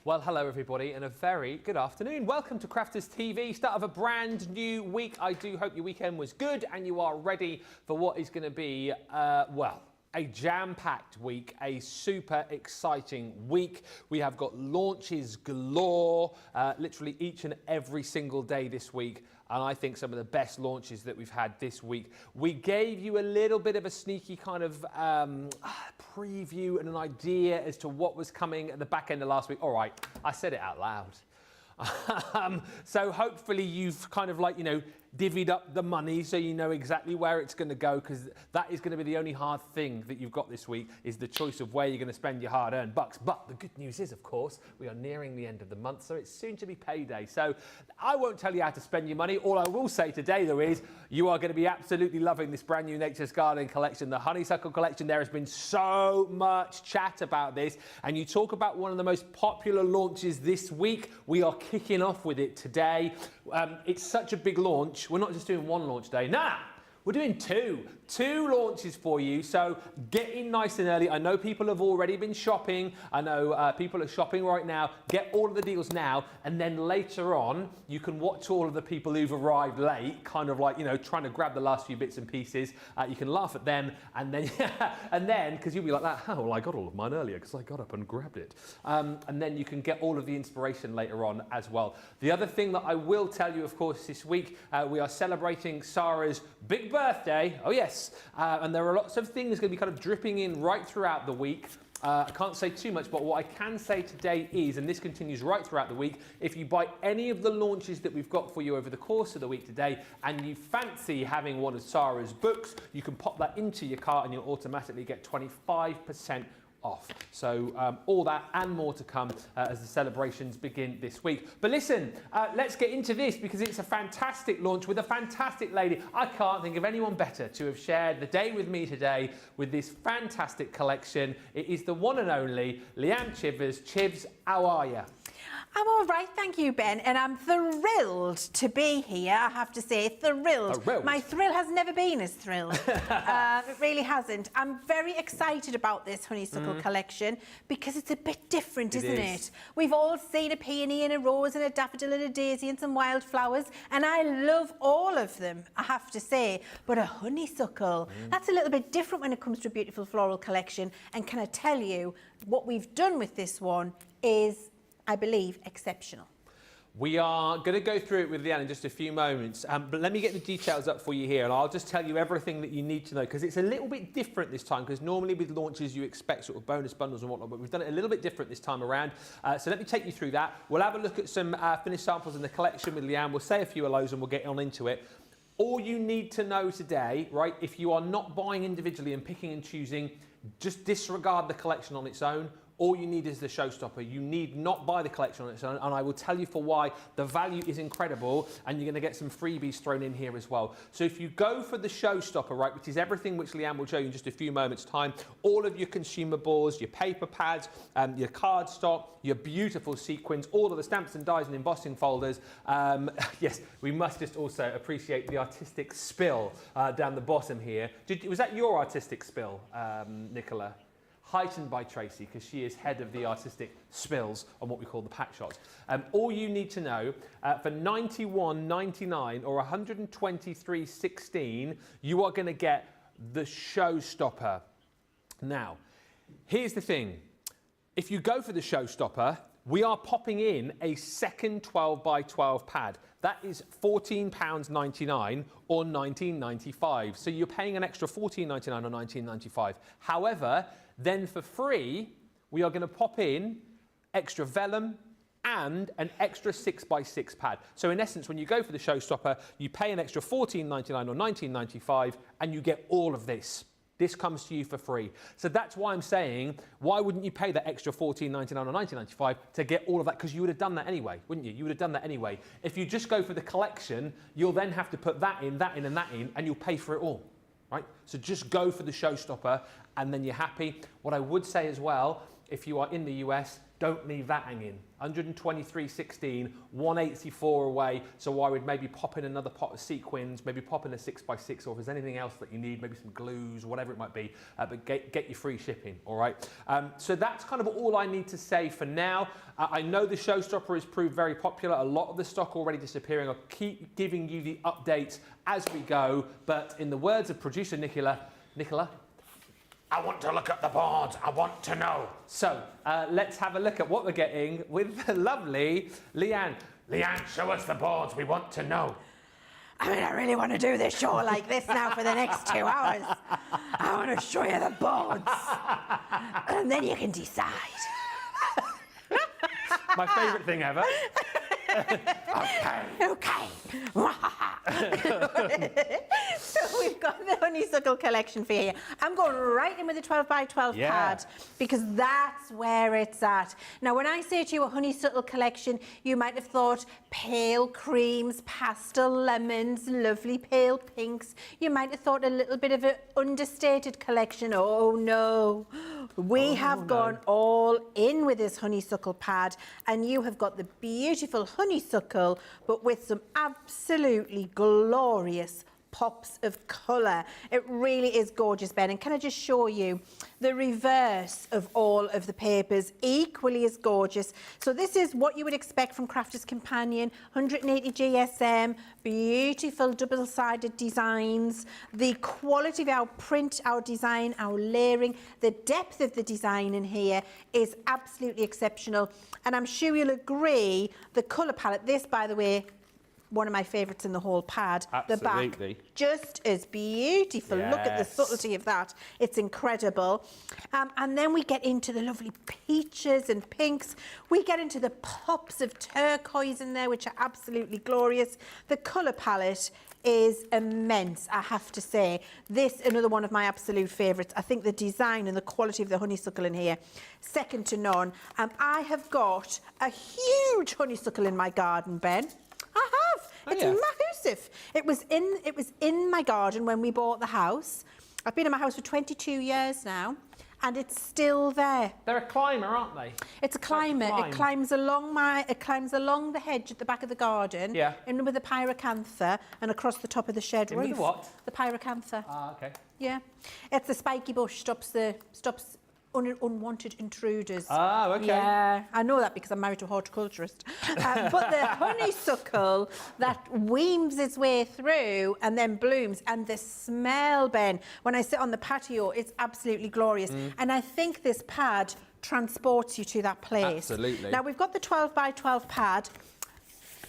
Well, hello everybody and a very good afternoon. Welcome to Crafters TV, start of a brand new week. I do hope your weekend was good and you are ready for what is going to be, well, a jam-packed week, a super exciting week. We have got launches galore, literally each and every single day this week. And I think some of the best launches that we've had this week. We gave you a little bit of a sneaky kind of preview and an idea as to what was coming at the back end of last week. All right, I said it out loud. So hopefully you've kind of divvied up the money so you know exactly where it's going to go, because that is going to be the only hard thing that you've got this week, is the choice of where you're going to spend your hard-earned bucks. But the good news is, of course, we are nearing the end of the month, so it's soon to be payday. So I won't tell you how to spend your money. All I will say today, though, is you are going to be absolutely loving this brand new Nature's Garden collection, the Honeysuckle collection. There has been so much chat about this, and you talk about one of the most popular launches this week. We are kicking off with it today. It's such a big launch. We're not just doing one launch day. Nah, we're doing two launches for you. So get in nice and early. I know people have already been shopping. I know people are shopping right now. Get all of the deals now, and then later on you can watch all of the people who've arrived late, kind of trying to grab the last few bits and pieces. You can laugh at them, and then because you'll be like that, oh well, I got all of mine earlier because I got up and grabbed it, and then you can get all of the inspiration later on as well. The other thing that I will tell you, of course, this week we are celebrating Sarah's big birthday. Oh yes. And there are lots of things going to be kind of dripping in right throughout the week. I can't say too much, but what I can say today is, and this continues right throughout the week, if you buy any of the launches that we've got for you over the course of the week today, and you fancy having one of Sarah's books, you can pop that into your cart and you'll automatically get 25% off. So all that and more to come as the celebrations begin this week. But listen, let's get into this, because it's a fantastic launch with a fantastic lady. I can't think of anyone better to have shared the day with me today with this fantastic collection. It is the one and only Leanne Chivers. Chivs, how are you? I'm all right, thank you, Ben, and I'm thrilled to be here, I have to say, thrilled. My thrill has never been as thrilled. It really hasn't. I'm very excited about this Honeysuckle collection, because it's a bit different, isn't it? We've all seen a peony and a rose and a daffodil and a daisy and some wildflowers, and I love all of them, I have to say. But a honeysuckle, that's a little bit different when it comes to a beautiful floral collection. And can I tell you, what we've done with this one is, I believe, exceptional. We are going to go through it with Leanne in just a few moments, but let me get the details up for you here, and I'll just tell you everything that you need to know, because it's a little bit different this time, because normally with launches you expect sort of bonus bundles and whatnot, but we've done it a little bit different this time around. So let me take you through that. We'll have a look at some finished samples in the collection with Leanne. We'll say a few hellos and we'll get on into it. All you need to know today, right, if you are not buying individually and picking and choosing, just disregard the collection on its own. All you need is the Showstopper. You need not buy the collection on its own, and I will tell you for why. The value is incredible, and you're going to get some freebies thrown in here as well. So if you go for the Showstopper, right, which is everything which Leanne will show you in just a few moments' time, all of your consumables, your paper pads, your cardstock, your beautiful sequins, all of the stamps and dies and embossing folders. Yes, we must just also appreciate the artistic spill down the bottom here. Was that your artistic spill, Nicola? Heightened by Tracy, because she is head of the artistic spills on what we call the pack shots. All you need to know, for $91.99 or $123.16, you are going to get the Showstopper. Now, here's the thing. If you go for the Showstopper, we are popping in a second 12 by 12 pad. That is £14.99 or $19.95. So you're paying an extra $14.99 or $19.95. However, then for free, we are going to pop in extra vellum and an extra 6 by 6 pad. So in essence, when you go for the Showstopper, you pay an extra $14.99 or $19.95 and you get all of this. This comes to you for free. So that's why I'm saying, why wouldn't you pay that extra $14.99 or $19.95 to get all of that? Because you would have done that anyway, wouldn't you? You would have done that anyway. If you just go for the collection, you'll then have to put that in, that in, and that in, and you'll pay for it all, right? So just go for the Showstopper, and then you're happy. What I would say as well, if you are in the US, Don't leave that hanging. 123.16, 184 away. So I would maybe pop in another pot of sequins, maybe pop in a 6x6, or if there's anything else that you need, maybe some glues, whatever it might be, but get your free shipping, all right? So that's kind of all I need to say for now. I know the Showstopper has proved very popular. A lot of the stock already disappearing. I'll keep giving you the updates as we go. But in the words of producer Nicola, I want to look at the boards. I want to know. So let's have a look at what we're getting with the lovely Leanne. Leanne, show us the boards. We want to know. I mean, I really want to do this show like this now for the next 2 hours. I want to show you the boards. And then you can decide. My favourite thing ever. Okay. So we've got the Honeysuckle collection for you here. I'm going right in with the 12x12 pad because that's where it's at. Now, when I say to you a Honeysuckle collection, you might have thought pale creams, pastel lemons, lovely pale pinks. You might have thought a little bit of an understated collection. Oh, no. We have gone all in with this Honeysuckle pad, and you have got the beautiful Honeysuckle, but with some absolutely glorious pops of colour. It really is gorgeous, Ben. And can I just show you the reverse of all of the papers, equally as gorgeous. So this is what you would expect from Crafter's Companion, 180 GSM, beautiful double-sided designs. The quality of our print, our design, our layering, the depth of the design in here is absolutely exceptional. And I'm sure you'll agree, the colour palette, this, by the way, one of my favourites in the whole pad. Absolutely. The back, just as beautiful. Look at the subtlety of that. It's incredible. And then we get into the lovely peaches and pinks. We get into the pops of turquoise in there, which are absolutely glorious. The colour palette is immense, I have to say. This, another one of my absolute favourites. I think the design and the quality of the Honeysuckle in here, second to none. I have got a huge Honeysuckle in my garden, Ben. I have. It's massive. It was in my garden when we bought the house. I've been in my house for 22 years now, and it's still there. They're a climber, aren't they? It's a climber. It climbs along the hedge at the back of the garden. Yeah. In with the pyracantha and across the top of the shed roof. With the what? The pyracantha. Ah, okay. Yeah. It's the spiky bush stops unwanted intruders. Ah, okay. Yeah, I know that because I'm married to a horticulturist. But the honeysuckle that weaves its way through and then blooms, and the smell, Ben, when I sit on the patio, it's absolutely glorious. And I think this pad transports you to that place. Absolutely. Now, we've got the 12x12 pad.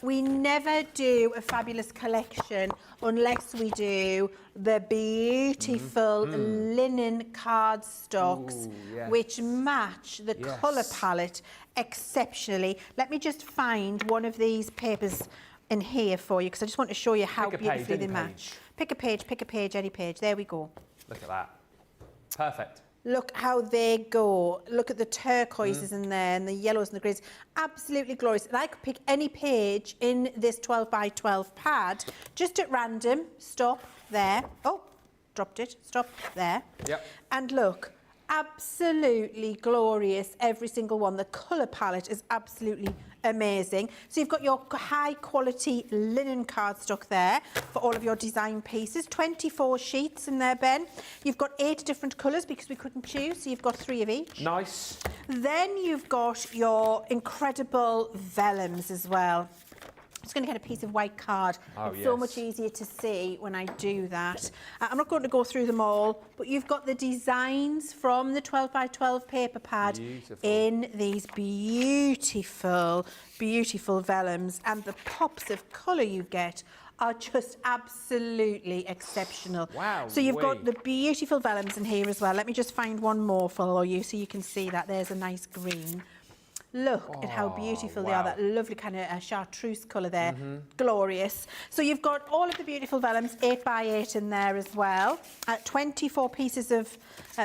We never do a fabulous collection unless we do the beautiful linen cardstocks, which match the colour palette exceptionally. Let me just find one of these papers in here for you, because I just want to show you how beautifully they match. Pick a page, any page. There we go. Look at that. Perfect. Look how they go. Look at the turquoises in there and the yellows and the greys. Absolutely glorious. And I could pick any page in this 12x12 pad just at random. Stop there. Oh, dropped it. Stop there. Yep. And look, absolutely glorious, every single one. The colour palette is absolutely amazing. So you've got your high quality linen cardstock there for all of your design pieces. 24 sheets in there, Ben. You've got 8 different colours because we couldn't choose, so you've got 3 of each. Nice. Then you've got your incredible vellums as well. I'm just going to get a piece of white card. It's so much easier to see when I do that. I'm not going to go through them all, but you've got the designs from the 12x12 paper pad in these beautiful, beautiful vellums, and the pops of colour you get are just absolutely exceptional. Wow. So you've got the beautiful vellums in here as well. Let me just find one more for you so you can see that. There's a nice green. Look at how beautiful they are, that lovely kind of chartreuse colour there, glorious. So you've got all of the beautiful vellums, 8x8 in there as well. 24 pieces of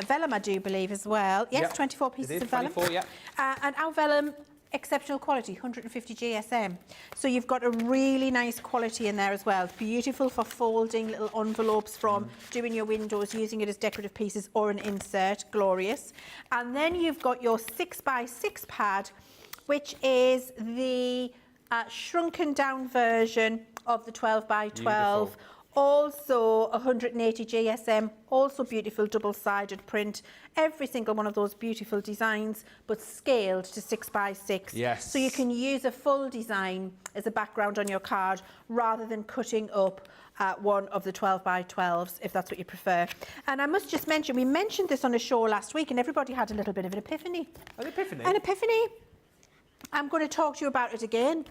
vellum, I do believe, as well. Yes, 24 pieces of vellum. 24, and our vellum exceptional quality, 150 GSM. So you've got a really nice quality in there as well. It's beautiful for folding little envelopes from, doing your windows, using it as decorative pieces or an insert, glorious. And then you've got your 6x6 pad, which is the shrunken down version of the 12x12. Beautiful. Also 180 GSM, also beautiful double-sided print. Every single one of those beautiful designs, but scaled to 6x6. Yes. So you can use a full design as a background on your card rather than cutting up one of the 12x12s, if that's what you prefer. And I must just mention, we mentioned this on a show last week and everybody had a little bit of an epiphany. An epiphany? An epiphany. I'm going to talk to you about it again.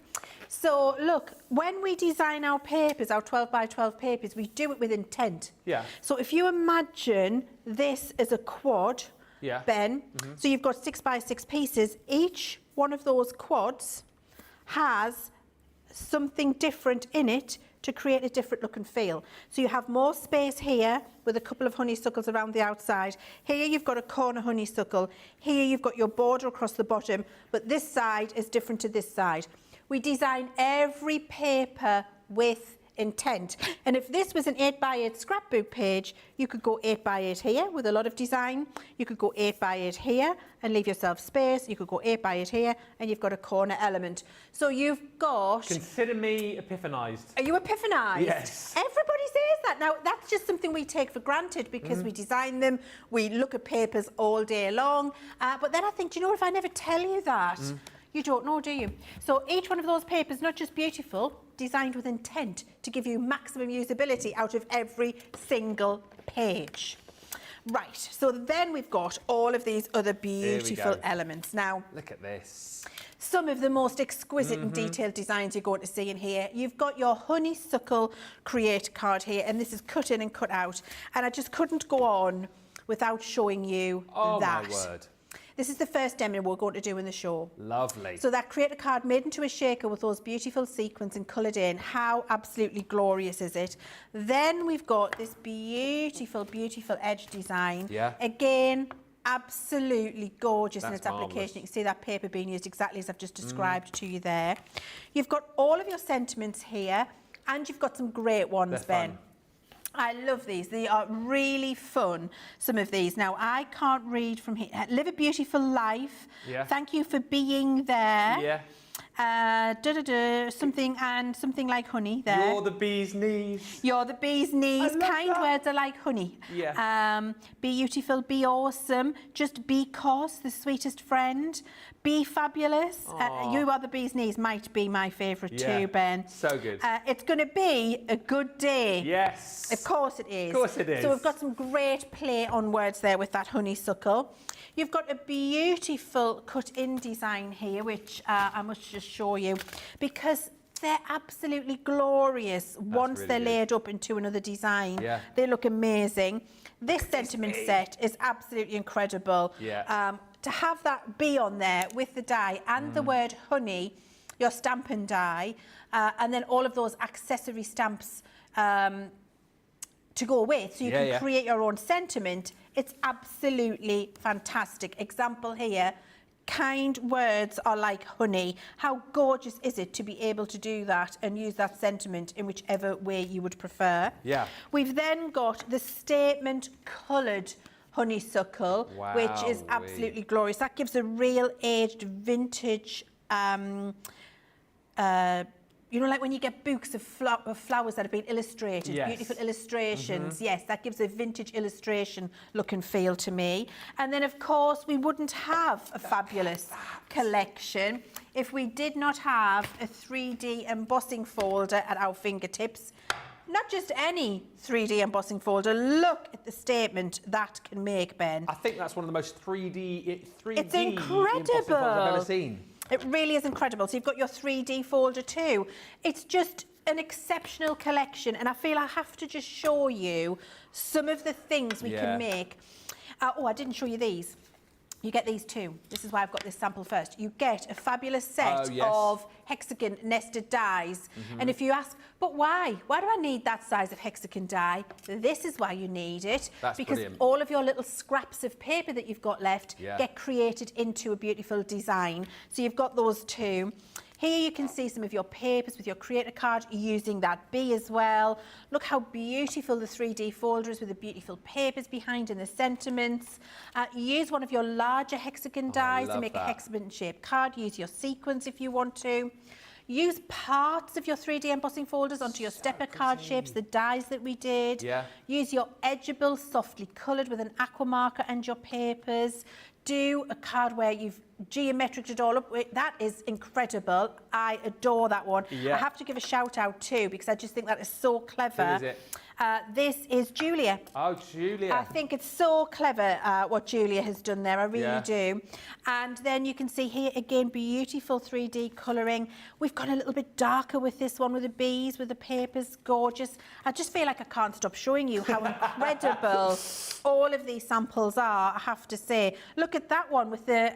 So look, when we design our papers, our 12x12 papers, we do it with intent. Yeah. So if you imagine this as a quad, yeah. Ben, so you've got 6x6 pieces, each one of those quads has something different in it to create a different look and feel. So you have more space here with a couple of honeysuckles around the outside. Here you've got a corner honeysuckle. Here you've got your border across the bottom, but this side is different to this side. We design every paper with intent. And if this was an 8x8 scrapbook page, you could go 8x8 here with a lot of design. You could go 8x8 here and leave yourself space. You could go 8x8 here and you've got a corner element. So you've got... Consider me epiphanized. Are you epiphanized? Yes. Everybody says that. Now, that's just something we take for granted because we design them. We look at papers all day long. But then I think, do you know, if I never tell you that, you don't know, do you? So each one of those papers, not just beautiful, designed with intent to give you maximum usability out of every single page. Right, so then we've got all of these other beautiful elements. Now, look at this. Some of the most exquisite and detailed designs you're going to see in here. You've got your Honeysuckle Create card here, and this is cut in and cut out. And I just couldn't go on without showing you that. Oh, my word. This is the first demo we're going to do in the show. Lovely. So that Create a card made into a shaker with those beautiful sequins and coloured in. How absolutely glorious is it? Then we've got this beautiful, beautiful edge design. Yeah. Again, absolutely gorgeous in its marvellous. application. You can see that paper being used exactly as I've just described to you there. You've got all of your sentiments here, and you've got some great ones, They're Ben. fun. I love these. They are really fun, some of these. Now, I can't read from here. Live a beautiful life. Yeah. Thank you for being there. Yeah. Something like honey there. You're the bee's knees. You're the bee's knees. I love Kind that. words are like honey. Yeah. Beautiful, be awesome. Just because, the sweetest friend. Be fabulous. You are the bee's knees might be my favourite too, Ben. So good. It's going to be a good day. Yes. Of course it is. Of course it is. So we've got some great play on words there with that honeysuckle. You've got a beautiful cut-in design here, which I must just show you, because they're absolutely glorious once really they're good. laid up into another design. Yeah. They look amazing. This sentiment set is absolutely incredible. Yeah. To have that bee on there with the die and the word honey, your stamp and die, and then all of those accessory stamps to go with, so you can create your own sentiment. It's absolutely fantastic. Example here, kind words are like honey. How gorgeous is it to be able to do that and use that sentiment in whichever way you would prefer? Yeah. We've then got the statement coloured honeysuckle, which is Wowee. absolutely glorious. That gives a real aged vintage, you know, like when you get books of flowers that have been illustrated, beautiful illustrations. Yes, that gives a vintage illustration look and feel to me. And then, of course, we wouldn't have a fabulous collection if we did not have a 3D embossing folder at our fingertips. Not just any 3D embossing folder. Look at the statement that can make, Ben. I think that's one of the most 3D It's embossing folders I've ever seen. It really is incredible. So you've got your 3D folder too. It's just an exceptional collection, and I feel I have to just show you some of the things we can make. Oh, I didn't show you these. you get these two. This is why I've got this sample first. You get a fabulous set of hexagon nested dies. And if you ask, but why? Why do I need that size of hexagon die? This is why you need it. That's because brilliant. all of your little scraps of paper that you've got left get created into a beautiful design. So you've got those two. Here you can see some of your papers with your creator card using that B as well. Look how beautiful the 3D folder is with the beautiful papers behind and the sentiments. Use one of your larger hexagon dies to make a hexagon shaped card. Use your sequins if you want to. Use parts of your 3D embossing folders onto your stepper card shapes, the dies that we did. Use your edgeable, softly coloured with an aqua marker and your papers. Do a card where you've geometric it all up. That is incredible. I adore that one. I have to give a shout out too because I just think that is so clever. Who is it? This is Julia. Oh, Julia. I think it's so clever what Julia has done there. I really do. And then you can see here again, beautiful 3D colouring. We've gone a little bit darker with this one with the bees, with the papers, gorgeous. I just feel like I can't stop showing you how incredible all of these samples are, I have to say. Look at that one with the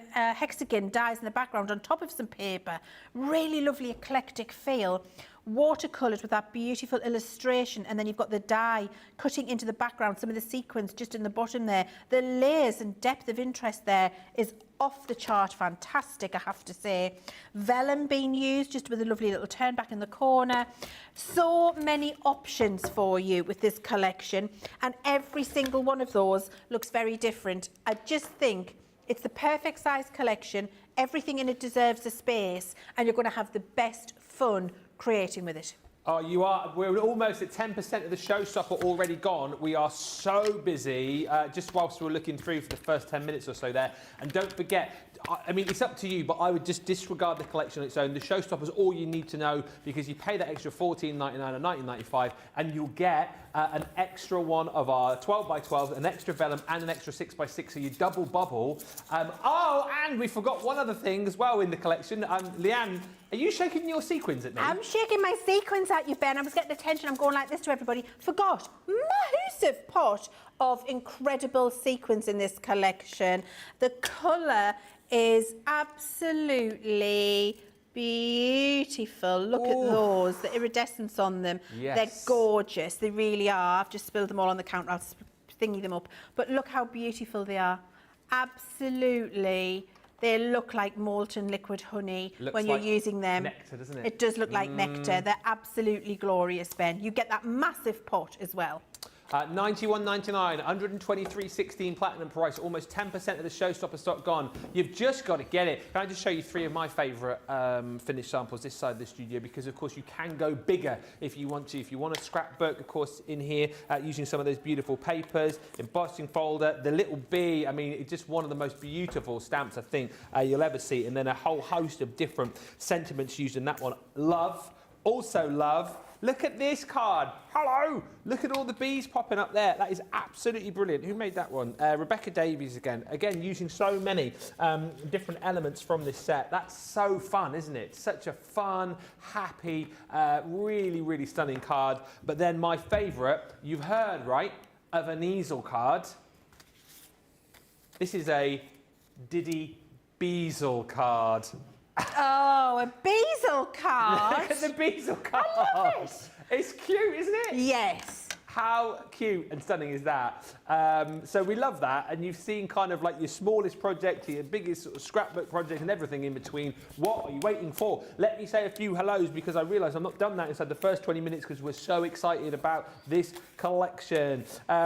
hexagon dies in the background on top of some paper. Really lovely eclectic feel. Watercolours with that beautiful illustration, and then you've got the die cutting into the background, some of the sequins just in the bottom there. The layers and depth of interest there is off the chart fantastic, I have to say. Vellum being used just with a lovely little turn back in the corner. So many options for you with this collection, and every single one of those looks very different. I just think it's the perfect size collection. Everything in it deserves a space, and you're going to have the best fun creating with it. Oh, you are. We're almost at 10% of the Showstopper already gone. We are so busy, just whilst we're looking through for the first 10 minutes or so there. And don't forget, I mean, it's up to you, but I would just disregard the collection on its own. The Showstopper's all you need to know because you pay that extra $14.99 or $19.95 and you'll get an extra one of our 12x12, an extra vellum and an extra 6x6, so you double bubble. Oh, and we forgot one other thing as well in the collection. Leanne, are you shaking your sequins at me? I'm shaking my sequins at you, Ben. I was getting attention. I'm going like this to everybody. Forgot. Massive pot of incredible sequins in this collection. The colour is absolutely beautiful. Look at those, the iridescence on them. They're gorgeous. They really are. I've just spilled them all on the counter. I'll thingy them up. But look how beautiful they are. Absolutely. They look like molten liquid honey when you're using them. Nectar, doesn't it? It does look like nectar. They're absolutely glorious, Ben. You get that massive pot as well. $91.99, $123.16 platinum price, almost 10% of the Showstopper stock gone. You've just got to get it. Can I just show you three of my favourite finished samples this side of the studio, because of course you can go bigger if you want to. If you want a scrapbook, of course, in here, using some of those beautiful papers, embossing folder, the little bee, I mean, it's just one of the most beautiful stamps I think you'll ever see, and then a whole host of different sentiments used in that one. Love, also love. Look at this card. Hello. Look at all the bees popping up there. That is absolutely brilliant. Who made that one? Rebecca Davies again. Again, using so many different elements from this set. That's so fun, isn't it? Such a fun, happy, really, really stunning card. But then my favourite, you've heard, right, of an easel card. This is a Diddy Beazle card. Oh, a bezel card. Look at the bezel card. I love it. It's cute, isn't it? Yes. How cute and stunning is that? So we love that, and you've seen kind of like your smallest project to your biggest sort of scrapbook project and everything in between. What are you waiting for? Let me say a few hellos, because I realise I've not done that inside the first 20 minutes because we're so excited about this collection.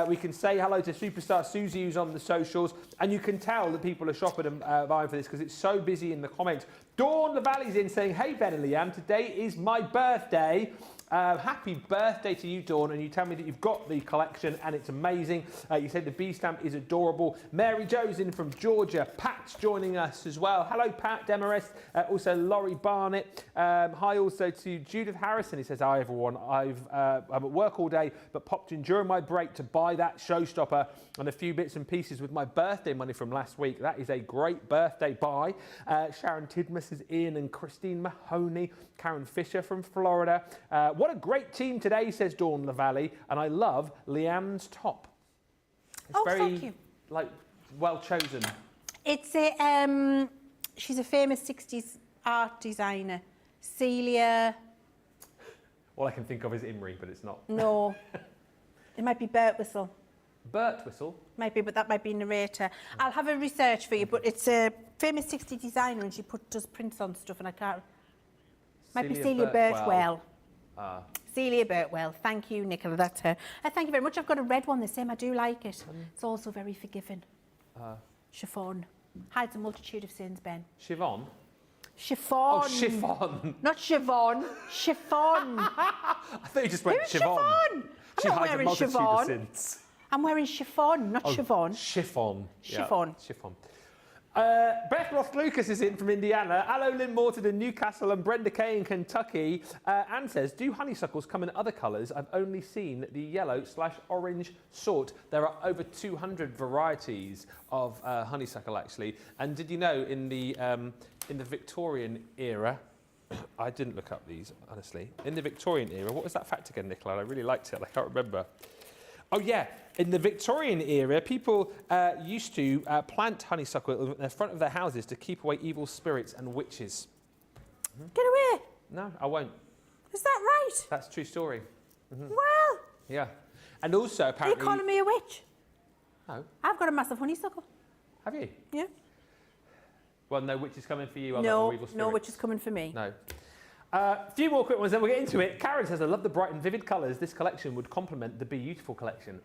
We can say hello to Superstar Susie, who's on the socials, and you can tell that people are shopping and buying for this because it's so busy in the comments. Dawn LaValle's in saying, hey Ben and Leanne, today is my birthday. Happy birthday to you, Dawn, and you tell me that you've got the collection and it's amazing. You said the bee stamp is adorable. Mary Jo's in from Georgia. Pat's joining us as well. Hello, Pat Demarest. Also, Laurie Barnett. Hi also to Judith Harrison. He says, hi, everyone. I'm at work all day, but popped in during my break to buy that Showstopper and a few bits and pieces with my birthday money from last week. That is a great birthday buy. Sharon Tidmus is in, and Christine Mahoney. Karen Fisher from Florida. What a great team today, says Dawn LaValle, and I love Leanne's top. It's very, thank you. like, well chosen. It's a, she's a famous 60s art designer. Celia... All I can think of is Imrie, but it's not. No. It might be Bert Whistle. Bert Whistle? Might be, but that might be narrator. I'll have a research for you, but it's a famous 60s designer and she does prints on stuff and I can't... Might be Celia Birtwell. Celia Birtwell. Thank you, Nicola. That's her. Thank you very much. I've got a red one the same. I do like it. It's also very forgiving. Chiffon. Hides a multitude of sins, Ben. Chiffon? Chiffon. Oh, chiffon. Not Siobhan. Chiffon. I thought you just went chiffon. Chiffon? She I'm not hides a wearing multitude of chiffon. sins. I'm wearing chiffon, not chiffon. Chiffon. Chiffon. Yeah, chiffon. Beth Ross Lucas is in from Indiana. Hello, Lynn Morton in Newcastle and Brenda Kay in Kentucky. Anne says, do honeysuckles come in other colours? I've only seen the yellow/orange sort. There are over 200 varieties of honeysuckle, actually. And did you know in the Victorian era, I didn't look up these, honestly. In the Victorian era, what was that fact again, Nicola? I really liked it. I can't remember. Oh, yeah. In the Victorian era, people used to plant honeysuckle in the front of their houses to keep away evil spirits and witches. Get away. No, I won't. Is that right? That's a true story. Well. Yeah. And also, apparently... Are you calling me a witch? No. I've got a massive honeysuckle. Have you? Yeah. Well, no witches coming for you. No, evil spirits. no witches coming for me. No. A few more quick ones, then we'll get into it. Karen says, I love the bright and vivid colours. This collection would complement the Beautiful collection.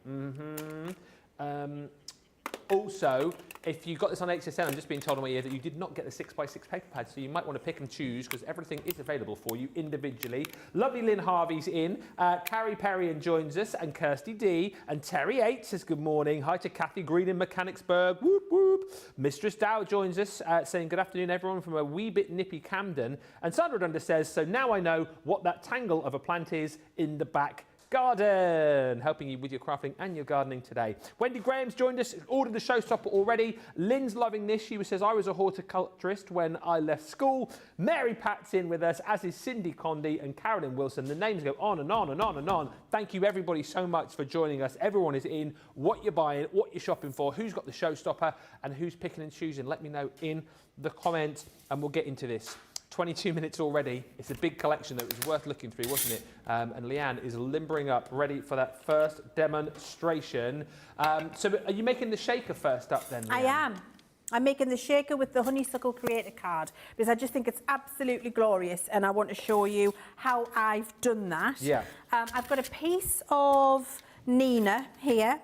Also, if you got this on HSN, I'm just being told on my ear that you did not get the 6x6 paper pad, so you might want to pick and choose because everything is available for you individually. Lovely Lynn Harvey's in. Carrie Perry joins us, and Kirsty D. And Terry H says good morning. Hi to Kathy Green in Mechanicsburg. Whoop, whoop. Mistress Dow joins us, saying good afternoon, everyone, from a wee bit nippy Camden. And Sandra Dunder says, so now I know what that tangle of a plant is in the back garden, helping you with your crafting and your gardening today. Wendy Graham's joined us, ordered the Showstopper already. Lynn's loving this. She says, I was a horticulturist when I left school. Mary Pat's in with us, as is Cindy Condy and Carolyn Wilson. The names go on and on and on and on. Thank you everybody so much for joining us. Everyone is in, what you're buying, what you're shopping for, who's got the Showstopper and who's picking and choosing. Let me know in the comments and we'll get into this. 22 minutes already. It's a big collection that was worth looking through, wasn't it? And Leanne is limbering up, ready for that first demonstration. So are you making the shaker first up then, Leanne? I am. I'm making the shaker with the Honeysuckle Creator card because I just think it's absolutely glorious and I want to show you how I've done that. Yeah. I've got a piece of Nina here,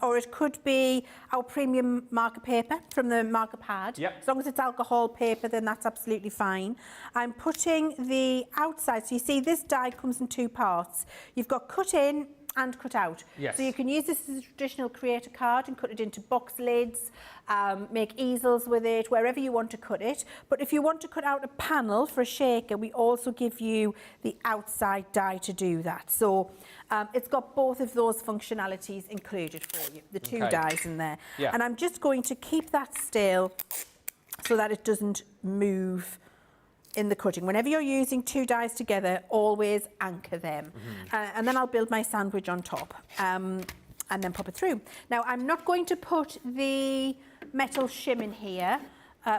or it could be our premium marker paper from the marker pad. Yep. As long as it's alcohol paper, then that's absolutely fine. I'm putting the outside, so you see this die comes in two parts. You've got cut in and cut out. Yes. So you can use this as a traditional creator card and cut it into box lids, make easels with it, wherever you want to cut it. But if you want to cut out a panel for a shaker, we also give you the outside die to do that. So it's got both of those functionalities included for you, the two dies in there. Yeah. And I'm just going to keep that still so that it doesn't move in the cutting. Whenever you're using two dies together, always anchor them. And then I'll build my sandwich on top and then pop it through. Now, I'm not going to put the metal shim in here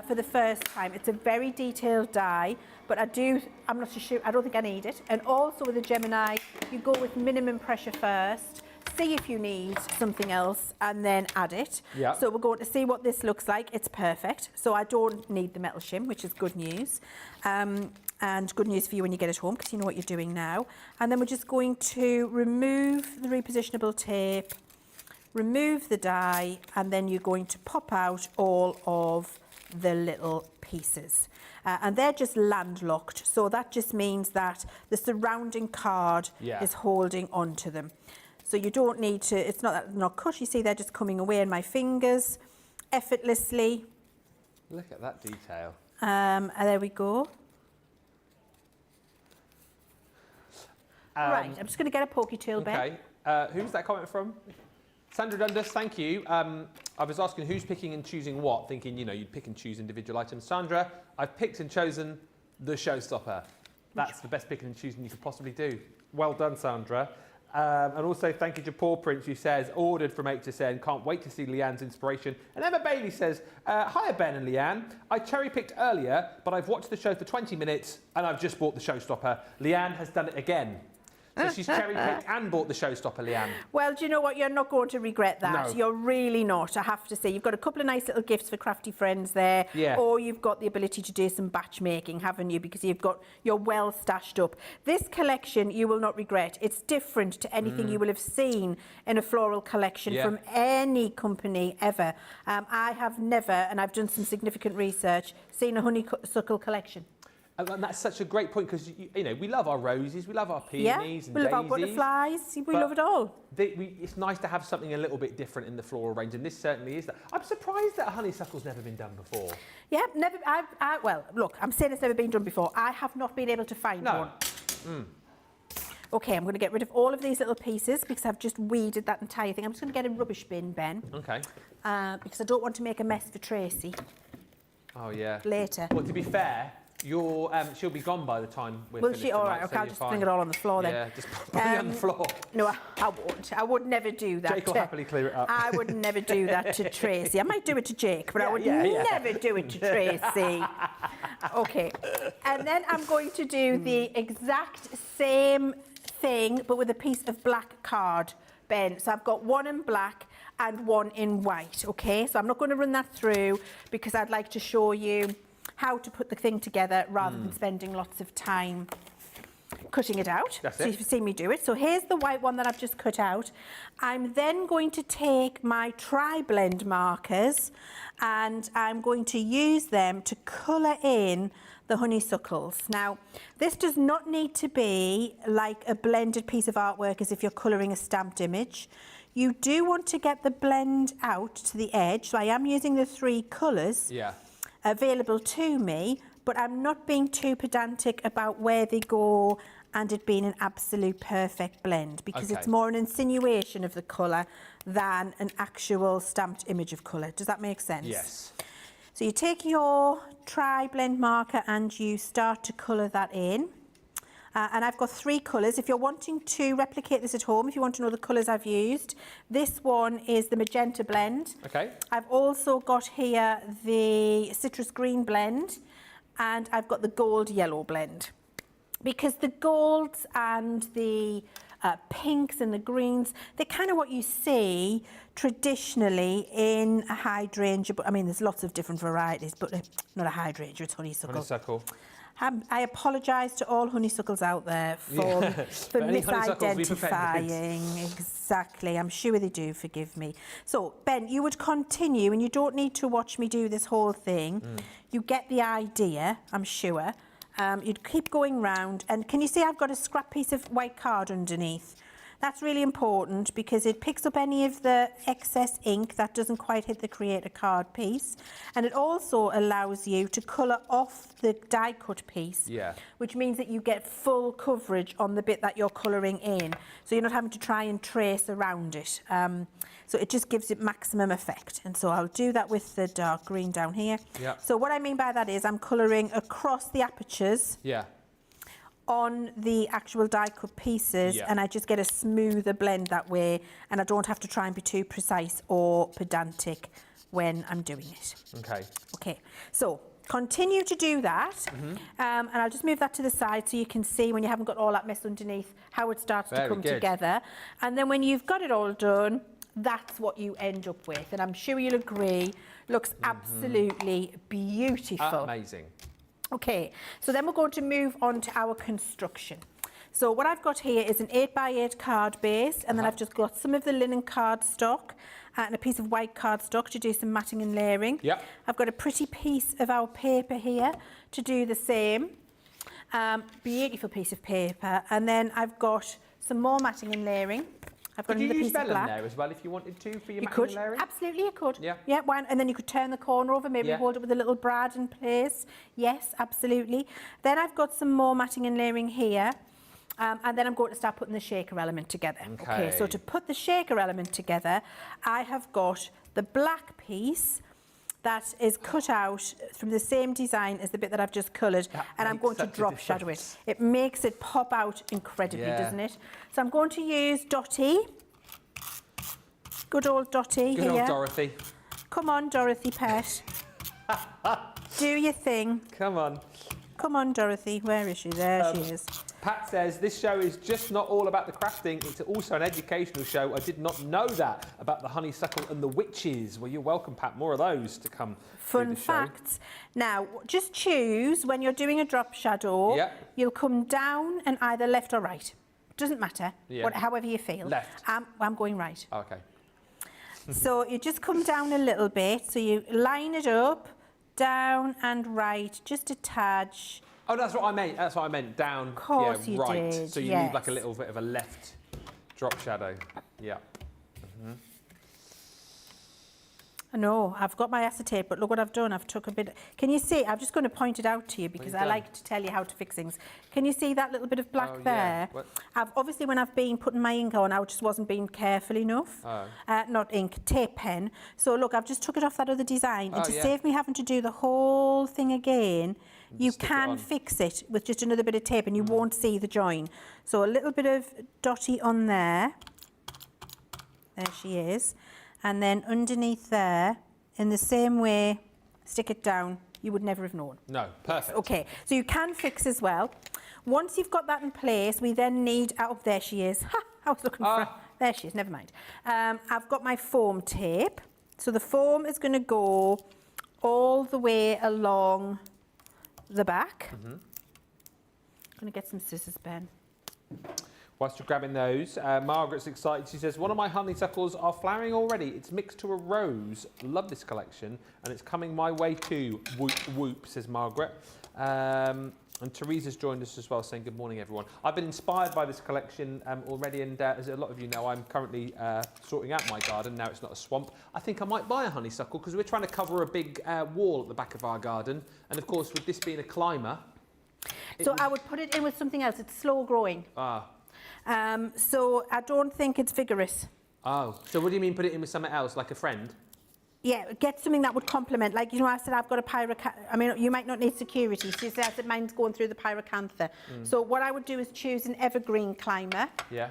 for the first time. It's a very detailed die, but I'm not so sure, I don't think I need it. And also with the Gemini, you go with minimum pressure first, see if you need something else and then add it. Yeah. So we're going to see what this looks like. It's perfect. So I don't need the metal shim, which is good news. And good news for you when you get it home because you know what you're doing now. And then we're just going to remove the repositionable tape, remove the die, and then you're going to pop out all of the little pieces. And they're just landlocked. So that just means that the surrounding card is holding onto them. So you don't need to, it's not cut, you see they're just coming away in my fingers effortlessly. Look at that detail. And there we go. Right, I'm just going to get a pokey tool, Ben. Okay, who's that comment from? Sandra Dundas, thank you. I was asking who's picking and choosing what, thinking, you know, you'd pick and choose individual items. Sandra, I've picked and chosen the Showstopper. That's the best picking and choosing you could possibly do. Well done, Sandra. And also thank you to Paul Prince, who says, ordered from HSN, can't wait to see Leanne's inspiration. And Emma Bailey says, hiya Ben and Leanne. I cherry-picked earlier, but I've watched the show for 20 minutes and I've just bought the Showstopper. Leanne has done it again. So she's cherry-picked and bought the Showstopper, Leanne. Well, do you know what? You're not going to regret that. No. You're really not, I have to say. You've got a couple of nice little gifts for crafty friends there. Yeah. Or you've got the ability to do some batch making, haven't you? Because you're well stashed up. This collection you will not regret. It's different to anything you will have seen in a floral collection from any company ever. I have never, and I've done some significant research, seen a honeysuckle collection. And that's such a great point because, you know, we love our roses, we love our peonies and we love daisies. our butterflies, we love it all. It's nice to have something a little bit different in the floral range, and this certainly is that. I'm surprised that a honeysuckle's never been done before. Yeah, never. Well, look, I'm saying it's never been done before. I have not been able to find one. Okay, I'm going to get rid of all of these little pieces because I've just weeded that entire thing. I'm just going to get a rubbish bin, Ben. Okay. Because I don't want to make a mess for Tracy. Oh, yeah. Later. Well, to be fair, she'll be gone by the time we're Will finished. she? All tonight, right, okay, so I'll you're just fine. bring it all on the floor then. Yeah, just put it on the floor. No, I won't. I would never do that. Jake will happily clear it up. I would never do that to Tracy. I might do it to Jake, but I would never do it to Tracy. Okay. And then I'm going to do the exact same thing, but with a piece of black card, Ben. So I've got one in black and one in white, okay? So I'm not going to run that through because I'd like to show you how to put the thing together rather than spending lots of time cutting it out. That's so it. you've seen me do it. So here's the white one that I've just cut out. I'm then going to take my tri-blend markers and I'm going to use them to colour in the honeysuckles. Now, this does not need to be like a blended piece of artwork as if you're colouring a stamped image. You do want to get the blend out to the edge. So I am using the 3 colours available to me, but I'm not being too pedantic about where they go and it being an absolute perfect blend because it's more an insinuation of the colour than an actual stamped image of colour. Does that make sense? Yes. So you take your tri-blend marker and you start to colour that in. And I've got 3 colours. If you're wanting to replicate this at home, if you want to know the colours I've used, this one is the magenta blend. Okay. I've also got here the citrus green blend and I've got the gold yellow blend. Because the golds and the pinks and the greens, they're kind of what you see traditionally in a hydrangea. But I mean, there's lots of different varieties, but not a hydrangea, it's honeysuckle. Honeysuckle. I apologise to all honeysuckles out there for misidentifying. Exactly, I'm sure they do, forgive me. So, Ben, you would continue, and you don't need to watch me do this whole thing. You get the idea, I'm sure. You'd keep going round, and can you see I've got a scrap piece of white card underneath? That's really important because it picks up any of the excess ink that doesn't quite hit the create a card piece, and it also allows you to colour off the die cut piece, which means that you get full coverage on the bit that you're colouring in, so you're not having to try and trace around it. So it just gives it maximum effect, and so I'll do that with the dark green down here. So what I mean by that is I'm colouring across the apertures on the actual die cut pieces, and I just get a smoother blend that way, and I don't have to try and be too precise or pedantic when I'm doing it. Okay, so continue to do that, and I'll just move that to the side so you can see when you haven't got all that mess underneath how it starts to come together. And then when you've got it all done, that's what you end up with, and I'm sure you'll agree, looks absolutely beautiful. Amazing. Okay, so then we're going to move on to our construction. So what I've got here is an 8x8 card base, and then I've just got some of the linen cardstock and a piece of white cardstock to do some matting and layering. I've got a pretty piece of our paper here to do the same. Beautiful piece of paper. And then I've got some more matting and layering. I've got another piece of black. there as well if you wanted to for your You matting could, and layering? absolutely you could. Yeah. Why, and then you could turn the corner over, maybe hold it with a little brad in place. Yes, absolutely. Then I've got some more matting and layering here. And then I'm going to start putting the shaker element together. Okay, so to put the shaker element together, I have got the black piece that is cut out from the same design as the bit that I've just coloured, and I'm going to drop shadow it. It makes it pop out incredibly, doesn't it? So I'm going to use Dotty. Good old Dotty here. Good old Dorothy. Come on, Dorothy pet. Do your thing. Come on. Come on, Dorothy. Where is she? There she is. Pat says, this show is just not all about the crafting, it's also an educational show. I did not know that about the honeysuckle and the witches. Well, you're welcome, Pat. More of those to come. Fun facts. Now, just choose when you're doing a drop shadow, you'll come down and either left or right. Doesn't matter, however you feel. Left. I'm going right. Okay. So you just come down a little bit, so you line it up, down and right, just a touch. Oh, that's what I meant. That's what I meant. Down, of course you right. Did, so you need like a little bit of a left drop shadow. Yeah. I know, I've got my acetate, but look what I've done. I've took a bit. Can you see? I'm just going to point it out to you because I like to tell you how to fix things. Can you see that little bit of black there? Yeah. I've obviously, when I've been putting my ink on, I just wasn't being careful enough. Not ink, tape pen. So look, I've just took it off that other design, and to save me having to do the whole thing again, you can fix it with just another bit of tape, and you won't see the join. So a little bit of Dotty on there. There she is. And then underneath there, in the same way, stick it down. You would never have known. No, perfect. Okay, so you can fix as well. Once you've got that in place, we then need, oh, there she is. Ha, I was looking for her. There she is, never mind. I've got my foam tape. So the foam is going to go all the way along the back. I'm going to get some scissors, Ben. Whilst you're grabbing those, Margaret's excited. She says, one of my honeysuckles are flowering already. It's mixed to a rose. Love this collection. And it's coming my way too. Whoop, whoop, says Margaret. And Teresa's joined us as well, saying good morning, everyone. I've been inspired by this collection already. And as a lot of you know, I'm currently sorting out my garden. Now it's not a swamp. I think I might buy a honeysuckle because we're trying to cover a big wall at the back of our garden. And of course, with this being a climber. So I would put it in with something else. It's slow growing. So I don't think it's vigorous. Oh, so what do you mean put it in with something else, like a friend? Yeah, get something that would complement. Like, you know, I said I've got a I mean, you might not need security. So you said I said mine's going through the pyracantha. So what I would do is choose an evergreen climber. Yeah.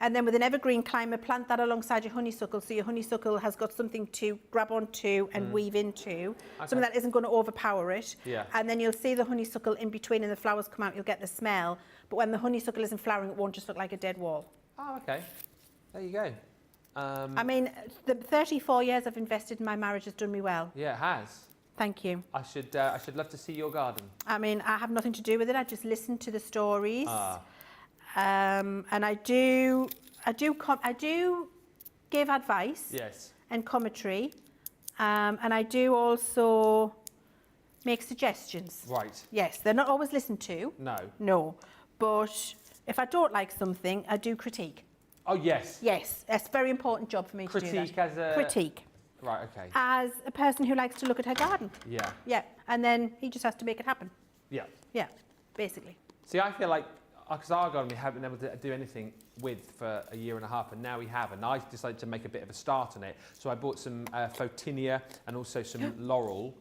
And then with an evergreen climber, plant that alongside your honeysuckle, so your honeysuckle has got something to grab onto and weave into, something that isn't going to overpower it. Yeah. And then you'll see the honeysuckle in between and the flowers come out, you'll get the smell. But when the honeysuckle isn't flowering, it won't just look like a dead wall. Oh, okay. There you go. I mean, the 34 years I've invested in my marriage has done me well. Yeah, it has. Thank you. I should love to see your garden. I mean, I have nothing to do with it. I just listen to the stories. And I do give advice. Yes. And commentary. And I do also make suggestions. Right. Yes, they're not always listened to. No. No. But if I don't like something, I do critique. Oh, yes. Yes, that's a very important job for me to do that. Critique as a... Critique. Right, okay. As a person who likes to look at her garden. Yeah. Yeah, and then he just has to make it happen. Yeah. Yeah, basically. See, I feel like, because our garden we haven't been able to do anything with for a year and a half, and now we have, and I decided to make a bit of a start on it. So I bought some Photinia and also some laurels,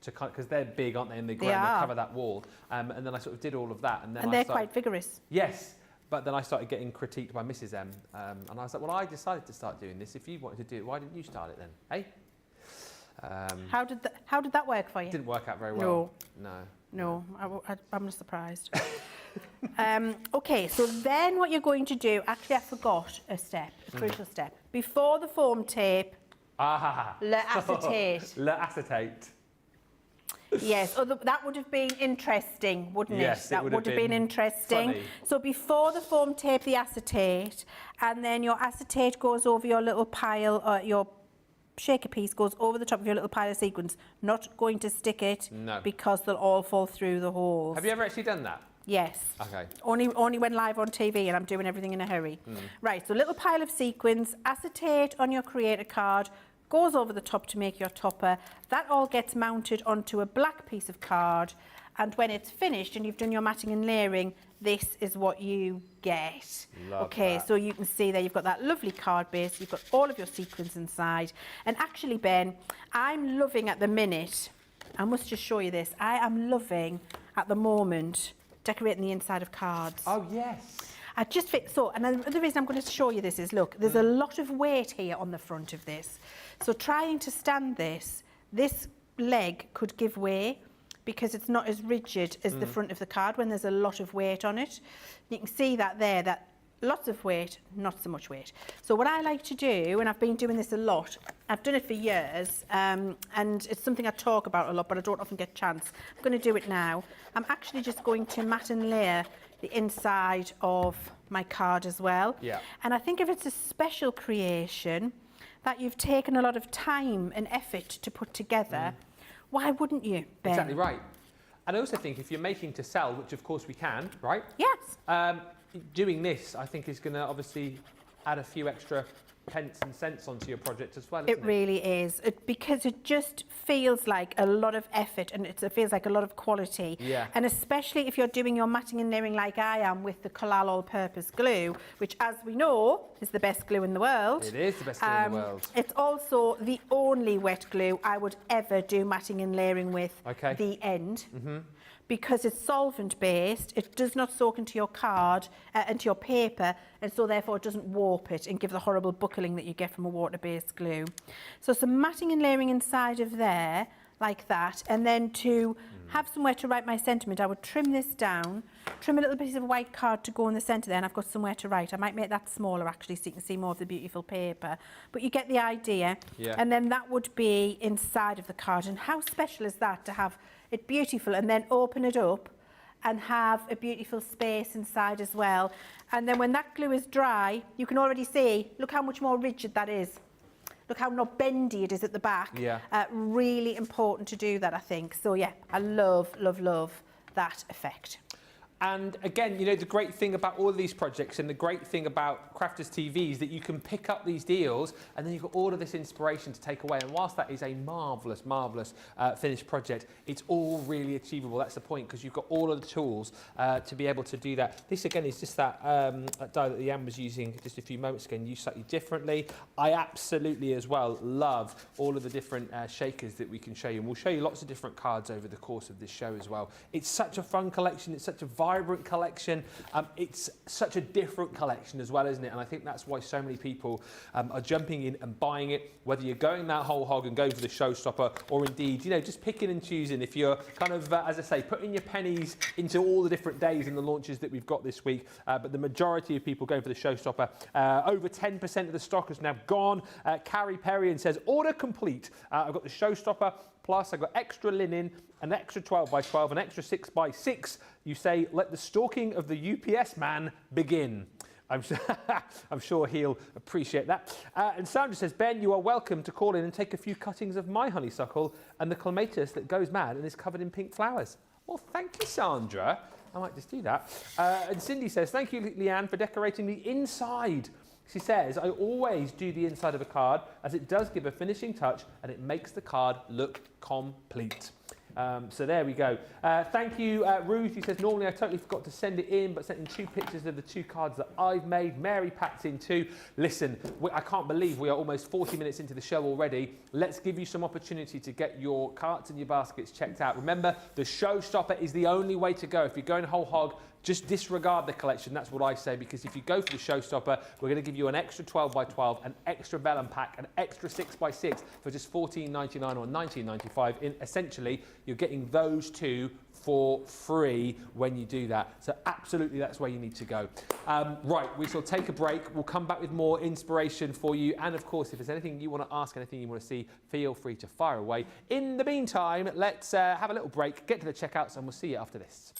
because they're big, aren't they, in the ground, they cover that wall. And then I sort of did all of that. And they're quite vigorous. Yes. But then I started getting critiqued by Mrs. M, and I was like, well, I decided to start doing this. If you wanted to do it, why didn't you start it then? Hey? How did that work for you? It didn't work out very well. No, I'm not surprised. Okay, so then what you're going to do, actually I forgot a step, a crucial step. Before the foam tape, l'acetate. L'acetate. Yes, that would have been interesting, wouldn't it? Yes, that would have been interesting. Funny. So before the foam tape, the acetate, and then your acetate goes over your little pile, your shaker piece goes over the top of your little pile of sequins. Not going to stick it, because they'll all fall through the holes. Have you ever actually done that? Yes. Okay. Only when live on TV, and I'm doing everything in a hurry. Right, so little pile of sequins, acetate on your creator card, goes over the top to make your topper. That all gets mounted onto a black piece of card, and when it's finished and you've done your matting and layering, this is what you get. Love that. So you can see there you've got that lovely card base, you've got all of your sequins inside. And actually, Ben, I'm loving at the minute, I must just show you this, I am loving at the moment decorating the inside of cards. Oh, yes. I just fit, so, and the reason I'm going to show you this is, look, there's a lot of weight here on the front of this. So trying to stand this leg could give way because it's not as rigid as the front of the card when there's a lot of weight on it. You can see that there, that lots of weight, not so much weight. So what I like to do, and I've been doing this a lot, I've done it for years, and it's something I talk about a lot, but I don't often get a chance. I'm going to do it now. I'm actually just going to mat and layer the inside of my card as well. Yeah. And I think if it's a special creation that you've taken a lot of time and effort to put together, why wouldn't you, Ben? Exactly right. And I also think if you're making to sell, which of course we can, right? Yes. Doing this, I think, is going to obviously add a few extra pence and cents onto your project as well, isn't it? It really is, because it just feels like a lot of effort and it feels like a lot of quality. Yeah. And especially if you're doing your matting and layering like I am with the Collal all-purpose glue, which, as we know, is the best glue in the world. It is the best glue in the world. It's also the only wet glue I would ever do matting and layering with. Okay. The end. Because it's solvent based, it does not soak into your card, into your paper, and so therefore it doesn't warp it and give the horrible buckling that you get from a water-based glue. So some matting and layering inside of there, like that, and then to have somewhere to write my sentiment, I would trim this down, trim a little piece of white card to go in the centre there, and I've got somewhere to write. I might make that smaller actually so you can see more of the beautiful paper, but you get the idea. Yeah. And then that would be inside of the card, and how special is that to have it beautiful and then open it up and have a beautiful space inside as well. And then when that glue is dry, you can already see, look how much more rigid that is. Look how not bendy it is at the back. Yeah. Really important to do that, I think. So yeah, I love, love, love that effect. And again, you know, the great thing about all of these projects and the great thing about Crafters TV is that you can pick up these deals and then you've got all of this inspiration to take away. And whilst that is a marvellous, marvellous finished project, it's all really achievable. That's the point, because you've got all of the tools to be able to do that. This, again, is just that die that Leanne was using just a few moments ago and used slightly differently. I absolutely, as well, love all of the different shakers that we can show you. And we'll show you lots of different cards over the course of this show as well. It's such a fun collection. It's such a vibrant collection. It's such a different collection as well, isn't it? And I think that's why so many people are jumping in and buying it, whether you're going that whole hog and going for the Showstopper, or indeed, you know, just picking and choosing. If you're kind of, as I say, putting your pennies into all the different days and the launches that we've got this week, but the majority of people going for the Showstopper. Over 10% of the stock is now gone. Carrie Perry and says, order complete. I've got the Showstopper, plus I've got extra linen, an extra 12 by 12, an extra 6 by 6. You say, let the stalking of the UPS man begin. I'm sure he'll appreciate that. And Sandra says, Ben, you are welcome to call in and take a few cuttings of my honeysuckle and the clematis that goes mad and is covered in pink flowers. Well, thank you, Sandra. I might just do that. And Cindy says, thank you, Leanne, for decorating the inside. She says, I always do the inside of a card as it does give a finishing touch and it makes the card look complete. So there we go. Thank you, Ruth. He says, normally I totally forgot to send it in, but sent in 2 pictures of the 2 cards that I've made. Mary Pat's in too. Listen, I can't believe we are almost 40 minutes into the show already. Let's give you some opportunity to get your carts and your baskets checked out. Remember, the Showstopper is the only way to go. If you're going whole hog, just disregard the collection. That's what I say, because if you go for the Showstopper, we're going to give you an extra 12 by 12, an extra vellum pack, an extra 6 by 6 for just $14.99 or $19.95. Essentially, you're getting those 2 for free when you do that. So absolutely, that's where you need to go. Right, we shall take a break. We'll come back with more inspiration for you. And of course, if there's anything you want to ask, anything you want to see, feel free to fire away. In the meantime, let's have a little break, get to the checkouts, and we'll see you after this.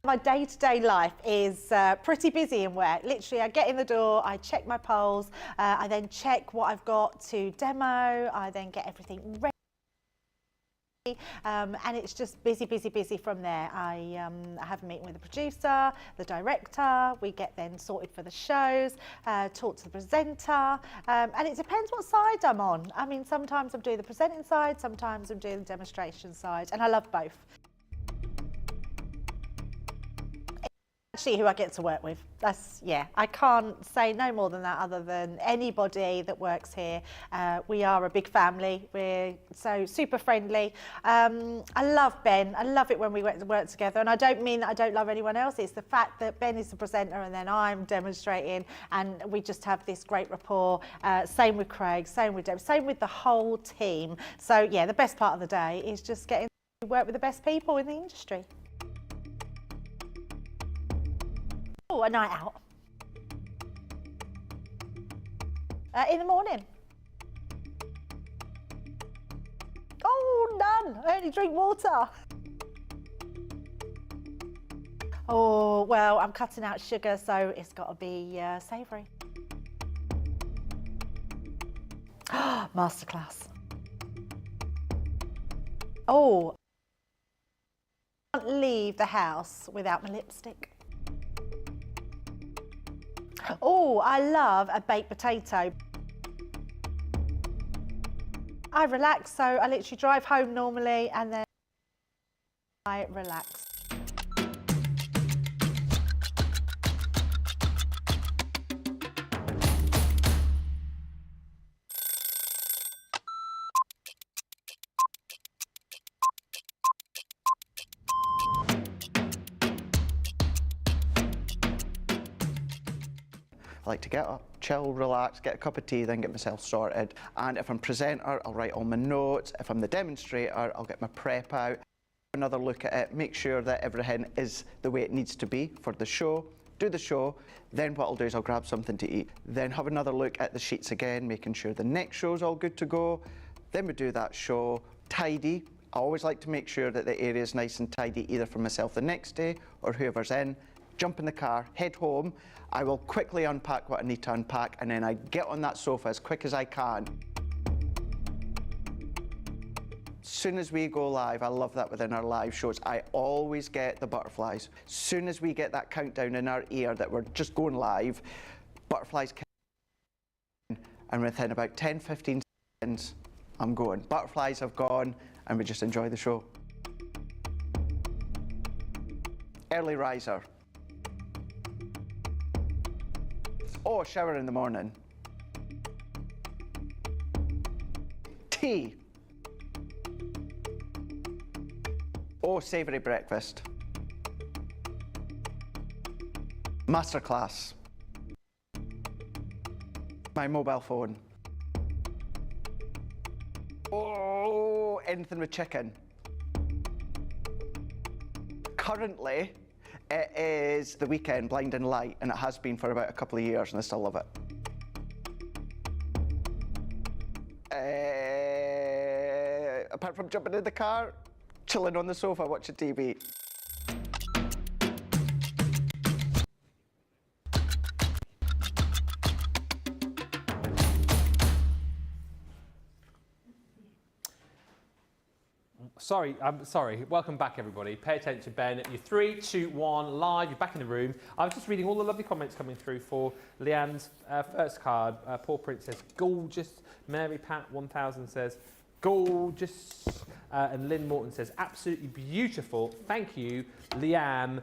My day-to-day life is pretty busy in work. Literally, I get in the door, I check my polls, I then check what I've got to demo, I then get everything ready. And it's just busy, busy, busy from there. I have a meeting with the producer, the director, we get then sorted for the shows, talk to the presenter, and it depends what side I'm on. I mean, sometimes I'm doing the presenting side, sometimes I'm doing the demonstration side, and I love both. Actually, who I get to work with. That's, yeah, I can't say no more than that other than anybody that works here. We are a big family. We're so super friendly. I love Ben. I love it when we work together. And I don't mean that I don't love anyone else. It's the fact that Ben is the presenter and then I'm demonstrating and we just have this great rapport. Same with Craig, same with Deb, same with the whole team. So, yeah, the best part of the day is just getting to work with the best people in the industry. Oh, a night out. In the morning. Oh, none. I only drink water. Oh, well, I'm cutting out sugar, so it's got to be savoury. Masterclass. Oh, I can't leave the house without my lipstick. Oh, I love a baked potato. I relax, so I literally drive home normally and then I relax. I like to get up, chill, relax, get a cup of tea, then get myself sorted. And if I'm presenter, I'll write all my notes. If I'm the demonstrator, I'll get my prep out. Another look at it, make sure that everything is the way it needs to be for the show. Do the show, then what I'll do is I'll grab something to eat. Then have another look at the sheets again, making sure the next show's all good to go. Then we do that show, tidy. I always like to make sure that the area is nice and tidy, either for myself the next day or whoever's in. Jump in the car, head home. I will quickly unpack what I need to unpack and then I get on that sofa as quick as I can. As soon as we go live, I love that within our live shows, I always get the butterflies. As soon as we get that countdown in our ear that we're just going live, butterflies kick in, and within about 10-15 seconds, I'm going. Butterflies have gone and we just enjoy the show. Early riser. Oh, shower in the morning. Tea. Oh, savoury breakfast. Masterclass. My mobile phone. Oh, anything with chicken. Currently, it is the weekend, Blinding Light, and it has been for about a couple of years, and I still love it. Apart from jumping in the car, chilling on the sofa, watching TV. I'm sorry. Welcome back, everybody. Pay attention, Ben. You're 3, 2, 1, live. You're back in the room. I was just reading all the lovely comments coming through for Leanne's first card. Paul Prince says, gorgeous. Mary Pat 1000 says, gorgeous. And Lynn Morton says, absolutely beautiful. Thank you, Leanne.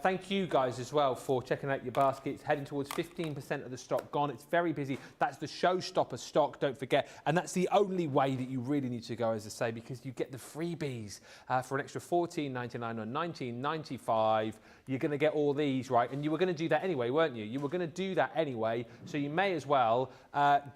Thank you guys as well for checking out your baskets. Heading towards 15% of the stock gone. It's very busy. That's the Showstopper stock, don't forget. And that's the only way that you really need to go, as I say, because you get the freebies for an extra $14.99 or $19.95. You're going to get all these, right? And you were going to do that anyway, weren't you? You were going to do that anyway. So you may as well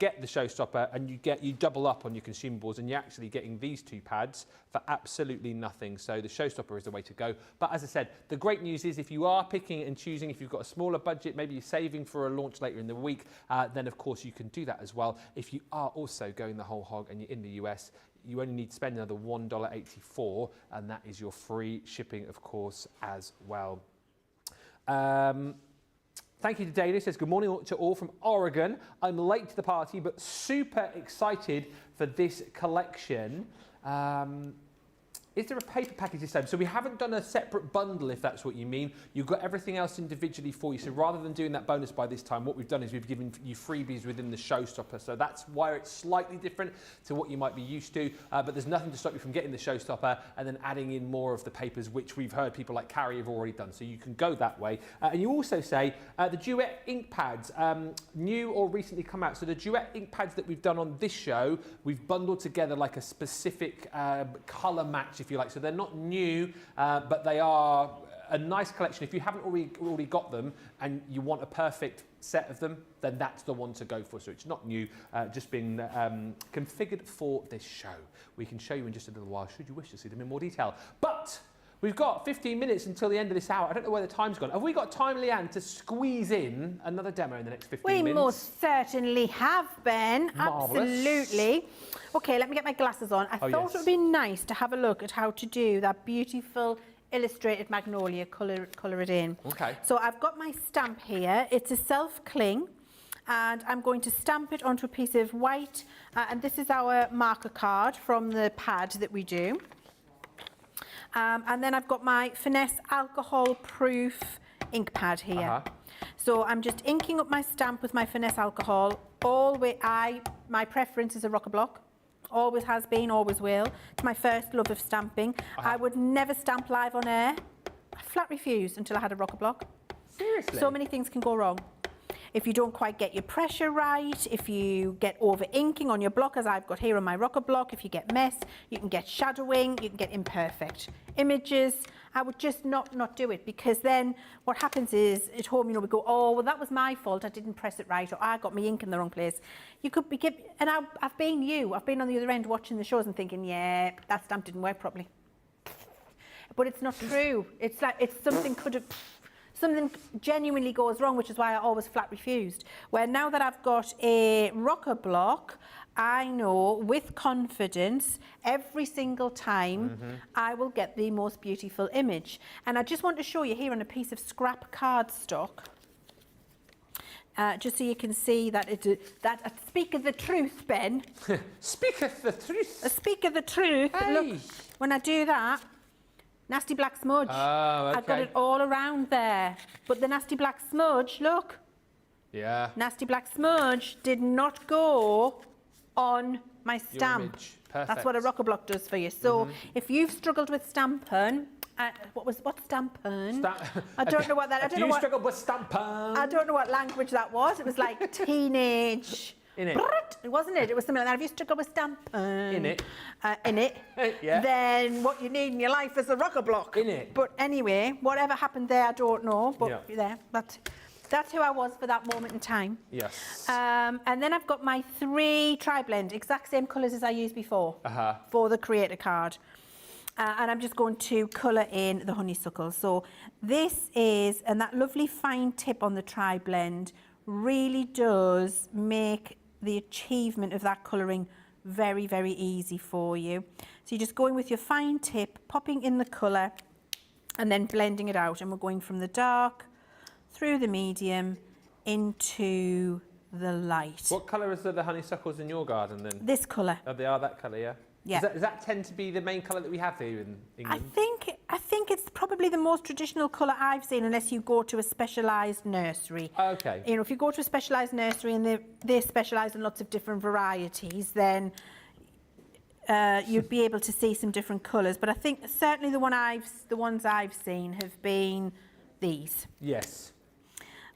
get the Showstopper and you double up on your consumables and you're actually getting these 2 pads for absolutely nothing. So the Showstopper is the way to go. But as I said, the great news is if you are picking and choosing, if you've got a smaller budget, maybe you're saving for a launch later in the week, then of course you can do that as well. If you are also going the whole hog and you're in the US, you only need to spend another $1.84 and that is your free shipping, of course, as well. Thank you to Dana. Says, good morning to all from Oregon. I'm late to the party, but super excited for this collection. is there a paper package this time? So we haven't done a separate bundle, if that's what you mean. You've got everything else individually for you. So rather than doing that bonus buy this time, what we've done is we've given you freebies within the Showstopper. So that's why it's slightly different to what you might be used to. But there's nothing to stop you from getting the Showstopper and then adding in more of the papers, which we've heard people like Carrie have already done. So you can go that way. And you also say the Duet ink pads, new or recently come out. So the Duet ink pads that we've done on this show, we've bundled together like a specific colour match, if you like. So they're not new, but they are a nice collection. If you haven't already got them and you want a perfect set of them, then that's the one to go for. So it's not new, just been configured for this show. We can show you in just a little while, should you wish to see them in more detail. But we've got 15 minutes until the end of this hour. I don't know where the time's gone. Have we got time, Leanne, to squeeze in another demo in the next 15 minutes? We most certainly have, Ben. Marvellous. Absolutely. Okay, let me get my glasses on. I thought it would be nice to have a look at how to do that beautiful illustrated magnolia, colour it in. Okay. So I've got my stamp here. It's a self-cling, and I'm going to stamp it onto a piece of white. And this is our marker card from the pad that we do. And then I've got my Finesse alcohol proof ink pad here. So I'm just inking up my stamp with my Finesse alcohol. My preference is a rocker block. Always has been, always will. It's my first love of stamping. I would never stamp live on air. I flat refused until I had a rocker block. Seriously? So many things can go wrong. If you don't quite get your pressure right, if you get over inking on your block, as I've got here on my rocker block, if you get mess, you can get shadowing, you can get imperfect images. I would just not do it, because then what happens is at home, we go, oh, well, that was my fault. I didn't press it right, or I got my ink in the wrong place. You could be, and I've been on the other end watching the shows and thinking, yeah, that stamp didn't work properly. But it's not true. It's like, something genuinely goes wrong, which is why I always flat refused. Where now that I've got a rocker block, I know with confidence every single time I will get the most beautiful image. And I just want to show you here on a piece of scrap cardstock, just so you can see that that speak of the truth, Ben. Speak of the truth. Speak of the truth. Hey. Look, when I do that, nasty black smudge. Oh, okay. I've got it all around there. But the nasty black smudge, look. Yeah. Nasty black smudge did not go on my stamp. Perfect. That's what a rocker block does for you. So if you've struggled with stamping, what's stamping? I don't know what that. I don't know what. Struggled with stamping? I don't know what language that was. It was like teenage. In it. Wasn't it? It was something like that. If you struggle with stamping. In it. In it. Yeah. Then what you need in your life is a rocker block. In it. But anyway, whatever happened there, I don't know. But there, that's who I was for that moment in time. Yes. And then I've got my 3 tri-blend, exact same colours as I used before for the creator card. And I'm just going to colour in the honeysuckle. So this is, and that lovely fine tip on the tri-blend really does make the achievement of that colouring very, very easy for you. So you're just going with your fine tip, popping in the colour, and then blending it out. And we're going from the dark through the medium into the light. What colour is the honeysuckles in your garden then? This colour. Oh, they are that colour, yeah? Yeah. Does that tend to be the main colour that we have here in England? I think it's probably the most traditional colour I've seen, unless you go to a specialised nursery. Okay. If you go to a specialised nursery and they specialise in lots of different varieties, then you'd be able to see some different colours. But I think certainly the ones I've seen have been these. Yes.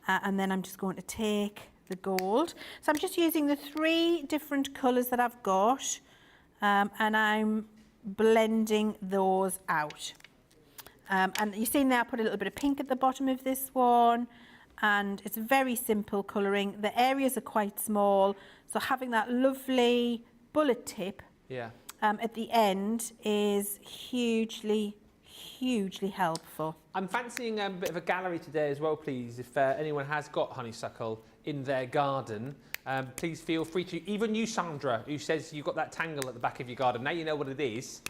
And then I'm just going to take the gold. So I'm just using the 3 different colours that I've got, and I'm blending those out. And you've seen there, I put a little bit of pink at the bottom of this one, and it's very simple colouring. The areas are quite small, so having that lovely bullet tip at the end is hugely helpful. I'm fancying a bit of a gallery today as well, please. If anyone has got honeysuckle in their garden, please feel free to. Even you, Sandra, who says you've got that tangle at the back of your garden. Now you know what it is.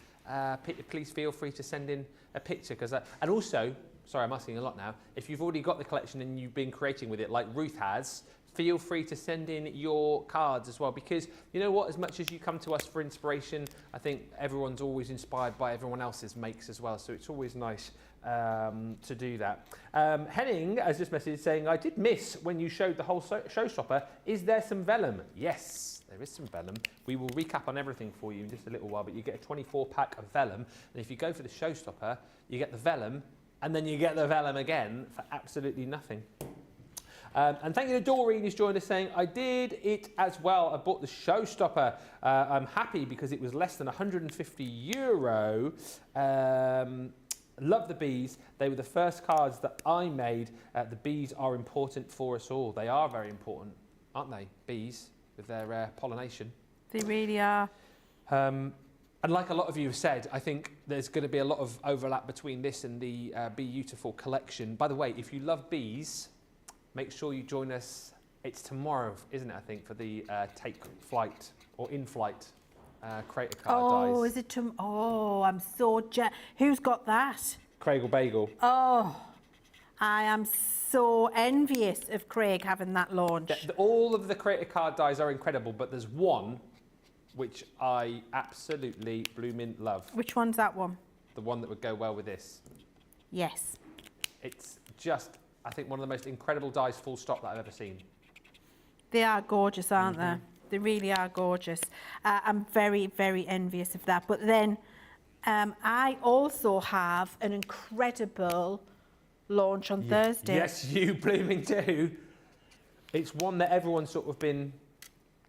Please feel free to send in a picture. And also, sorry, I'm asking a lot now. If you've already got the collection and you've been creating with it, like Ruth has, feel free to send in your cards as well, because you know what, as much as you come to us for inspiration, I think everyone's always inspired by everyone else's makes as well, so it's always nice to do that. Henning has just messaged saying, I did miss when you showed the whole Showstopper. Is there some vellum? Yes, there is some vellum. We will recap on everything for you in just a little while, but you get a 24 pack of vellum, and if you go for the Showstopper, you get the vellum, and then you get the vellum again for absolutely nothing. And thank you to Doreen who's joined us saying, I did it as well. I bought the Showstopper. I'm happy because it was less than €150. Love the bees. They were the first cards that I made. The bees are important for us all. They are very important, aren't they? Bees with their pollination. They really are. And like a lot of you have said, I think there's going to be a lot of overlap between this and the Be Beautiful collection. By the way, if you love bees, make sure you join us. It's tomorrow, isn't it, I think, for the Take Flight or In-Flight creator card dies. Oh, is it oh, I'm so who's got that? Craig or Bagel. Oh, I am so envious of Craig having that launch. All of the creator card dies are incredible, but there's one which I absolutely blooming love. Which one's that one? The one that would go well with this. Yes. It's just, I think, one of the most incredible dies full stop that I've ever seen. They are gorgeous, aren't they? They really are gorgeous. I'm very, very envious of that. But then I also have an incredible launch on Thursday. Yes, you blooming do. It's one that everyone's sort of been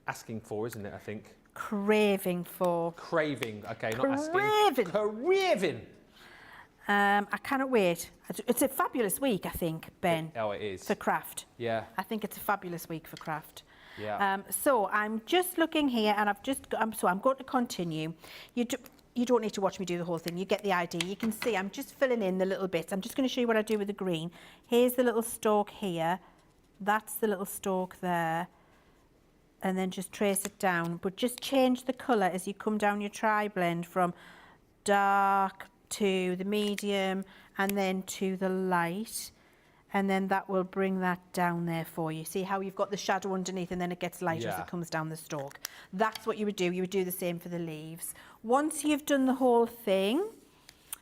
asking for, isn't it, I think? Craving for. Craving, okay, not Craving. asking. Craving. I cannot wait. It's a fabulous week, I think, Ben. Oh, it is. For craft. Yeah. I think it's a fabulous week for craft. Yeah. So I'm just looking here, and I'm going to continue. You don't need to watch me do the whole thing. You get the idea. You can see I'm just filling in the little bits. I'm just going to show you what I do with the green. Here's the little stalk here. That's the little stalk there. And then just trace it down. But just change the colour as you come down your tri-blend from dark to the medium and then to the light. And then that will bring that down there for you. See how you've got the shadow underneath and then it gets lighter as it comes down the stalk. That's what you would do. You would do the same for the leaves. Once you've done the whole thing,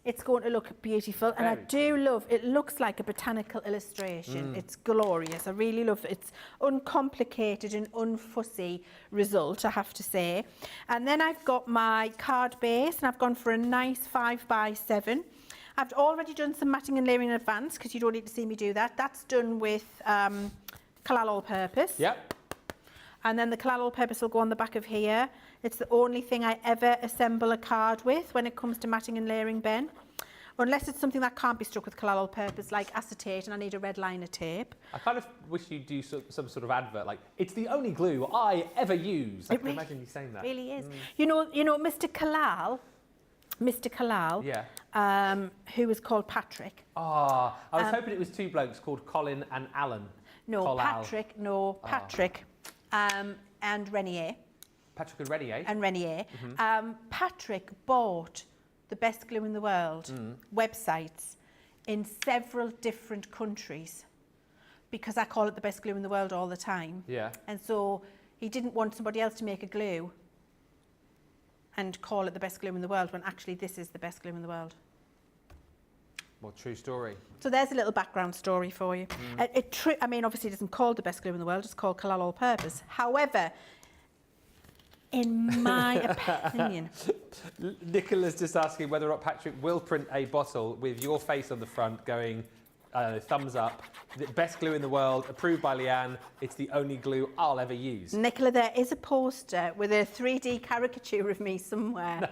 it's going to look beautiful. And I do love, it looks like a botanical illustration. It's glorious. I really love it. It's uncomplicated and unfussy result, I have to say. And then I've got my card base and I've gone for a nice 5x7. I've already done some matting and layering in advance because you don't need to see me do that. That's done with Collal All-Purpose. Yep. And then the Collal All-Purpose will go on the back of here. It's the only thing I ever assemble a card with when it comes to matting and layering, Ben. Unless it's something that can't be struck with Collal All-Purpose, like acetate, and I need a red liner tape. I kind of wish you'd do some sort of advert, like, it's the only glue I ever use. I can imagine you saying that. It really is. You know, Mr. Collal, yeah. Who was called Patrick. Ah, I was hoping it was two blokes called Colin and Alan. No, Collal. Patrick, and Renier. Patrick and Renier. And Renier. Patrick bought the best glue in the world websites in several different countries because I call it the best glue in the world all the time. Yeah. And so he didn't want somebody else to make a glue and call it the best glue in the world when actually this is the best glue in the world. Well, true story. So there's a little background story for you. I mean, obviously it isn't called the best glue in the world, it's called Collal All-Purpose. However, in my opinion... Nicola's just asking whether or not Patrick will print a bottle with your face on the front going, thumbs up, the best glue in the world, approved by Leanne, it's the only glue I'll ever use. Nicola, there is a poster with a 3D caricature of me somewhere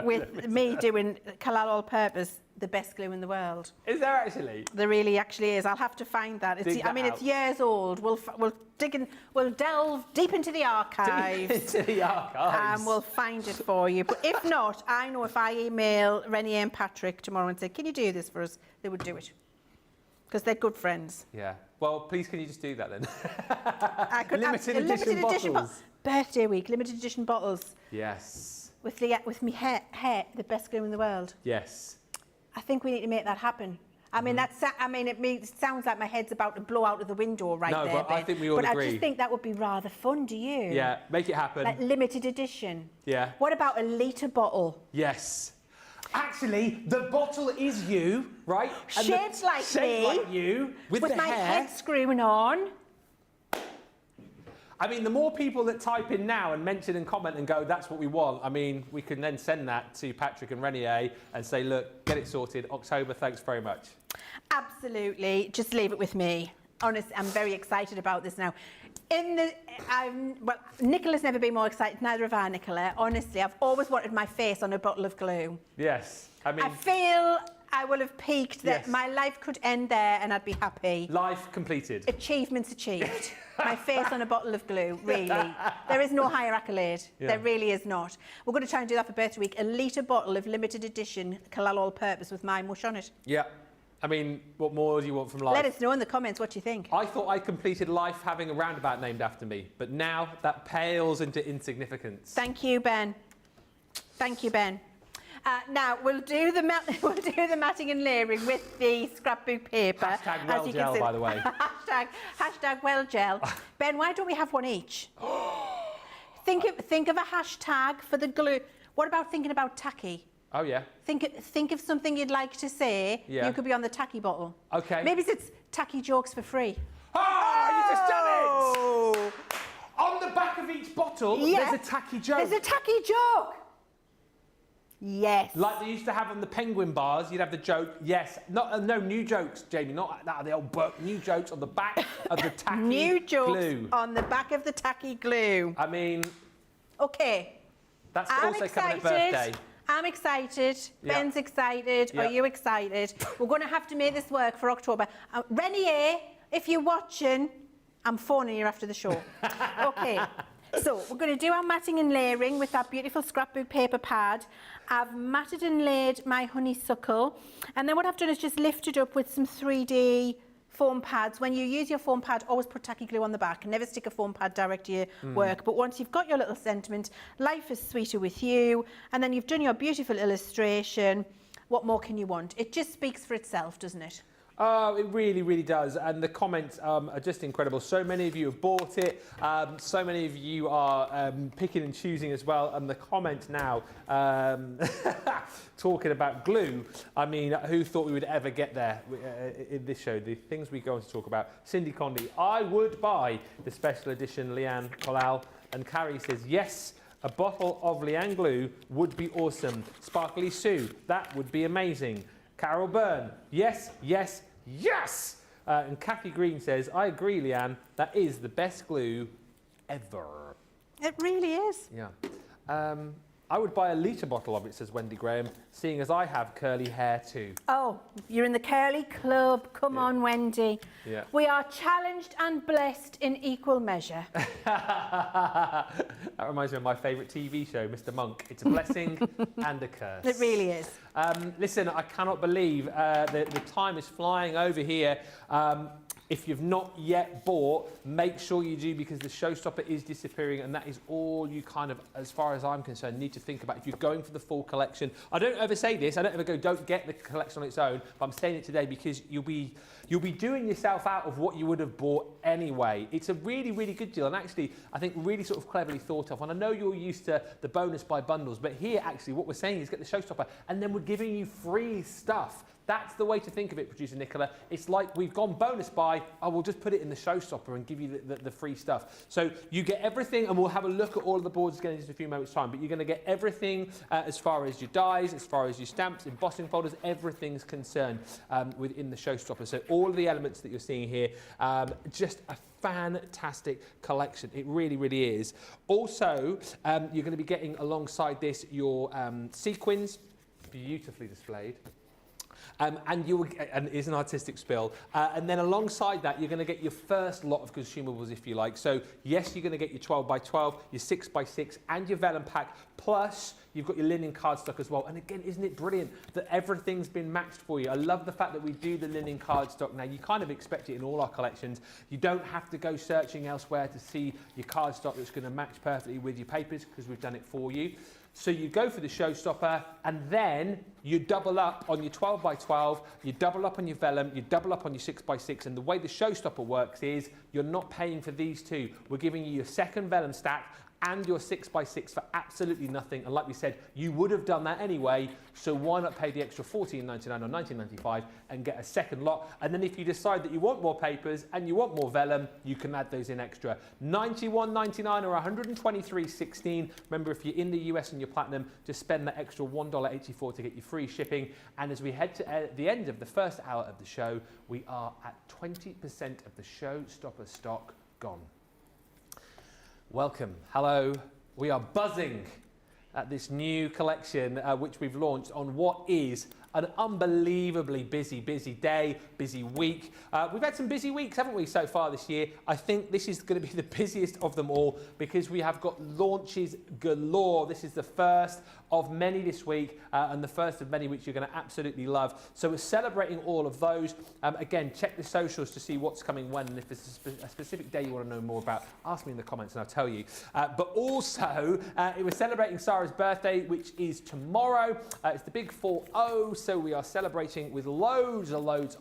with me doing Collal All-Purpose, the best glue in the world. Is there actually? There really actually is. I'll have to find that. It's years old. We'll dig in, we'll delve deep into the archives. Into the archives. And we'll find it for you. But if not, I know if I email Renier and Patrick tomorrow and say, can you do this for us? They would do it. Because they're good friends. Yeah. Well, please, can you just do that then? I could limited edition bottles. Birthday week, limited edition bottles. Yes. With me hair, the best glue in the world. Yes. I think we need to make that happen. I mean, it sounds like my head's about to blow out of the window right there. No, but I think we all agree. But I just think that would be rather fun, do you? Yeah, make it happen. Like limited edition. Yeah. What about a litre bottle? Yes. Actually, the bottle is you, right? Shaped like me. Like you, with the my hair. head screwing on. I mean, the more people that type in now and mention and comment and go, that's what we want, I mean, we can then send that to Patrick and Renier and say, look, get it sorted. October, thanks very much. Absolutely. Just leave it with me. Honestly, I'm very excited about this now. Well, Nicola's never been more excited, neither have I, Nicola. Honestly, I've always wanted my face on a bottle of glue. Yes. I mean, I feel I will have peaked that yes. my life could end there and I'd be happy. Life completed. Achievements achieved. My face on a bottle of glue, really. There is no higher accolade. Yeah. There really is not. We're going to try and do that for birthday week. A litre bottle of limited edition Kalal all-purpose with my mush on it. Yeah. I mean, what more do you want from life? Let us know in the comments what you think. I thought I completed life having a roundabout named after me, but now that pales into insignificance. Thank you, Ben. Thank you, Ben. Now we'll do the matting and layering with the scrapbook paper. Hashtag well gel, by the way. hashtag well gel. Ben, why don't we have one each? think of a hashtag for the glue. What about thinking about tacky? Oh yeah. Think of something you'd like to say. Yeah. You could be on the tacky bottle. Okay. Maybe it's tacky jokes for free. Oh, you just done it! On the back of each bottle, Yeah. there's a tacky joke. There's a tacky joke. Yes. Like they used to have on the penguin bars, you'd have the joke, yes. No new jokes, Jamie, not that, the old book. New jokes on the back of the tacky New jokes glue. on the back of the tacky glue. I mean... Okay. That's I'm also excited. coming at birthday. I'm excited. Yeah. Ben's excited. Yeah. Are you excited? We're going to have to make this work for October. Renier, if you're watching, I'm phoning you after the show. Okay. So we're going to do our matting and layering with that beautiful scrapbook paper pad. I've matted and laid my honeysuckle. And then what I've done is just lifted up with some 3D foam pads. When you use your foam pad, always put tacky glue on the back. Never stick a foam pad direct to your work. But once you've got your little sentiment, life is sweeter with you, and then you've done your beautiful illustration, what more can you want? It just speaks for itself, doesn't it? Oh, it really, really does. And the comments are just incredible. So many of you have bought it. So many of you are picking and choosing as well. And the comment now, talking about glue. I mean, who thought we would ever get there in this show? The things we go on to talk about. Cindy Condy, I would buy the special edition Leanne Collal. And Carrie says, yes, a bottle of Leanne glue would be awesome. Sparkly Sue, that would be amazing. Carol Byrne, yes, yes, yes! And Kathy Green says, I agree, Leanne, that is the best glue ever. It really is. Yeah. I would buy a litre bottle of it, says Wendy Graham, seeing as I have curly hair too. Oh, you're in the curly club. Come on, Wendy. Yeah. We are challenged and blessed in equal measure. That reminds me of my favourite TV show, Mr. Monk. It's a blessing and a curse. It really is. Listen, I cannot believe the time is flying over here. If you've not yet bought, make sure you do, because the Showstopper is disappearing, and that is all you kind of, as far as I'm concerned, need to think about. If you're going for the full collection, I don't ever say this, I don't ever go, don't get the collection on its own, but I'm saying it today because you'll be doing yourself out of what you would have bought anyway. It's a really, really good deal, and actually, I think really sort of cleverly thought of. And I know you're used to the bonus buy bundles, but here, actually, what we're saying is get the Showstopper, and then we're giving you free stuff. That's the way to think of it, producer Nicola. It's like we've gone bonus buy, I will just put it in the Showstopper and give you the free stuff. So you get everything, and we'll have a look at all of the boards again in just a few moments' time, but you're going to get everything as far as your dies, as far as your stamps, embossing folders, everything's concerned within the Showstopper. So all of the elements that you're seeing here, just a fantastic collection. It really, really is. Also, you're going to be getting alongside this your sequins, beautifully displayed. And it's an artistic spill. And then alongside that, you're going to get your first lot of consumables, if you like. So yes, you're going to get your 12 by 12, your 6 by 6, and your vellum pack, Plus, you've got your linen cardstock as well. And again, isn't it brilliant that everything's been matched for you? I love the fact that we do the linen cardstock. Now, you kind of expect it in all our collections. You don't have to go searching elsewhere to see your cardstock that's going to match perfectly with your papers, because we've done it for you. So you go for the Showstopper, and then you double up on your 12 by 12, you double up on your vellum, you double up on your 6 by 6. And the way the Showstopper works is you're not paying for these two. We're giving you your second vellum stack and your 6 by 6 for absolutely nothing. And like we said, you would have done that anyway, so why not pay the extra $14.99 or $19.95 and get a second lot? And then if you decide that you want more papers and you want more vellum, you can add those in extra. $91.99 or $123.16. Remember, if you're in the US and you're platinum, just spend that extra $1.84 to get your free shipping. And as we head to the end of the first hour of the show, we are at 20% of the Showstopper stock gone. Welcome, hello. We are buzzing at this new collection which we've launched on what is an unbelievably busy day, busy week. We've had some busy weeks, haven't we, so far this year? I think this is going to be the busiest of them all because we have got launches galore. This is the first of many this week and the first of many which you're going to absolutely love. So we're celebrating all of those. Again, check the socials to see what's coming when, and if there's a specific day you want to know more about, ask me in the comments and I'll tell you. But also, we're celebrating Sarah's birthday, which is tomorrow. It's the big 4-0. So we are celebrating with loads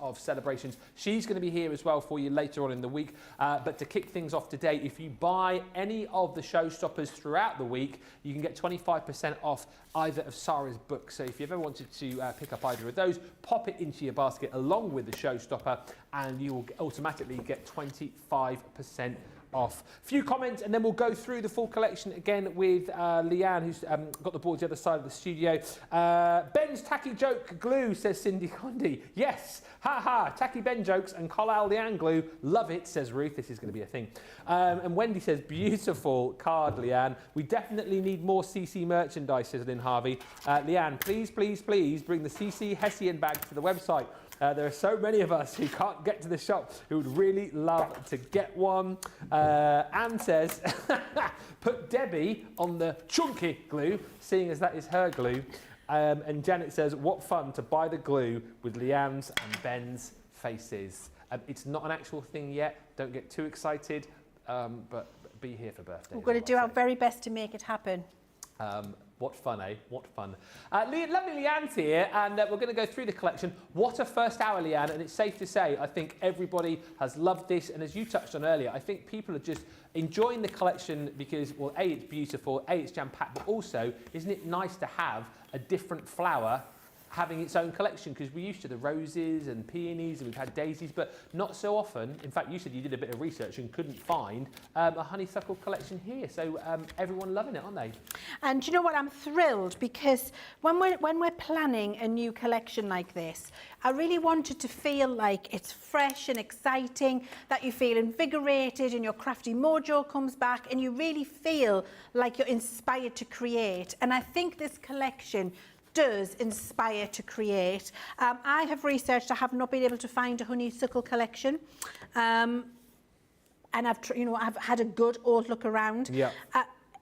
of celebrations. She's going to be here as well for you later on in the week. But to kick things off today, if you buy any of the Showstoppers throughout the week, you can get 25% off either of Sarah's books. So if you've ever wanted to pick up either of those, pop it into your basket along with the Showstopper and you will automatically get 25% off. Few comments and then we'll go through the full collection again with Leanne, who's got the boards the other side of the studio. Ben's tacky joke glue, says Cindy Condi. Yes, ha, tacky Ben jokes and Collal Leanne glue. Love it, says Ruth. This is going to be a thing. And Wendy says, beautiful card, Leanne. We definitely need more CC merchandise, says Lynn Harvey. Leanne, please bring the CC Hessian bag to the website. There are so many of us who can't get to the shop who would really love to get one. Anne says, put Debbie on the chunky glue, seeing as that is her glue. And Janet says, what fun to buy the glue with Leanne's and Ben's faces. It's not an actual thing yet. Don't get too excited, but be here for birthday. We're going to do our very best to make it happen. What fun, eh? What fun. Lovely Leanne's here, and we're going to go through the collection. What a first hour, Leanne, and it's safe to say, I think everybody has loved this, and as you touched on earlier, I think people are just enjoying the collection because, well, A, it's beautiful, A, it's jam-packed, but also, isn't it nice to have a different flower having its own collection, because we're used to the roses and peonies and we've had daisies, but not so often. In fact, you said you did a bit of research and couldn't find a honeysuckle collection here. So everyone loving it, aren't they? And you know what? I'm thrilled because when we're planning a new collection like this, I really wanted to feel like it's fresh and exciting, that you feel invigorated and your crafty mojo comes back and you really feel like you're inspired to create. And I think this collection does inspire to create. I have researched, I have not been able to find a honeysuckle collection. And I've had a good old look around. Yeah.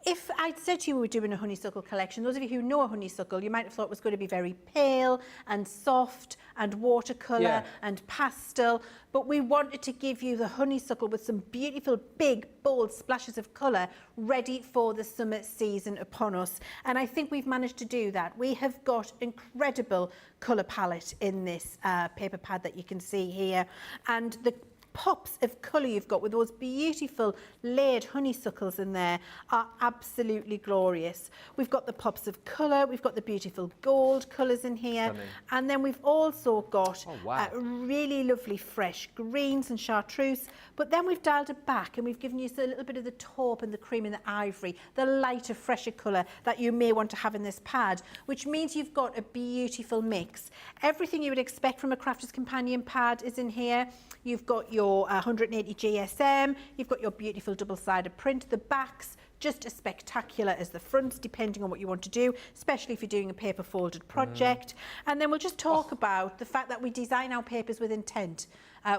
If I'd said to you we were doing a honeysuckle collection, those of you who know a honeysuckle, you might have thought it was going to be very pale and soft and watercolour and pastel, but we wanted to give you the honeysuckle with some beautiful, big, bold splashes of colour ready for the summer season upon us. And I think we've managed to do that. We have got incredible colour palette in this paper pad that you can see here. And the pops of colour you've got with those beautiful layered honeysuckles in there are absolutely glorious. We've got the pops of colour, we've got the beautiful gold colours in here. Stunning. And then we've also got really lovely fresh greens and chartreuse, but then we've dialed it back and we've given you a little bit of the taupe and the cream and the ivory, the lighter, fresher colour that you may want to have in this pad, which means you've got a beautiful mix. Everything you would expect from a Crafter's Companion pad is in here. You've got your 180 GSM, you've got your beautiful double-sided print, the backs just as spectacular as the fronts, depending on what you want to do, especially if you're doing a paper folded project. And then we'll just talk about the fact that we design our papers with intent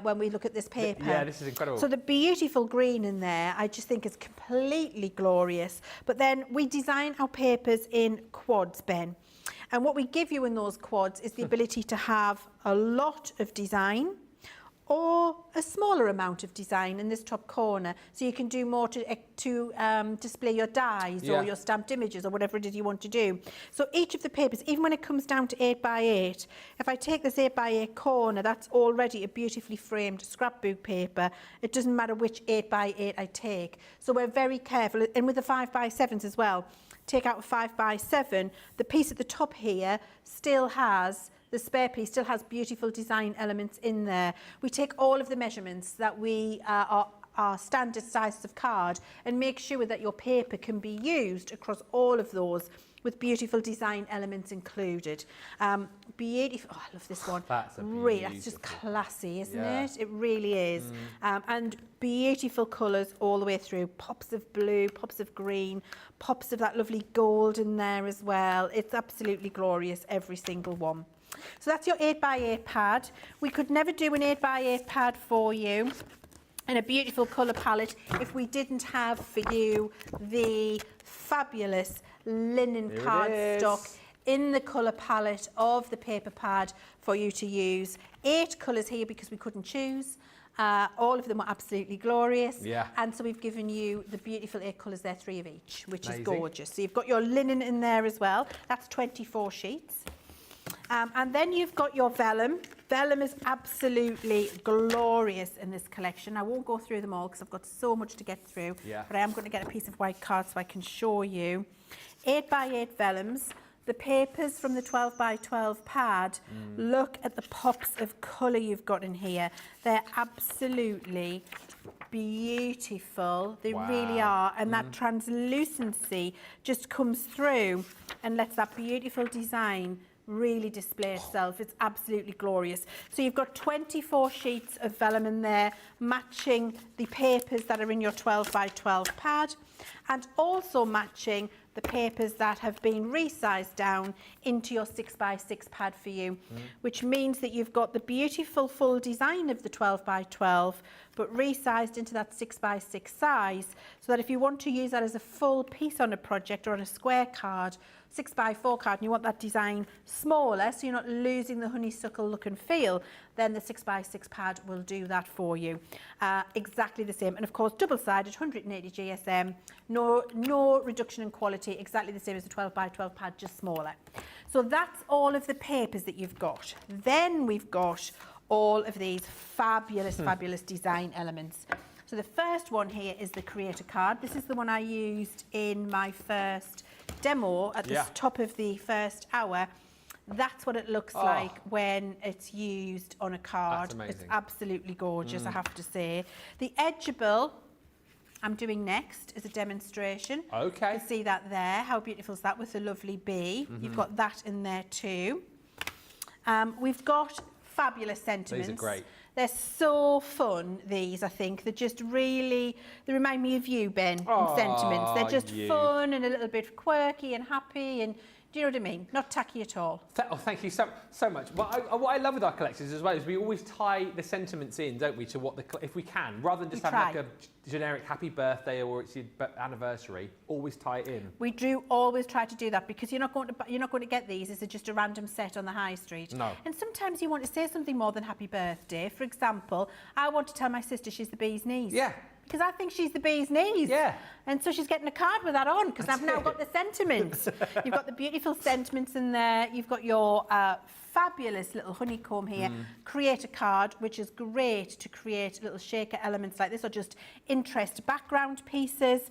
when we look at this paper. Yeah, this is incredible. So the beautiful green in there, I just think is completely glorious. But then we design our papers in quads, Ben. And what we give you in those quads is the ability to have a lot of design or a smaller amount of design in this top corner, so you can do more to display your dies or your stamped images or whatever it is you want to do. So each of the papers, even when it comes down to 8x8, if I take this 8x8 corner, that's already a beautifully framed scrapbook paper. It doesn't matter which 8x8 I take. So we're very careful, and with the 5x7s as well. Take out a 5x7, the piece at the top here still has, the spare piece still has beautiful design elements in there. We take all of the measurements that we are standard sizes of card and make sure that your paper can be used across all of those with beautiful design elements included. Beautiful, oh, I love this one. That's just classy, isn't it? It really is. And beautiful colours all the way through. Pops of blue, pops of green, pops of that lovely gold in there as well. It's absolutely glorious, every single one. So that's your 8x8 pad. We could never do an 8x8 pad for you in a beautiful colour palette if we didn't have for you the fabulous linen cardstock in the colour palette of the paper pad for you to use. 8 colours here because we couldn't choose. All of them are absolutely glorious. And so we've given you the beautiful 8 colours there, 3 of each, which is gorgeous. So you've got your linen in there as well. That's 24 sheets. And then you've got your vellum. Vellum is absolutely glorious in this collection. I won't go through them all because I've got so much to get through, but I am going to get a piece of white card so I can show you. 8x8 vellums. The papers from the 12x12 pad, look at the pops of colour you've got in here. They're absolutely beautiful. They really are. And that translucency just comes through and lets that beautiful design really display itself. It's absolutely glorious. So you've got 24 sheets of vellum in there, matching the papers that are in your 12x12 pad, and also matching the papers that have been resized down into your 6x6 pad for you, which means that you've got the beautiful full design of the 12x12, but resized into that 6x6 size, so that if you want to use that as a full piece on a project or on a square card, 6x4 card, and you want that design smaller so you're not losing the honeysuckle look and feel, then the 6x6 pad will do that for you. Exactly the same, and of course double-sided, 180 GSM, no reduction in quality, exactly the same as the 12x12 pad, just smaller. So that's all of the papers that you've got. Then we've got all of these fabulous, fabulous design elements. So the first one here is the creator card. This is the one I used in my first demo at the top of the first hour. That's what it looks like when it's used on a card. It's absolutely gorgeous, I have to say. The edgeable I'm doing next is a demonstration. You can see that there. How beautiful is that with the lovely bee? You've got that in there too. We've got fabulous sentiments. These are great. They're so fun, these, I think. They're just really, they remind me of you, Ben, in sentiments. They're just fun and a little bit quirky and happy, and do you know what I mean? Not tacky at all. Thank you so much. What I love with our collections as well is we always tie the sentiments in, don't we, to what if we can, rather than just have like a generic happy birthday or it's your anniversary. Always tie it in. We do always try to do that, because you're not going to get these as just a random set on the high street. No. And sometimes you want to say something more than happy birthday. For example, I want to tell my sister she's the bee's knees. Yeah. Because I think she's the bee's knees. Yeah. And so she's getting a card with that on, because I've now got the sentiments. You've got the beautiful sentiments in there. You've got your fabulous little honeycomb here. Create a card, which is great to create little shaker elements like this, or just interest background pieces.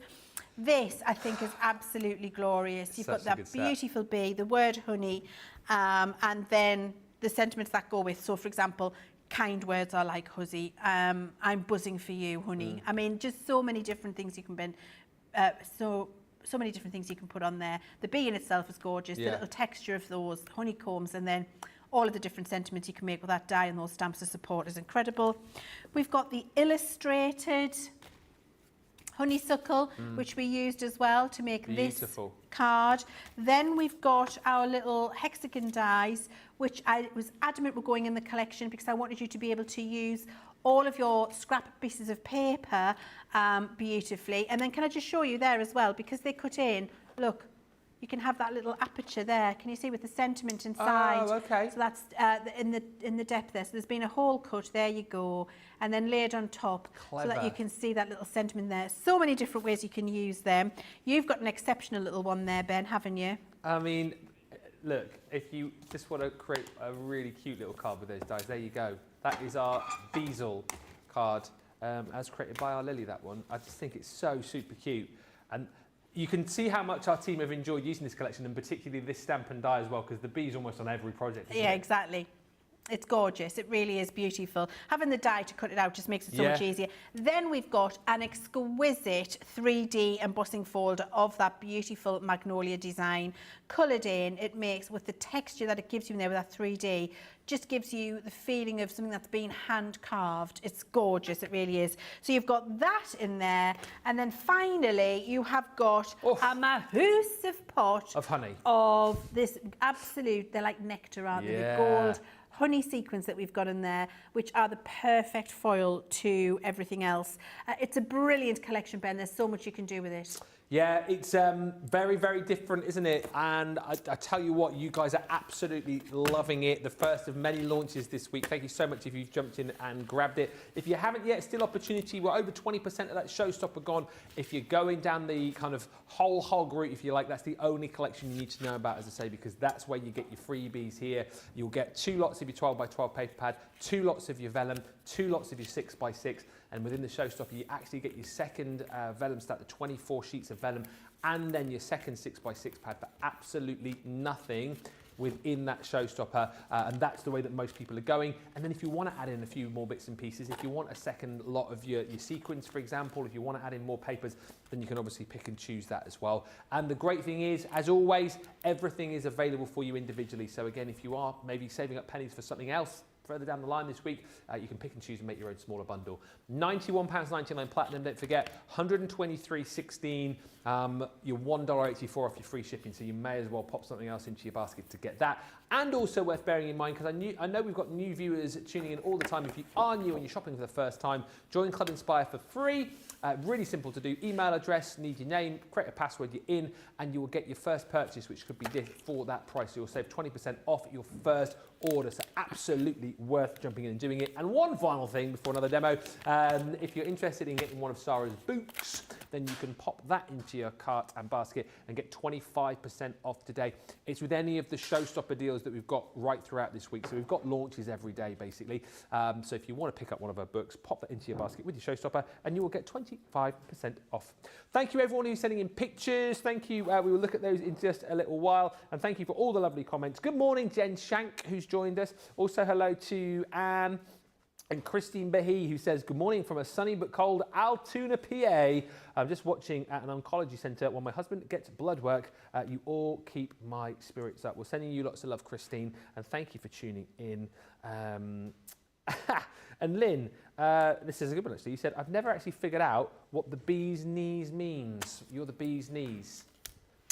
This, I think, is absolutely glorious. You've got that beautiful bee, the word honey, and then the sentiments that go with. So, for example, kind words are like hussy, I'm buzzing for you, honey. I mean, just so many different things you can so many different things you can put on there. The bee in itself is gorgeous. The little texture of those honeycombs, and then all of the different sentiments you can make with that die and those stamps of support is incredible. We've got the illustrated Honeysuckle, which we used as well to make Beautiful. this card. Then we've got our little hexagon dies, which I was adamant were going in the collection because I wanted you to be able to use all of your scrap pieces of paper beautifully. And then can I just show you there as well, because they cut in, look, you can have that little aperture there. Can you see with the sentiment inside? Oh, okay. So that's in the depth there. So there's been a hole cut. There you go, and then laid on top, so that you can see that little sentiment there. So many different ways you can use them. You've got an exceptional little one there, Ben, haven't you? I mean, look, if you just want to create a really cute little card with those dies, there you go. That is our Beazle card, as created by our Lily. That one. I just think it's so super cute, and you can see how much our team have enjoyed using this collection, and particularly this stamp and die as well, because the bee's almost on every project. Yeah, exactly. It's gorgeous. It really is beautiful. Having the die to cut it out just makes it so much easier. Then we've got an exquisite 3D embossing folder of that beautiful magnolia design coloured in. It makes, with the texture that it gives you in there with that 3D, just gives you the feeling of something that's been hand carved. It's gorgeous, it really is. So you've got that in there, and then finally you have got a massive pot of honey. Of this absolute, they're like nectar, aren't they? The gold honey sequins that we've got in there, which are the perfect foil to everything else. It's a brilliant collection, Ben. There's so much you can do with it. Yeah, it's very, very different, isn't it? And I tell you what, you guys are absolutely loving it. The first of many launches this week. Thank you so much if you've jumped in and grabbed it. If you haven't yet, still opportunity. We're over 20% of that Showstopper gone. If you're going down the kind of whole hog route, if you like, that's the only collection you need to know about, as I say, because that's where you get your freebies here. You'll get 2 lots of your 12 by 12 paper pad, 2 lots of your vellum, 2 lots of your 6 by 6. And within the Showstopper, you actually get your second vellum stack, the 24 sheets of vellum, and then your second 6 by 6 pad for absolutely nothing within that Showstopper. And that's the way that most people are going. And then if you want to add in a few more bits and pieces, if you want a second lot of your sequins, for example, if you want to add in more papers, then you can obviously pick and choose that as well. And the great thing is, as always, everything is available for you individually. So again, if you are maybe saving up pennies for something else, further down the line this week, you can pick and choose and make your own smaller bundle. £91.99 platinum, don't forget, $123.16, your $1.84 off your free shipping, so you may as well pop something else into your basket to get that. And also worth bearing in mind, because I know we've got new viewers tuning in all the time. If you are new and you're shopping for the first time, join Club Inspire for free. Really simple to do. Email address, need your name, create a password, you're in, and you will get your first purchase, which could be for that price. So you'll save 20% off your first order. So absolutely worth jumping in and doing it. And one final thing before another demo, if you're interested in getting one of Sarah's books, then you can pop that into your cart and basket and get 25% off today. It's with any of the Showstopper deals that we've got right throughout this week. So we've got launches every day, basically. So if you want to pick up one of her books, pop that into your basket with your Showstopper and you will get 25% off. Thank you everyone who's sending in pictures. Thank you. We will look at those in just a little while. And thank you for all the lovely comments. Good morning, Jen Shank, who's joined us. Also hello to Anne and Christine Behe, who says, good morning from a sunny but cold Altoona, PA. I'm just watching at an oncology centre while my husband gets blood work. You all keep my spirits up. We're sending you lots of love, Christine, and thank you for tuning in. And Lynn, this is a good one actually. You said, I've never actually figured out what the bee's knees means. You're the bee's knees.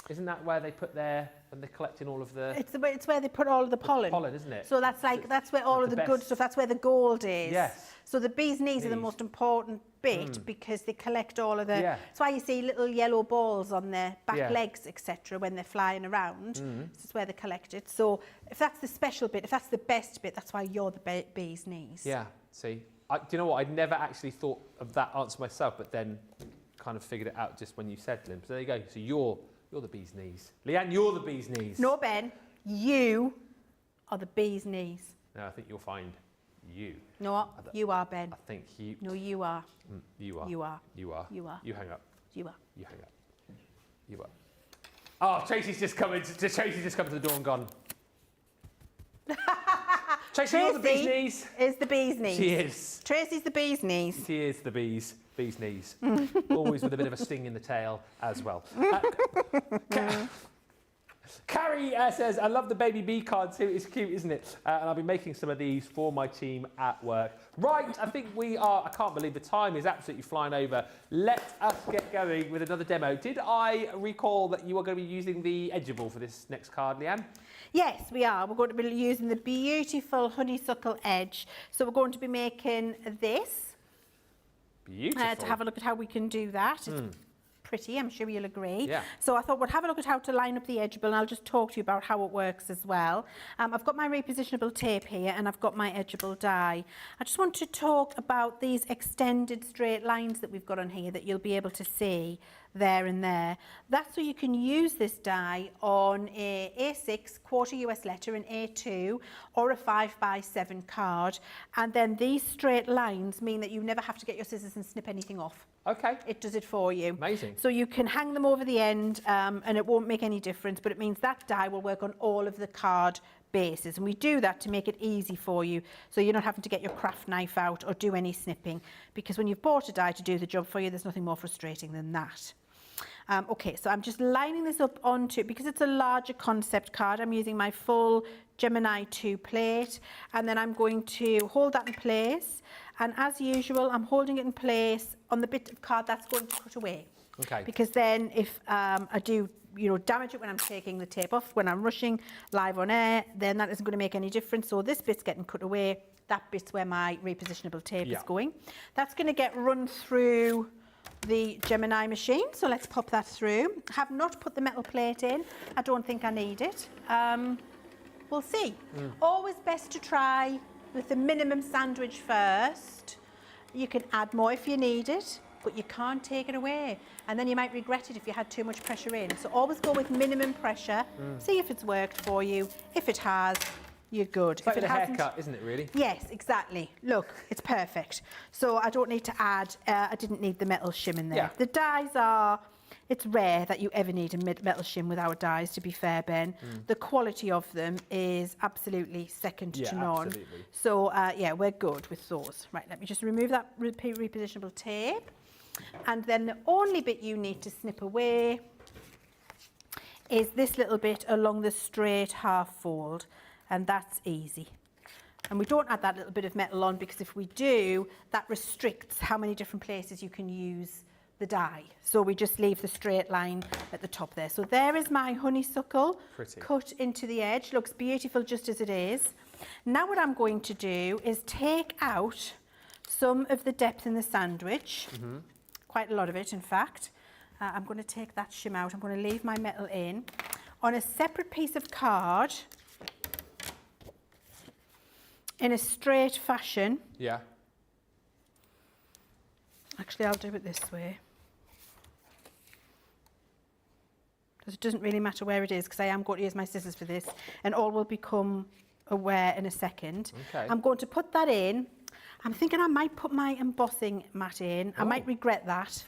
Isn't that where they put their, when they're collecting all of the... It's where they put all of the pollen. Pollen, isn't it? So that's like, that's where all of the good stuff, that's where the gold is. Yes. So the bee's knees are the most important bit because they collect all of the... That's why you see little yellow balls on their back legs, etc., when they're flying around. This is where they collect it. So if that's the special bit, if that's the best bit, that's why you're the bee's knees. Yeah, see. Do you know what? I'd never actually thought of that answer myself, but then kind of figured it out just when you said, Lynn. So there you go. So you're the bee's knees. Leanne, you're the bee's knees. No, Ben, you are the bee's knees. No, I think you'll find you. No, you are, Ben. I think you... No, you are. You are. You are. You are. You are. You hang up. You are. You hang up. You are. Oh, Tracy's just come to the door and gone. Tracy, you're the bee's knees. Is the bee's knees. She is. Tracy's the bee's knees. She is the bee's knees. Always with a bit of a sting in the tail as well. Carrie Barry says, I love the baby bee card too. It's cute, isn't it? And I'll be making some of these for my team at work. Right, I think we are, I can't believe the time is absolutely flying over. Let us get going with another demo. Did I recall that you are going to be using the Edgeable for this next card, Leanne? Yes, we are. We're going to be using the beautiful Honeysuckle edge. So we're going to be making this. Beautiful. To have a look at how we can do that. It's pretty, I'm sure you'll agree. Yeah. So I thought we'd have a look at how to line up the Edgeable, and I'll just talk to you about how it works as well. I've got my repositionable tape here, and I've got my Edgeable die. I just want to talk about these extended straight lines that we've got on here that you'll be able to see there and there. That's so you can use this die on a A6 quarter US letter, an A2 or a 5x7 card, and then these straight lines mean that you never have to get your scissors and snip anything off. Okay. It does it for you. Amazing. So you can hang them over the end and it won't make any difference, but it means that die will work on all of the card bases, and we do that to make it easy for you, so you're not having to get your craft knife out or do any snipping, because when you've bought a die to do the job for you, there's nothing more frustrating than that. Okay, so I'm just lining this up onto, because it's a larger concept card, I'm using my full Gemini 2 plate, and then I'm going to hold that in place, and as usual I'm holding it in place on the bit of card that's going to cut away. Okay. Because then if I do damage it when I'm taking the tape off, when I'm rushing live on air, then that isn't going to make any difference. So this bit's getting cut away, that bit's where my repositionable tape is going. That's going to get run through the Gemini machine, so let's pop that through. I have not put the metal plate in, I don't think I need it. We'll see. Always best to try with the minimum sandwich first. You can add more if you need it, but you can't take it away, and then you might regret it if you had too much pressure in. So always go with minimum pressure, see if it's worked for you. If it has, you're good. It's like a haircut, isn't it, really? Yes, exactly. Look, it's perfect. So I don't need to add, I didn't need the metal shim in there. Yeah. The dies are, it's rare that you ever need a metal shim with our dies, to be fair, Ben. The quality of them is absolutely second to none. Absolutely. So yeah, we're good with those. Right, let me just remove that repositionable tape. And then the only bit you need to snip away is this little bit along the straight half fold. And that's easy. And we don't add that little bit of metal on, because if we do, that restricts how many different places you can use the die. So we just leave the straight line at the top there. So there is my honeysuckle. Pretty. Cut into the edge. Looks beautiful just as it is. Now what I'm going to do is take out some of the depth in the sandwich. Quite a lot of it, in fact. I'm going to take that shim out. I'm going to leave my metal in. On a separate piece of card, in a straight fashion. Yeah. Actually, I'll do it this way. Because it doesn't really matter where it is, because I am going to use my scissors for this, and all will become aware in a second. Okay. I'm going to put that in. I'm thinking I might put my embossing mat in. I might regret that,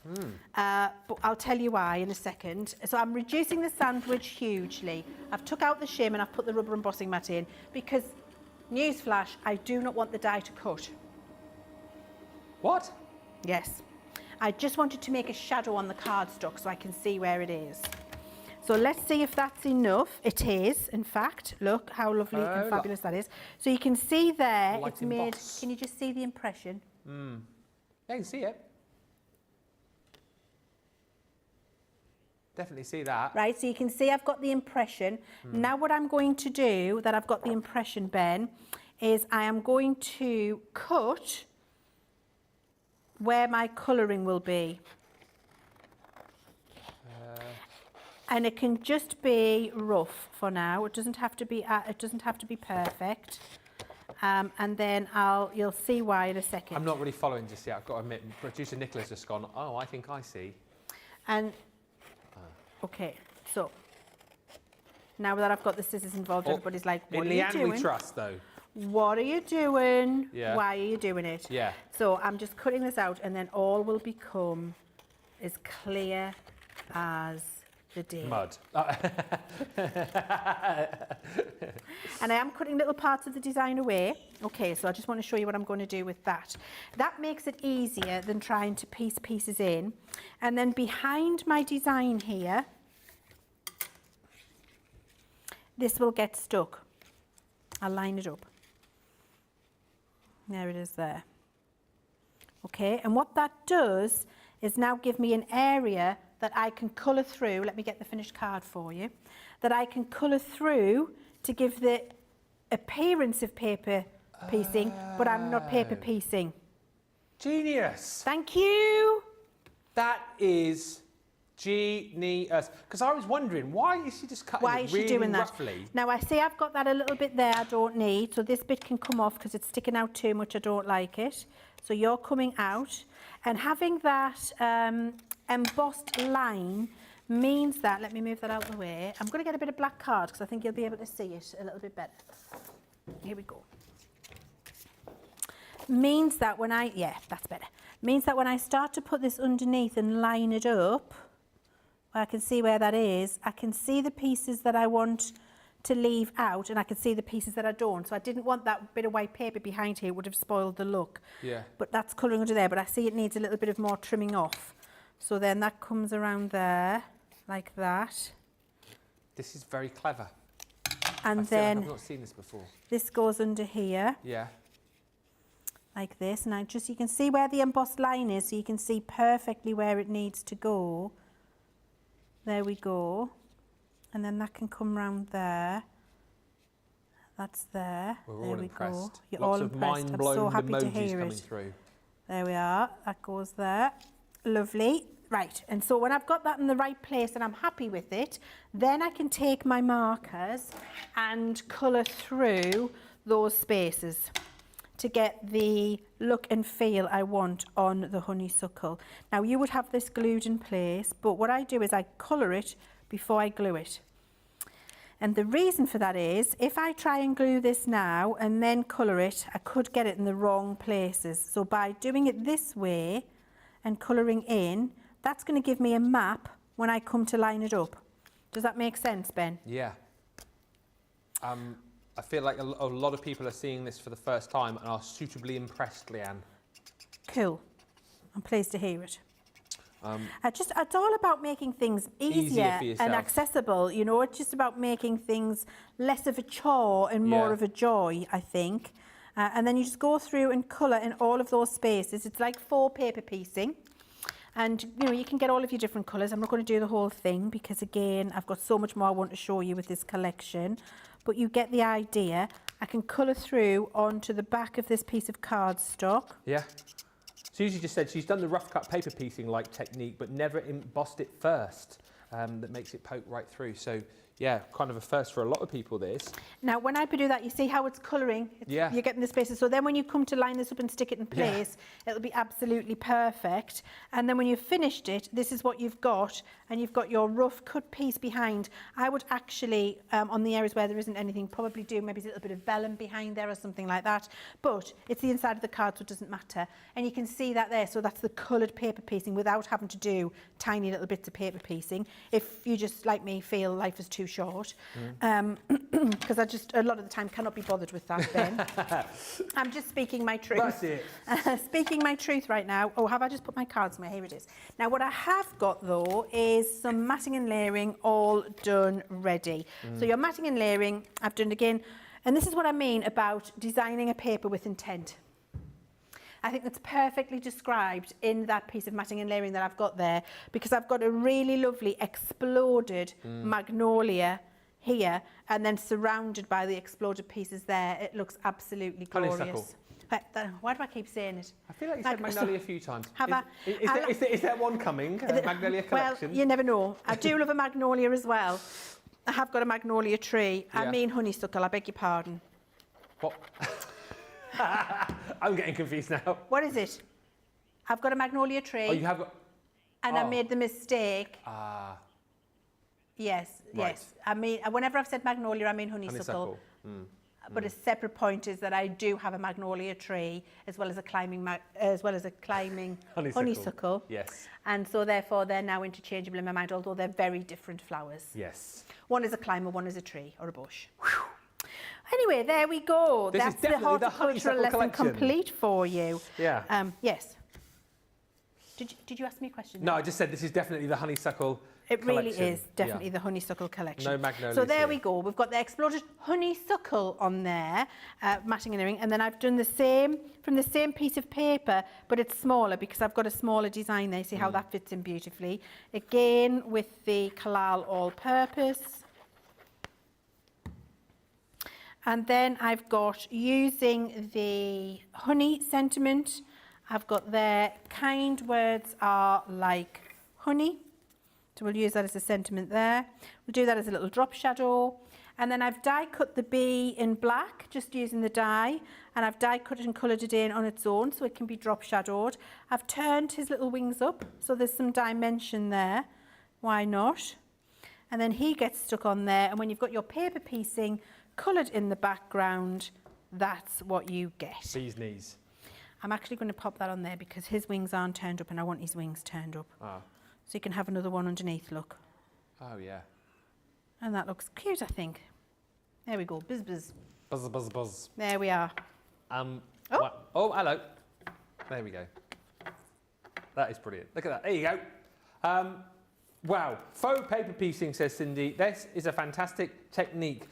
but I'll tell you why in a second. So I'm reducing the sandwich hugely. I've took out the shim and I've put the rubber embossing mat in, because newsflash, I do not want the die to cut. What? Yes. I just wanted to make a shadow on the cardstock so I can see where it is. So let's see if that's enough. It is, in fact. Look how lovely and fabulous that is. So you can see there, Light it's made... emboss. Can you just see the impression? Yeah, you can see it. Definitely see that. Right, so you can see I've got the impression. Now what I'm going to do, that I've got the impression, Ben, is I am going to cut where my colouring will be. And it can just be rough for now. It doesn't have to be perfect. And then you'll see why in a second. I'm not really following just yet. I've got to admit, producer Nicola's just gone, oh, I think I see. And okay, so now that I've got the scissors involved, everybody's like, what are you doing? In Leanne we trust, though. What are you doing? Yeah. Why are you doing it? Yeah. So I'm just cutting this out, and then all will become as clear as the day. Mud. And I am cutting little parts of the design away. Okay, so I just want to show you what I'm going to do with that. That makes it easier than trying to piece pieces in. And then behind my design here this will get stuck. I'll line it up. There it is there. Okay, and what that does is now give me an area that I can colour through. Let me get the finished card for you. That I can colour through to give the appearance of paper piecing, but I'm not paper piecing. Genius. Thank you. That is genius. Because I was wondering, why is she just cutting Why it is really she doing that? roughly? Now I see I've got that a little bit there I don't need, so this bit can come off because it's sticking out too much. I don't like it. So you're coming out, and having that embossed line means that, let me move that out of the way. I'm going to get a bit of black card because I think you'll be able to see it a little bit better. Here we go. Means that when I, yeah, that's better. Means that when I start to put this underneath and line it up, I can see where that is. I can see the pieces that I want to leave out, and I can see the pieces that I don't. So I didn't want that bit of white paper behind here. It would have spoiled the look. Yeah. But that's colouring under there, but I see it needs a little bit of more trimming off. So then that comes around there, like that. This is very clever. And I feel then like I've not seen this before. this goes under here, Yeah. like this. And I just, you can see where the embossed line is, so you can see perfectly where it needs to go. There we go. And then that can come round there. That's there. We're there all we impressed. go. You're Lots all of impressed. I'm mind-blown so happy to emojis hear coming it. through. There we are. That goes there. Lovely. Right. And so when I've got that in the right place and I'm happy with it, then I can take my markers and colour through those spaces to get the look and feel I want on the honeysuckle. Now you would have this glued in place, but what I do is I colour it before I glue it. And the reason for that is, if I try and glue this now and then colour it, I could get it in the wrong places. So by doing it this way and colouring in, that's going to give me a map when I come to line it up. Does that make sense, Ben? Yeah. I feel like a lot of people are seeing this for the first time and are suitably impressed, Leanne. Cool. I'm pleased to hear it. It's all about making things easier for yourself. and accessible. You know, it's just about making things less of a chore and more of a joy, I think. And then you just go through and colour in all of those spaces. It's like 4 paper piecing. And, you know, you can get all of your different colours. I'm not going to do the whole thing because, again, I've got so much more I want to show you with this collection. But you get the idea. I can colour through onto the back of this piece of cardstock. Yeah. Susie just said she's done the rough cut paper piecing like technique, but never embossed it first. That makes it poke right through. So yeah, kind of a first for a lot of people, this. Now, when I do that, you see how it's colouring? Yeah. You're getting the spaces. So then when you come to line this up and stick it in place, it'll be absolutely perfect. And then when you've finished it, this is what you've got. And you've got your rough cut piece behind. I would actually, on the areas where there isn't anything, probably do maybe a little bit of vellum behind there or something like that. But it's the inside of the card, so it doesn't matter. And you can see that there. So that's the coloured paper piecing without having to do tiny little bits of paper piecing. If you just, like me, feel life is too short, because I just a lot of the time cannot be bothered with that, Ben. I'm just speaking my truth. That's it. Speaking my truth right now. Oh, have I just put my cards in there? Here it is. Now, what I have got, though, is some matting and layering all done ready. So your matting and layering, I've done again. And this is what I mean about designing a paper with intent. I think that's perfectly described in that piece of matting and layering that I've got there, because I've got a really lovely exploded magnolia here and then surrounded by the exploded pieces there. It looks absolutely glorious. Honeysuckle. Why do I keep saying it? I feel like you said magnolia a few times. Is there one coming, a magnolia collection? Well, you never know. I do love a magnolia as well. I have got a magnolia tree. Yeah. I mean honeysuckle, I beg your pardon. What? I'm getting confused now. What is it? I've got a magnolia tree. Oh, you have got... And I made the mistake. Yes, Right. yes. I mean, whenever I've said magnolia, I mean honeysuckle. But a separate point is that I do have a magnolia tree as well as a climbing honeysuckle. Yes. And so therefore they're now interchangeable in my mind, although they're very different flowers. Yes. One is a climber, one is a tree or a bush. Anyway, there we go. This is That's the definitely the horticultural honeysuckle lesson collection. complete for you. Yeah. Yes. Did you ask me a question? No, I just said this is definitely the honeysuckle It really collection. is definitely the Honeysuckle collection. No magnolias So there here. we go. We've got the exploded Honeysuckle on there, matching and earring, and then I've done the same from the same piece of paper, but it's smaller because I've got a smaller design there. See how that fits in beautifully. Again with the Kalal All-Purpose. And then I've got, using the honey sentiment, I've got there, kind words are like honey. So we'll use that as a sentiment there. We'll do that as a little drop shadow. And then I've die cut the bee in black, just using the die. And I've die cut it and coloured it in on its own so it can be drop shadowed. I've turned his little wings up, so there's some dimension there. Why not? And then he gets stuck on there. And when you've got your paper piecing coloured in the background, that's what you get. Bee's knees. I'm actually going to pop that on there because his wings aren't turned up and I want his wings turned up. Ah. So you can have another one underneath, look. Oh, yeah. And that looks cute, I think. There we go, buzz, buzz. Buzz, buzz, buzz. There we are. Oh, hello. There we go. That is brilliant. Look at that. There you go. Wow. Faux paper piecing, says Cindy. This is a fantastic technique.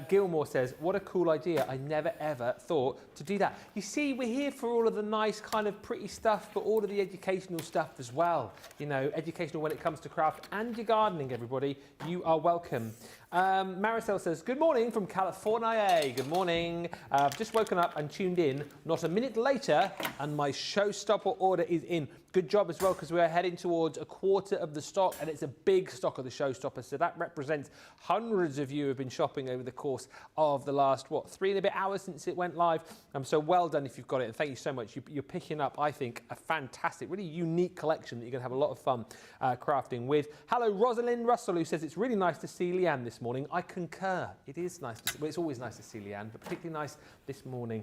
Gilmore says, what a cool idea. I never, ever thought to do that. You see, we're here for all of the nice kind of pretty stuff, but all of the educational stuff as well. You know, educational when it comes to craft and your gardening, everybody. You are welcome. Maricel says, good morning from California. Good morning. I've just woken up and tuned in. Not a minute later, and my Showstopper order is in. Good job as well, because we're heading towards a quarter of the stock, and it's a big stock of the Showstopper. So that represents hundreds of you who have been shopping over the course of the last, 3 and a bit hours since it went live. So well done if you've got it, and thank you so much. You're picking up, I think, a fantastic, really unique collection that you're going to have a lot of fun crafting with. Hello, Rosalind Russell, who says it's really nice to see Leanne this morning. I concur. It is nice to see, well, it's always nice to see Leanne, but particularly nice this morning.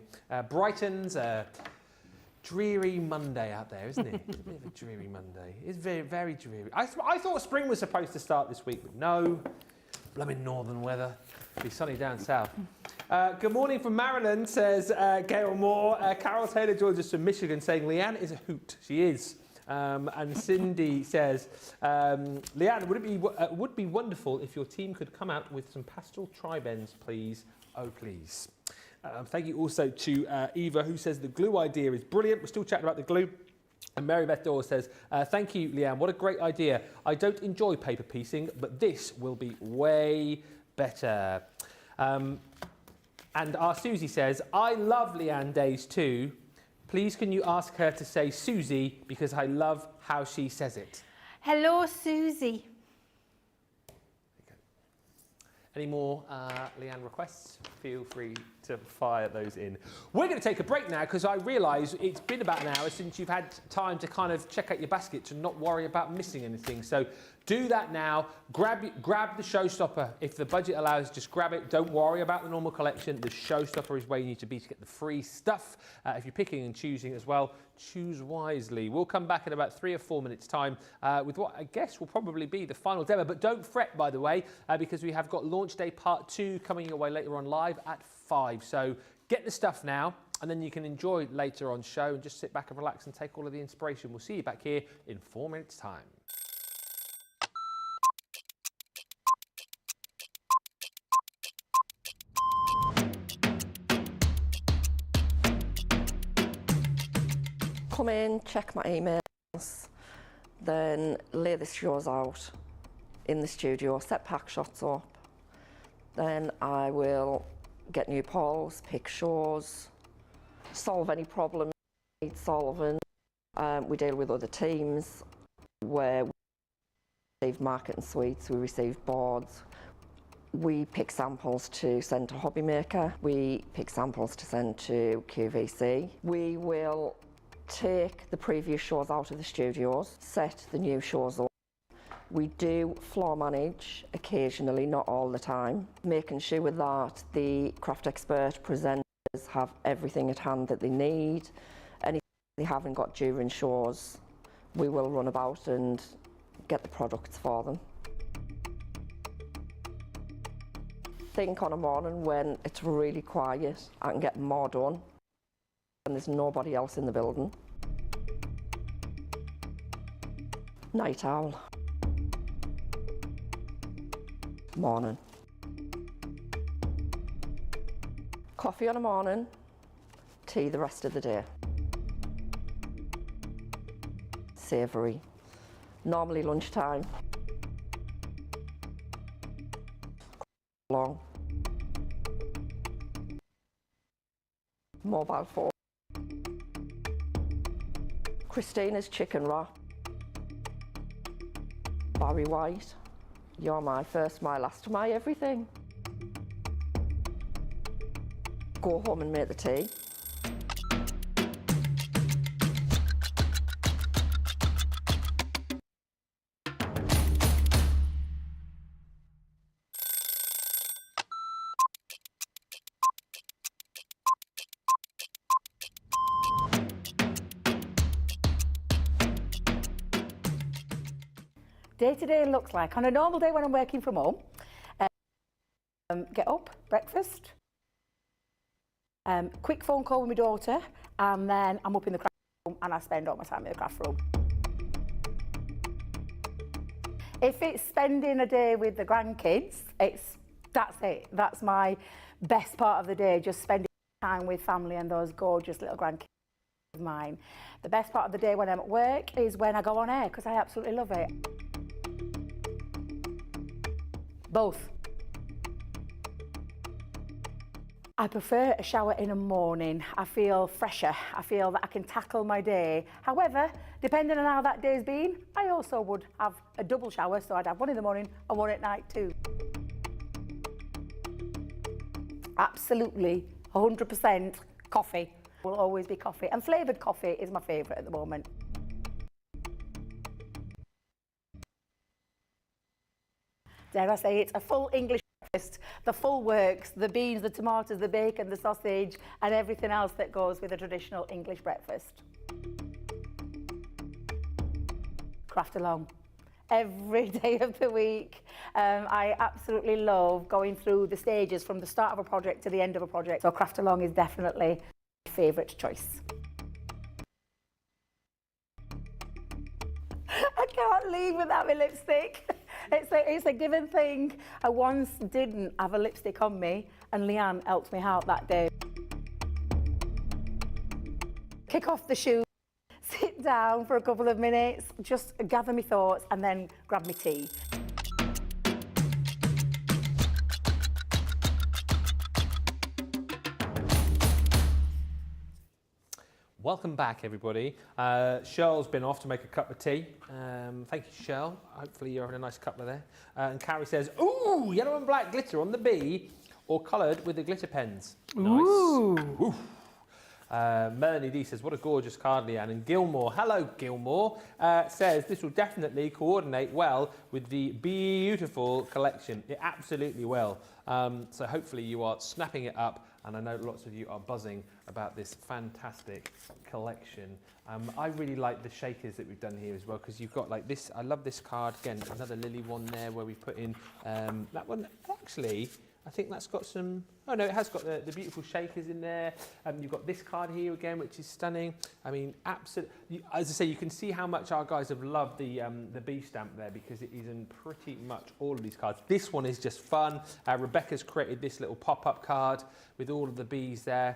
Brighton's dreary Monday out there, isn't it? It's a bit of a dreary Monday. It's very, very dreary. I thought spring was supposed to start this week, but no. Blooming northern weather. It'll be sunny down south. Good morning from Maryland, says Gail Moore. Carol Taylor joins us from Michigan, saying Leanne is a hoot. She is. And Cindy says, Leanne, would be wonderful if your team could come out with some pastel tri-bends, please. Oh, please. Thank you also to Eva, who says the glue idea is brilliant. We're still chatting about the glue. And Mary Beth Dawes says, thank you, Leanne. What a great idea. I don't enjoy paper piecing, but this will be way better. And our Susie says, I love Leanne Days too. Please can you ask her to say Susie, because I love how she says it. Hello, Susie. Any more Leanne requests? Feel free to fire those in. We're going to take a break now because I realise it's been about an hour since you've had time to kind of check out your basket to not worry about missing anything. So do that now. Grab the Showstopper. If the budget allows, just grab it. Don't worry about the normal collection. The Showstopper is where you need to be to get the free stuff. If you're picking and choosing as well, choose wisely. We'll come back in about 3 or 4 minutes' time with what I guess will probably be the final demo. But don't fret, by the way, because we have got Launch Day Part 2 coming your way later on live at 5. So get the stuff now, and then you can enjoy later on show and just sit back and relax and take all of the inspiration. We'll see you back here in 4 minutes' time. Come in, check my emails, then lay the shows out in the studio, set pack shots up. Then I will get new polls, pick shows, solve any problems need solving. We deal with other teams where we receive marketing suites, we receive boards. We pick samples to send to Hobby Maker. We pick samples to send to QVC. We will take the previous shows out of the studios, set the new shows up. We do floor manage occasionally, not all the time, making sure that the craft expert presenters have everything at hand that they need. Anything they haven't got during shows, we will run about and get the products for them. Think on a morning when it's really quiet, I can get more done and there's nobody else in the building. Night owl. morning. Coffee on a morning, tea the rest of the day. Savoury, normally lunchtime. Long. Mobile phone. Christina's chicken wrap. Barry White, you're my first, my last, my everything. Go home and make the tea. Day-to-day looks like, on a normal day when I'm working from home, get up, breakfast, quick phone call with my daughter, and then I'm up in the craft room and I spend all my time in the craft room. If it's spending a day with the grandkids, that's it. That's my best part of the day, just spending time with family and those gorgeous little grandkids of mine. The best part of the day when I'm at work is when I go on air, because I absolutely love it. Both. I prefer a shower in the morning. I feel fresher. I feel that I can tackle my day. However, depending on how that day's been, I also would have a double shower, so I'd have one in the morning and one at night too. Absolutely, 100% coffee. Will always be coffee. And flavoured coffee is my favourite at the moment. Dare I say, it's a full English breakfast, the full works, the beans, the tomatoes, the bacon, the sausage, and everything else that goes with a traditional English breakfast. Craft along. Every day of the week. I absolutely love going through the stages from the start of a project to the end of a project. So craft along is definitely my favourite choice. I can't leave without my lipstick. It's a given thing. I once didn't have a lipstick on me and Leanne helped me out that day. Kick off the shoes, sit down for a couple of minutes, just gather my thoughts and then grab my tea. Welcome back, everybody. Cheryl's been off to make a cup of tea. Thank you, Cheryl. Hopefully you're having a nice cup of there. And Carrie says, ooh, yellow and black glitter on the bee, or coloured with the glitter pens. Nice. Ooh. Melanie D says, what a gorgeous card, Leanne. And Gilmore, hello Gilmore, says this will definitely coordinate well with the beautiful collection. It absolutely will. So hopefully you are snapping it up, and I know lots of you are buzzing about this fantastic collection. I really like the shakers that we've done here as well, because you've got like this, I love this card, again, another lily one there where we put in, that one, actually, I think that's got some, oh no, it has got the beautiful shakers in there. You've got this card here again, which is stunning. I mean, absolutely, as I say, you can see how much our guys have loved the bee stamp there, because it is in pretty much all of these cards. This one is just fun. Rebecca's created this little pop-up card with all of the bees there.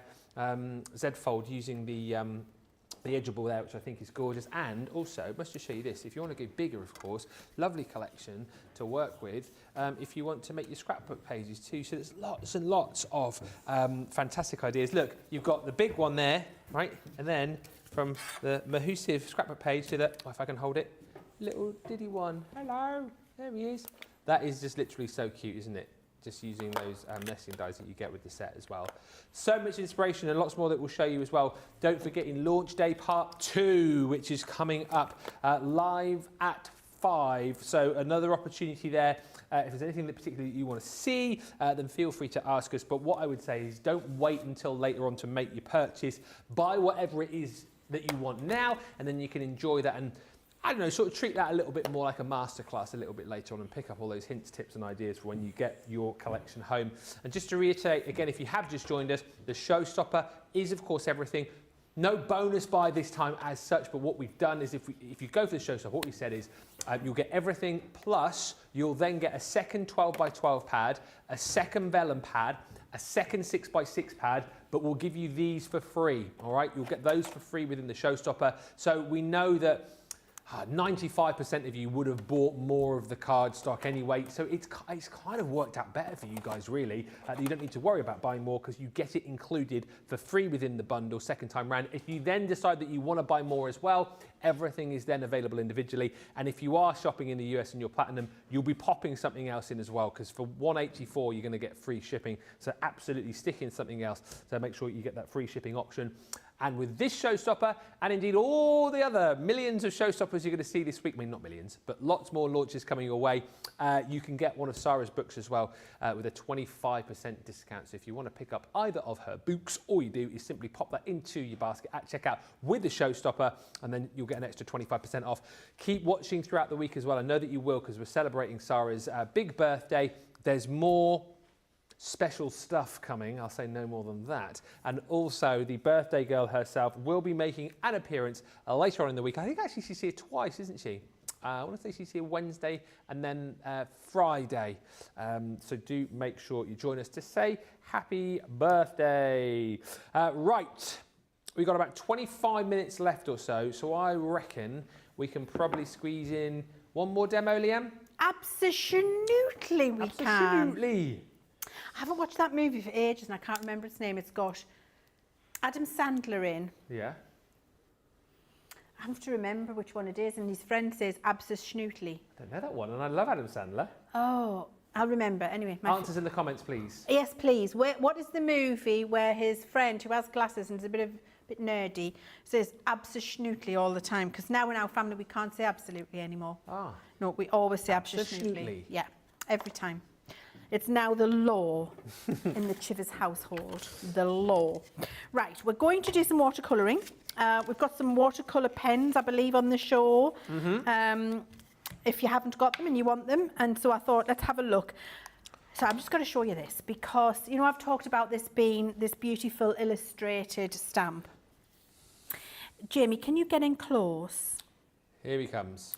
Z-fold using the edgeable there, which I think is gorgeous. And also, must just show you this, if you want to go bigger, of course, lovely collection to work with if you want to make your scrapbook pages too. So there's lots and lots of fantastic ideas. Look, you've got the big one there, right? And then from the Mahusive scrapbook page to the, oh, if I can hold it, little diddy one. Hello, there he is. That is just literally so cute, isn't it? Just using those nesting dies that you get with the set as well. So much inspiration and lots more that we'll show you as well. Don't forget in Launch Day Part 2, which is coming up live at 5. So another opportunity there. If there's anything that particularly you want to see, then feel free to ask us. But what I would say is don't wait until later on to make your purchase. Buy whatever it is that you want now, and then you can enjoy that and, I don't know, sort of treat that a little bit more like a masterclass a little bit later on and pick up all those hints, tips and ideas for when you get your collection home. And just to reiterate, again, if you have just joined us, the Showstopper is, of course, everything. No bonus buy this time as such, but what we've done is if you go for the Showstopper, what we said is you'll get everything, plus you'll then get a second 12x12 pad, a second vellum pad, a second 6x6 pad, but we'll give you these for free, all right? You'll get those for free within the Showstopper. So we know that 95% of you would have bought more of the card stock anyway, so it's kind of worked out better for you guys, really. You don't need to worry about buying more because you get it included for free within the bundle second time round. If you then decide that you want to buy more as well, everything is then available individually. And if you are shopping in the US and you're Platinum, you'll be popping something else in as well, because for $184 you're going to get free shipping. So absolutely stick in something else. So make sure you get that free shipping option. And with this Showstopper, and indeed all the other millions of Showstoppers you're going to see this week, I mean, not millions, but lots more launches coming your way, you can get one of Sarah's books as well with a 25% discount. So if you want to pick up either of her books, all you do is simply pop that into your basket at checkout with the Showstopper, and then you'll get an extra 25% off. Keep watching throughout the week as well. I know that you will, because we're celebrating Sarah's big birthday. There's more special stuff coming, I'll say no more than that. And also the birthday girl herself will be making an appearance later on in the week. I think actually she's here twice, isn't she? I want to say she's here Wednesday and then Friday. So do make sure you join us to say happy birthday. Right, we've got about 25 minutes left or so, so I reckon we can probably squeeze in one more demo, Liam? Absolutely we can. Absolutely. I haven't watched that movie for ages and I can't remember its name. It's got Adam Sandler in. Yeah. I have to remember which one it is, and his friend says absolutely. I don't know that one, and I love Adam Sandler. Oh, I'll remember. Anyway. Answers in the comments, please. Yes, please. What is the movie where his friend, who has glasses and is a bit nerdy, says absolutely all the time? Because now in our family we can't say absolutely anymore. Ah. No, we always say absolutely. Yeah, every time. It's now the law in the Chivers household, the law. Right, we're going to do some watercolouring. We've got some watercolour pens, I believe, on the show. If you haven't got them and you want them. And so I thought, let's have a look. So I'm just going to show you this because, you know, I've talked about this being this beautiful illustrated stamp. Jamie, can you get in close? Here he comes.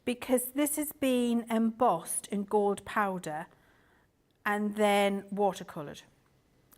Because this has been embossed in gold powder and then watercoloured.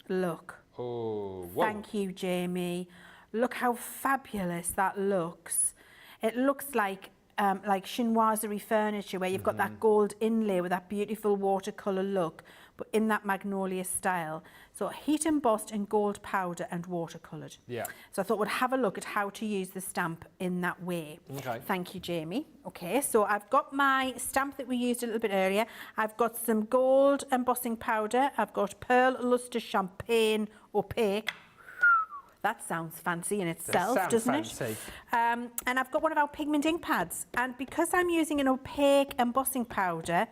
Look. Oh, whoa. Thank you, Jamie. Look how fabulous that looks. It looks like chinoiserie furniture where you've got that gold inlay with that beautiful watercolour look, but in that magnolia style. So heat embossed in gold powder and watercoloured. Yeah. So I thought we'd have a look at how to use the stamp in that way. Okay. Thank you, Jamie. Okay, so I've got my stamp that we used a little bit earlier. I've got some gold embossing powder. I've got Pearl Lustre Champagne Opaque. That sounds fancy in itself, doesn't it? And I've got one of our pigment ink pads. And because I'm using an opaque embossing powder,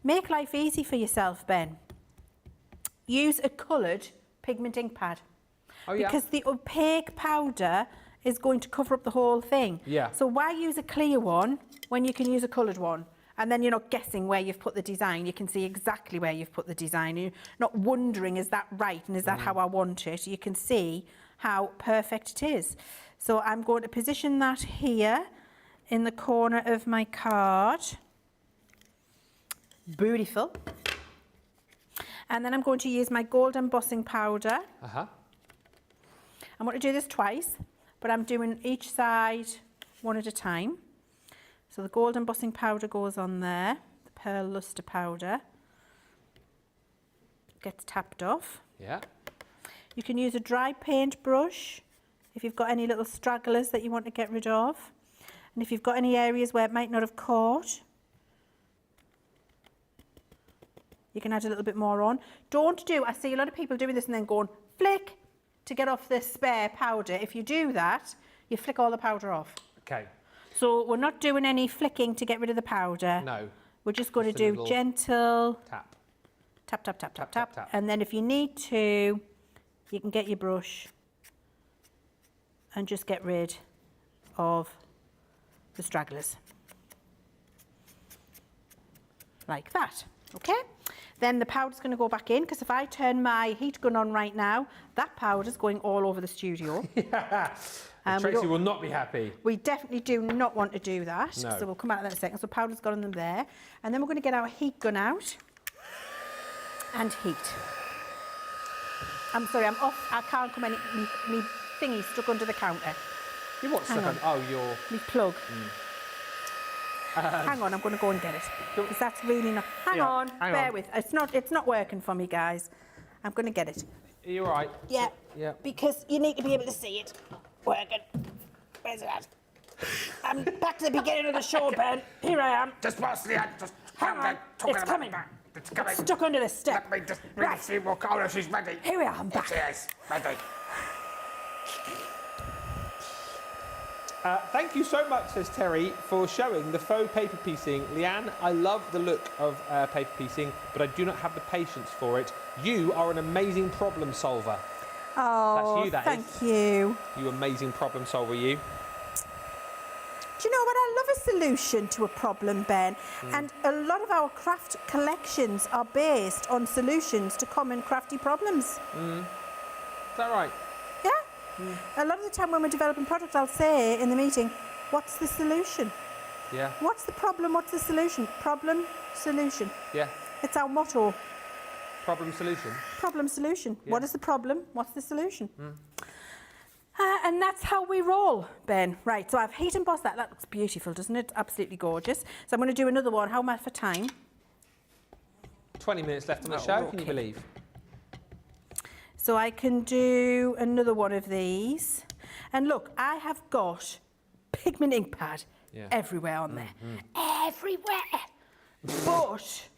make life easy for yourself, Ben. Use a coloured pigment ink pad. Oh, yeah. Because the opaque powder is going to cover up the whole thing. Yeah. So why use a clear one when you can use a coloured one? And then you're not guessing where you've put the design. You can see exactly where you've put the design. You're not wondering, is that right and is that how I want it? You can see how perfect it is. So I'm going to position that here in the corner of my card. Beautiful. And then I'm going to use my gold embossing powder. I'm going to do this twice, but I'm doing each side one at a time. So the gold embossing powder goes on there, the pearl lustre powder gets tapped off. Yeah. You can use a dry paint brush if you've got any little stragglers that you want to get rid of. And if you've got any areas where it might not have caught, you can add a little bit more on. I see a lot of people doing this and then going flick to get off the spare powder. If you do that, you flick all the powder off. Okay. So we're not doing any flicking to get rid of the powder. No. We're just going to do gentle tap. Tap, tap, tap, tap, tap, tap. And then if you need to, you can get your brush and just get rid of the stragglers. Like that, okay? Then the powder's going to go back in, because if I turn my heat gun on right now, that powder's going all over the studio. Yeah. Tracy will not be happy. We definitely do not want to do that. No. So we'll come out of that in a second. So powder's gone on them there. And then we're going to get our heat gun out and heat. I'm sorry, I'm off. I can't come any. Me thingy's stuck under the counter. You what stuck on? Oh, your... Me plug. Hang on, I'm going to go and get it. Because that's really not... Hang on, bear with. It's not working for me, guys. I'm going to get it. Are you all right? Yeah. Yeah. Because you need to be able to see it working. Where's it at? I'm back to the beginning of the show, Ben. Here I am. Just pass the hand. Just Hang on. It's coming. It's coming. Stuck under the step. Let me just really see what colour she's ready. Here we are, I'm back. Yes, ready. Thank you so much, says Terry, for showing the faux paper piecing. Leanne, I love the look of paper piecing, but I do not have the patience for it. You are an amazing problem solver. Oh, That's you, thank you. You amazing problem solver, you. Do you know what? I love a solution to a problem, Ben. And a lot of our craft collections are based on solutions to common crafty problems. Is that right? Yeah. A lot of the time when we're developing products, I'll say in the meeting, what's the solution? Yeah. What's the problem? What's the solution? Problem, solution. Yeah. It's our motto. Problem solution. Problem, solution. Yeah. What is the problem? What's the solution? And that's how we roll, Ben. Right, so I've heat embossed that. That looks beautiful, doesn't it? Absolutely gorgeous. So I'm going to do another one. How am I for time? 20 minutes left on the show, can you believe? So I can do another one of these. And look, I have got pigment ink pad everywhere on there. Everywhere. But...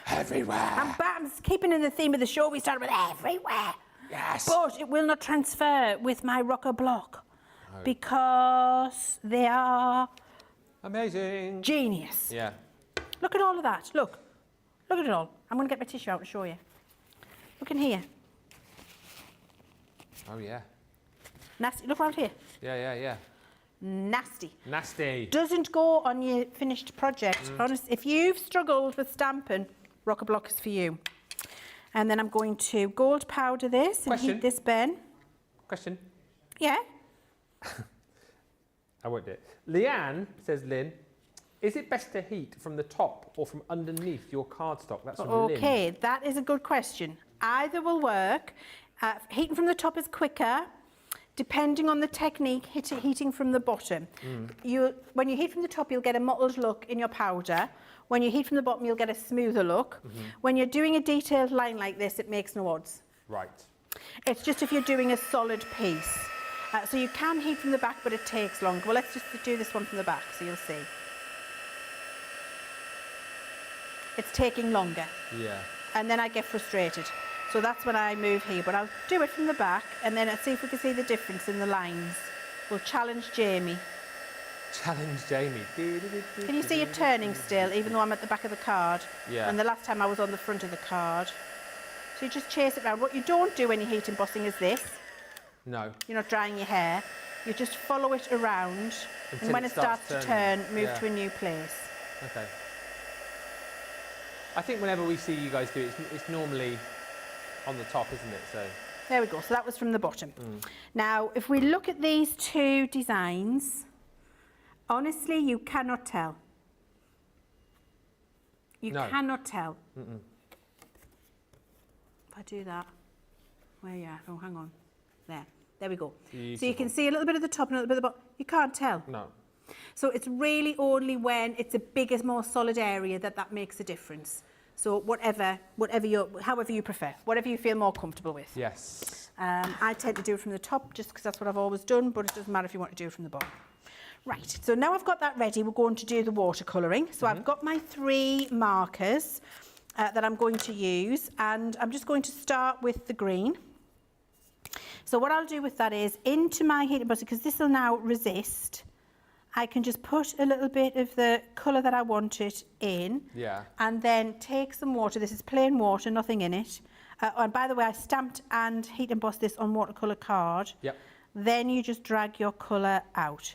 Everywhere. I'm keeping in the theme of the show. We started with everywhere. Yes. But it will not transfer with my rocker block because they are amazing. Genius. Yeah. Look at all of that. Look at it all. I'm going to get my tissue out and show you. Look in here. Oh yeah. Nasty. Look around here. Yeah. Nasty. Nasty. Doesn't go on your finished project. Honest, if you've struggled with stamping, rocker block is for you. And then I'm going to gold powder this and heat this, Ben. Question. Yeah. I won't do it. Leanne, says Lynn, is it best to heat from the top or from underneath your cardstock? That's from Lynn. Okay, that is a good question. Either will work. Heating from the top is quicker. Depending on the technique, heating from the bottom. When you heat from the top, you'll get a mottled look in your powder. When you heat from the bottom, you'll get a smoother look. When you're doing a detailed line like this, it makes no odds. Right. It's just if you're doing a solid piece. So you can heat from the back, but it takes longer. Well, let's just do this one from the back, so you'll see. It's taking longer. Yeah. And then I get frustrated. So that's when I move here, but I'll do it from the back and then let's see if we can see the difference in the lines. We'll challenge Jamie. Challenge Jamie. Can you see it turning still, even though I'm at the back of the card? Yeah. And the last time I was on the front of the card. So you just chase it around. What you don't do when you heat embossing is this. No. You're not drying your hair. You just follow it around Until and when it starts to turn, move to a new place. Okay. I think whenever we see you guys do it, it's normally on the top, isn't it? So there we go. So that was from the bottom. Now, if we look at these two designs, honestly, you cannot tell. You cannot tell. If I do that, where are you at? Oh, hang on. There we go. Beautiful. So you can see a little bit of the top and a little bit of the bottom. You can't tell. No. So it's really only when it's a bigger, more solid area that makes a difference. So however you prefer, whatever you feel more comfortable with. Yes. I tend to do it from the top just because that's what I've always done, but it doesn't matter if you want to do it from the bottom. Right, so now I've got that ready, we're going to do the watercolouring. So I've got my 3 markers that I'm going to use, and I'm just going to start with the green. So what I'll do with that is into my heat embossing, because this will now resist, I can just put a little bit of the colour that I want it in. Yeah. And then take some water. This is plain water, nothing in it. And by the way, I stamped and heat embossed this on watercolour card. Yep. Then you just drag your colour out.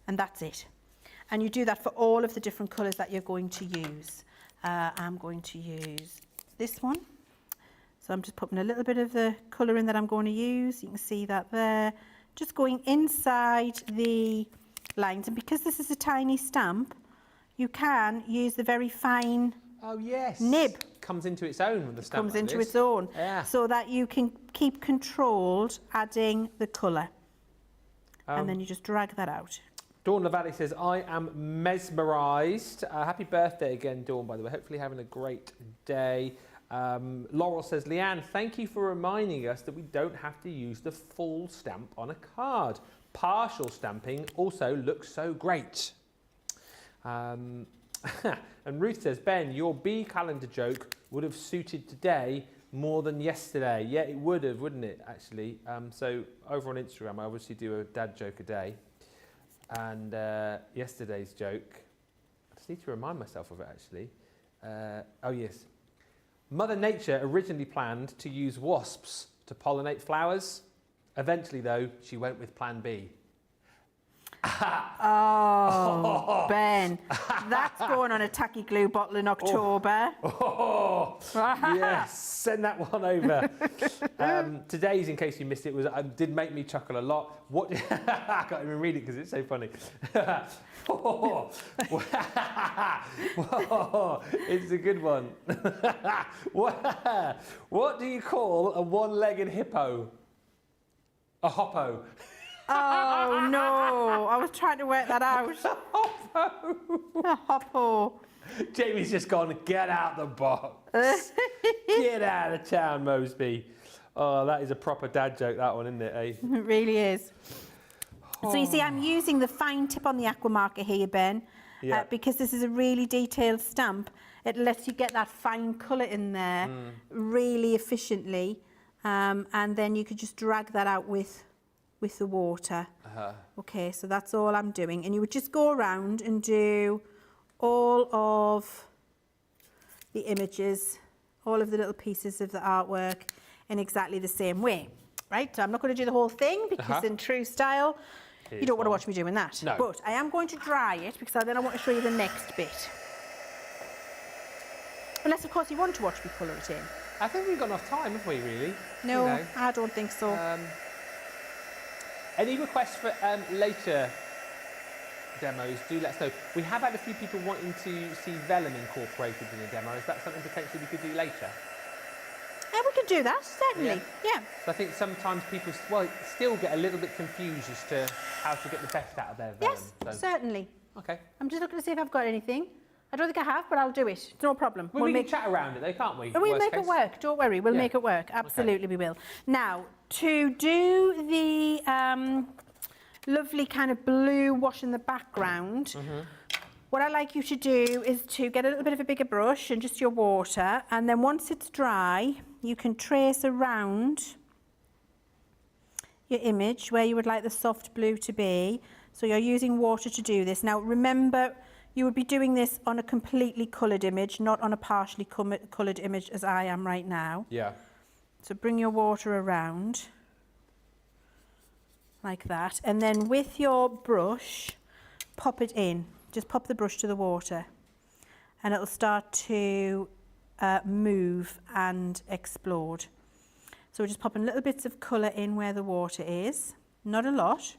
And that's it. And you do that for all of the different colours that you're going to use. I'm going to use this one. So I'm just putting a little bit of the colour in that I'm going to use. You can see that there. Just going inside the lines. And because this is a tiny stamp, you can use the very fine nib. Comes into its own with the stamp. Comes like into this. its own. Yeah. So that you can keep controlled adding the colour. And then you just drag that out. Dawn Lavalley says, I am mesmerised. Happy birthday again, Dawn, by the way. Hopefully having a great day. Laurel says, Leanne, thank you for reminding us that we don't have to use the full stamp on a card. Partial stamping also looks so great. And Ruth says, Ben, your bee calendar joke would have suited today more than yesterday. Yeah, it would have, wouldn't it, actually? So over on Instagram, I obviously do a dad joke a day. And yesterday's joke, I just need to remind myself of it, actually. Oh, yes. Mother Nature originally planned to use wasps to pollinate flowers. Eventually, though, she went with Plan B. Oh, Ben, that's going on a tacky glue bottle in October. Oh, yes, send that one over. Today's, in case you missed it, did make me chuckle a lot. What? I can't even read it because it's so funny. It's a good one. What do you call a one-legged hippo? A hoppo. Oh, no. I was trying to work that out. A hoppo. Jamie's just gone, get out the box. Get out of town, Mosby. Oh, that is a proper dad joke, that one, isn't it, eh? It really is. So you see, I'm using the fine tip on the aqua marker here, Ben, because this is a really detailed stamp. It lets you get that fine colour in there really efficiently, and then you could just drag that out with the water. Okay, so that's all I'm doing. And you would just go around and do all of the images, all of the little pieces of the artwork in exactly the same way. Right, so I'm not going to do the whole thing because in true style, you don't want to watch me doing that. No. But I am going to dry it because then I want to show you the next bit. Unless, of course, you want to watch me colour it in. I think we've got enough time, haven't we, really? No, You know. I don't think so. Any requests for later demos, do let us know. We have had a few people wanting to see vellum incorporated in a demo. Is that something potentially we could do later? Yeah, we could do that, certainly. Yeah. So I think sometimes people still get a little bit confused as to how to get the best out of their vellum. Yes, certainly. Okay. I'm just looking to see if I've got anything. I don't think I have, but I'll do it. It's no problem. We can chat around it though, can't we? We'll make it work. Don't worry. We'll make it work. Absolutely, we will. Now, to do the lovely kind of blue wash in the background, what I like you to do is to get a little bit of a bigger brush and just your water, and then once it's dry, you can trace around your image where you would like the soft blue to be. So you're using water to do this. Now, remember, you would be doing this on a completely coloured image, not on a partially coloured image as I am right now. Yeah. So bring your water around like that, and then with your brush, pop it in. Just pop the brush to the water and it'll start to move and explode. So we're just popping little bits of colour in where the water is, not a lot.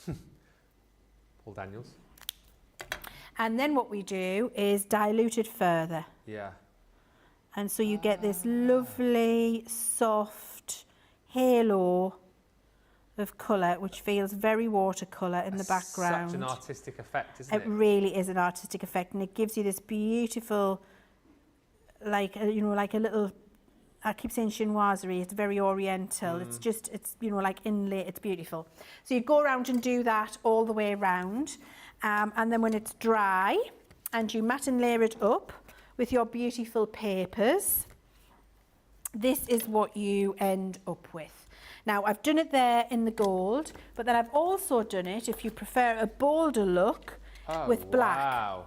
Paul Daniels. And then what we do is dilute it further. Yeah. And so you get this lovely, soft halo of colour, which feels very watercolour in the background. Such an artistic effect, isn't it? It really is an artistic effect, and it gives you this beautiful, like, you know, like a little, I keep saying chinoiserie, it's very oriental. It's just, it's, you know, like inlay, it's beautiful. So you go around and do that all the way around. And then when it's dry and you matte and layer it up with your beautiful papers, this is what you end up with. Now, I've done it there in the gold, but then I've also done it, if you prefer a bolder look, with black. Wow.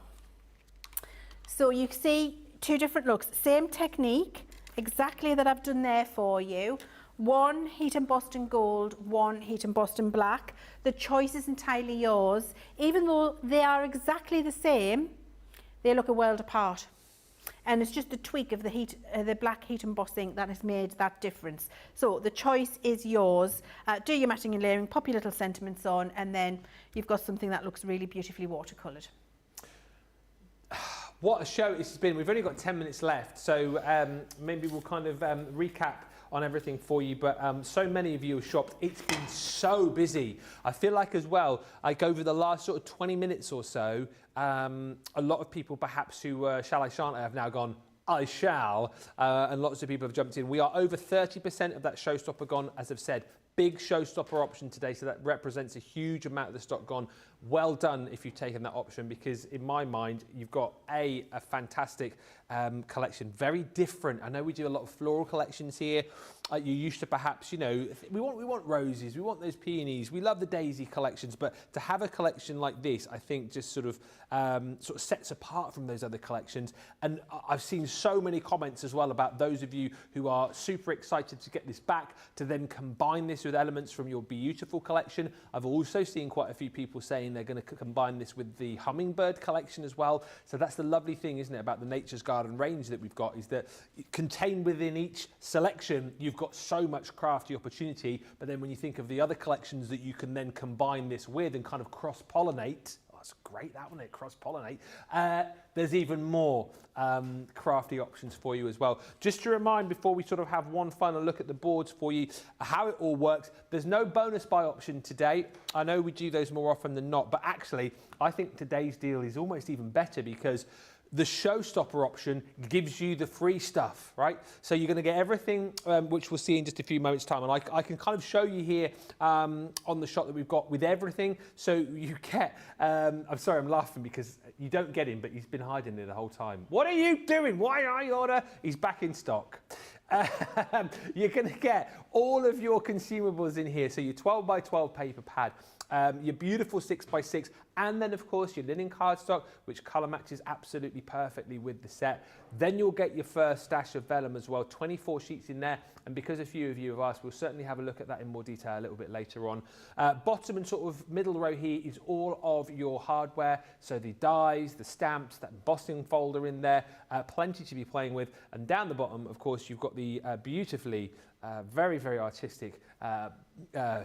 So you see two different looks, same technique, exactly that I've done there for you. One heat embossed in gold, one heat embossed in black. The choice is entirely yours. Even though they are exactly the same, they look a world apart. And it's just the tweak of the heat, the black heat embossing that has made that difference. So the choice is yours. Do your matting and layering, pop your little sentiments on, and then you've got something that looks really beautifully watercoloured. What a show this has been. We've only got 10 minutes left, so maybe we'll kind of recap on everything for you, but so many of you have shopped. It's been so busy. I feel like as well, like over the last sort of 20 minutes or so, a lot of people perhaps who shall I shan't I have now gone, I shall, and lots of people have jumped in. We are over 30% of that showstopper gone, as I've said. Big showstopper option today, so that represents a huge amount of the stock gone. Well done if you've taken that option, because in my mind, you've got a fantastic collection, very different. I know we do a lot of floral collections here. You used to perhaps, you know, we want roses, we want those peonies, we love the daisy collections, but to have a collection like this, I think just sort of sets apart from those other collections. And I've seen so many comments as well about those of you who are super excited to get this back, to then combine this with elements from your beautiful collection. I've also seen quite a few people saying they're going to combine this with the hummingbird collection as well. So that's the lovely thing, isn't it, about the Nature's Garden range that we've got, is that contained within each selection, you've got so much crafty opportunity. But then when you think of the other collections that you can then combine this with and kind of cross-pollinate, that's great, that one, it cross-pollinate. There's even more crafty options for you as well. Just to remind, before we sort of have one final look at the boards for you, how it all works. There's no bonus buy option today. I know we do those more often than not, but actually, I think today's deal is almost even better, because the showstopper option gives you the free stuff, right? So you're going to get everything, which we'll see in just a few moments' time. And I can kind of show you here on the shot that we've got with everything. So you get, I'm sorry, I'm laughing because you don't get him, but he's been hiding there the whole time. What are you doing? Why are you order? He's back in stock. You're going to get all of your consumables in here. So your 12 by 12 paper pad, your beautiful 6x6, and then of course your linen cardstock, which colour matches absolutely perfectly with the set. Then you'll get your first stash of vellum as well, 24 sheets in there. And because a few of you have asked, we'll certainly have a look at that in more detail a little bit later on. Bottom and sort of middle row here is all of your hardware. So the dies, the stamps, that embossing folder in there, plenty to be playing with. And down the bottom, of course, you've got the beautifully very, very artistic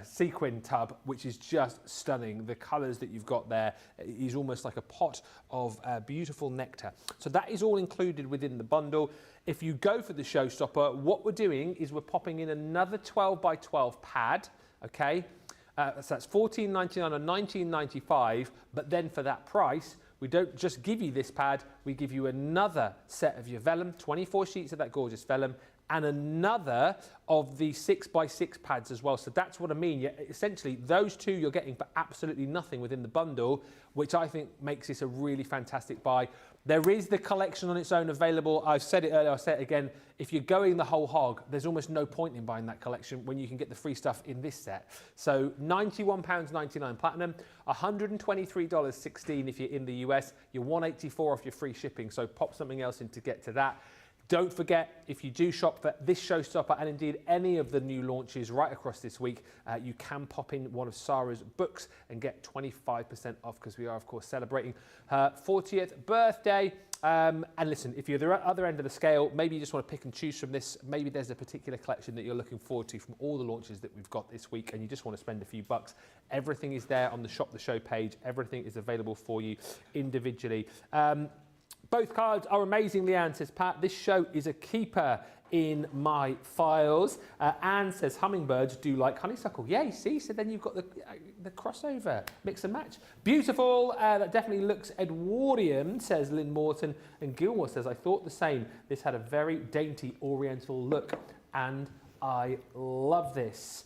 sequin tub, which is just stunning. The colours that you've got there is almost like a pot of beautiful nectar. So that is all included within the bundle. If you go for the showstopper, what we're doing is we're popping in another 12 by 12 pad, okay? So that's $14.99 or $19.95, but then for that price, we don't just give you this pad, we give you another set of your vellum, 24 sheets of that gorgeous vellum, and another of the 6x6 pads as well. So that's what I mean. Essentially, those two you're getting for absolutely nothing within the bundle, which I think makes this a really fantastic buy. There is the collection on its own available. I've said it earlier, I'll say it again. If you're going the whole hog, there's almost no point in buying that collection when you can get the free stuff in this set. So £91.99 platinum, $123.16 if you're in the US, you're $184 off your free shipping. So pop something else in to get to that. Don't forget, if you do shop for this showstopper and indeed any of the new launches right across this week, you can pop in one of Sarah's books and get 25% off, because we are, of course, celebrating her 40th birthday. And listen, if you're the other end of the scale, maybe you just want to pick and choose from this. Maybe there's a particular collection that you're looking forward to from all the launches that we've got this week, and you just want to spend a few bucks. Everything is there on the Shop the Show page. Everything is available for you individually. Both cards are amazing, Leanne, says Pat. This show is a keeper in my files. Anne says hummingbirds do like honeysuckle. Yeah, you see, so then you've got the crossover, mix and match. Beautiful, that definitely looks Edwardian, says Lynn Morton. And Gilmore says, I thought the same. This had a very dainty oriental look, and I love this.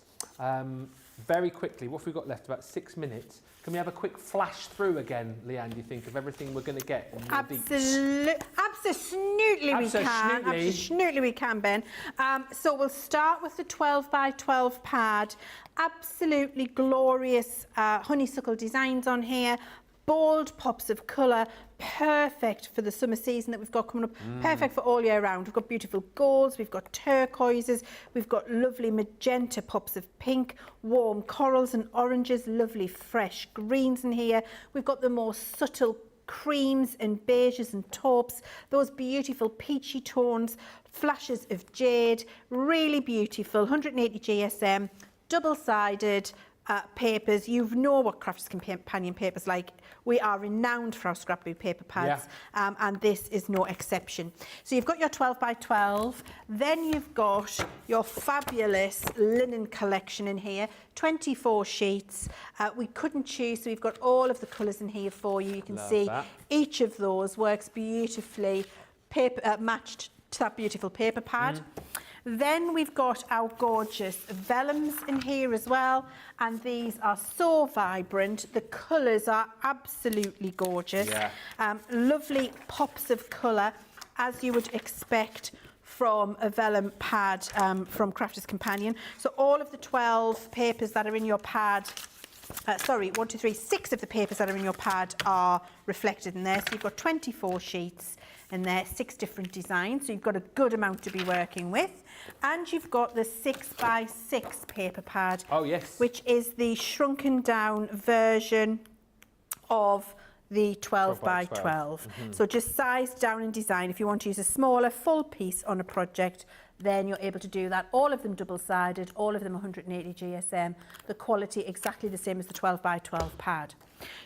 Very quickly, what have we got left? About 6 minutes. Can we have a quick flash through again, Leanne, do you think, of everything we're going to get? Absolutely we can, Ben. So we'll start with the 12 by 12 pad. Absolutely glorious honeysuckle designs on here. Bold pops of colour, perfect for the summer season that we've got coming up, perfect for all year round. We've got beautiful golds, we've got turquoises, we've got lovely magenta pops of pink, warm corals and oranges, lovely fresh greens in here. We've got the more subtle creams and beiges and taupes, those beautiful peachy tones, flashes of jade, really beautiful, 180 GSM, double-sided papers. You know what Crafters Companion paper's like. We are renowned for our scrapbook paper pads, and this is no exception. So you've got your 12 by 12, then you've got your fabulous linen collection in here, 24 sheets. We couldn't choose, so we've got all of the colours in here for you. You can see each of those works beautifully matched to that beautiful paper pad. Then we've got our gorgeous vellums in here as well, and these are so vibrant. The colours are absolutely gorgeous. Lovely pops of colour, as you would expect from a vellum pad from Crafters Companion. So all of the 12 papers that are in your pad, sorry, 1, 2, 3, 6 of the papers that are in your pad are reflected in there. So you've got 24 sheets in there, 6 different designs, so you've got a good amount to be working with. And you've got the 6 by 6 paper pad, which is the shrunken down version of the 12 by 12. So just sized down in design. If you want to use a smaller full piece on a project, then you're able to do that. All of them double-sided, all of them 180 GSM. The quality exactly the same as the 12 by 12 pad.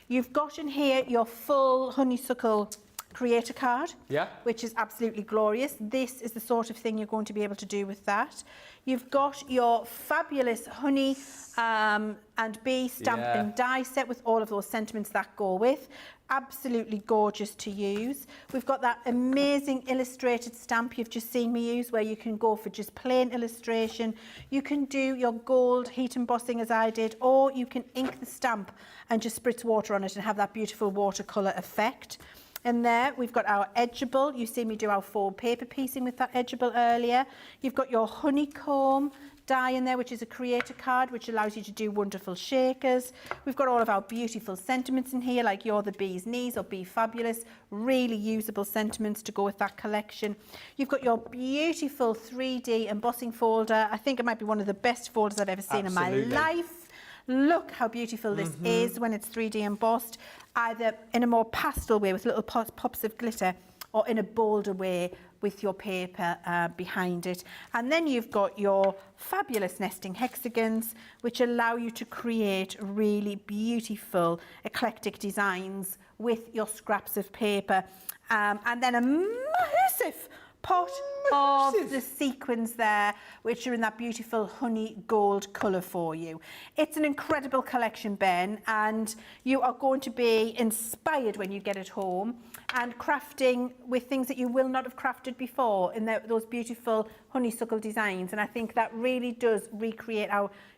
You've got in here your full Honeysuckle creator card, which is absolutely glorious. This is the sort of thing you're going to be able to do with that. You've got your fabulous honey and bee stamp and die set with all of those sentiments that go with. Absolutely gorgeous to use. We've got that amazing illustrated stamp you've just seen me use, where you can go for just plain illustration. You can do your gold heat embossing as I did, or you can ink the stamp and just spritz water on it and have that beautiful watercolour effect. In there, we've got our edgeable. You see me do our fold paper piecing with that edgeable earlier. You've got your honeycomb die in there, which is a creator card, which allows you to do wonderful shakers. We've got all of our beautiful sentiments in here, like You're the Bee's Knees or Be Fabulous. Really usable sentiments to go with that collection. You've got your beautiful 3D embossing folder. I think it might be one of the best folders I've ever seen in my life. Look how beautiful this is when it's 3D embossed, either in a more pastel way with little pops of glitter, or in a bolder way with your paper behind it. And then you've got your fabulous nesting hexagons, which allow you to create really beautiful eclectic designs with your scraps of paper. And then a massive pot of the sequins there, which are in that beautiful honey gold colour for you. It's an incredible collection, Ben, and you are going to be inspired when you get it home and crafting with things that you will not have crafted before in those beautiful honeysuckle designs. And I think that really does recreate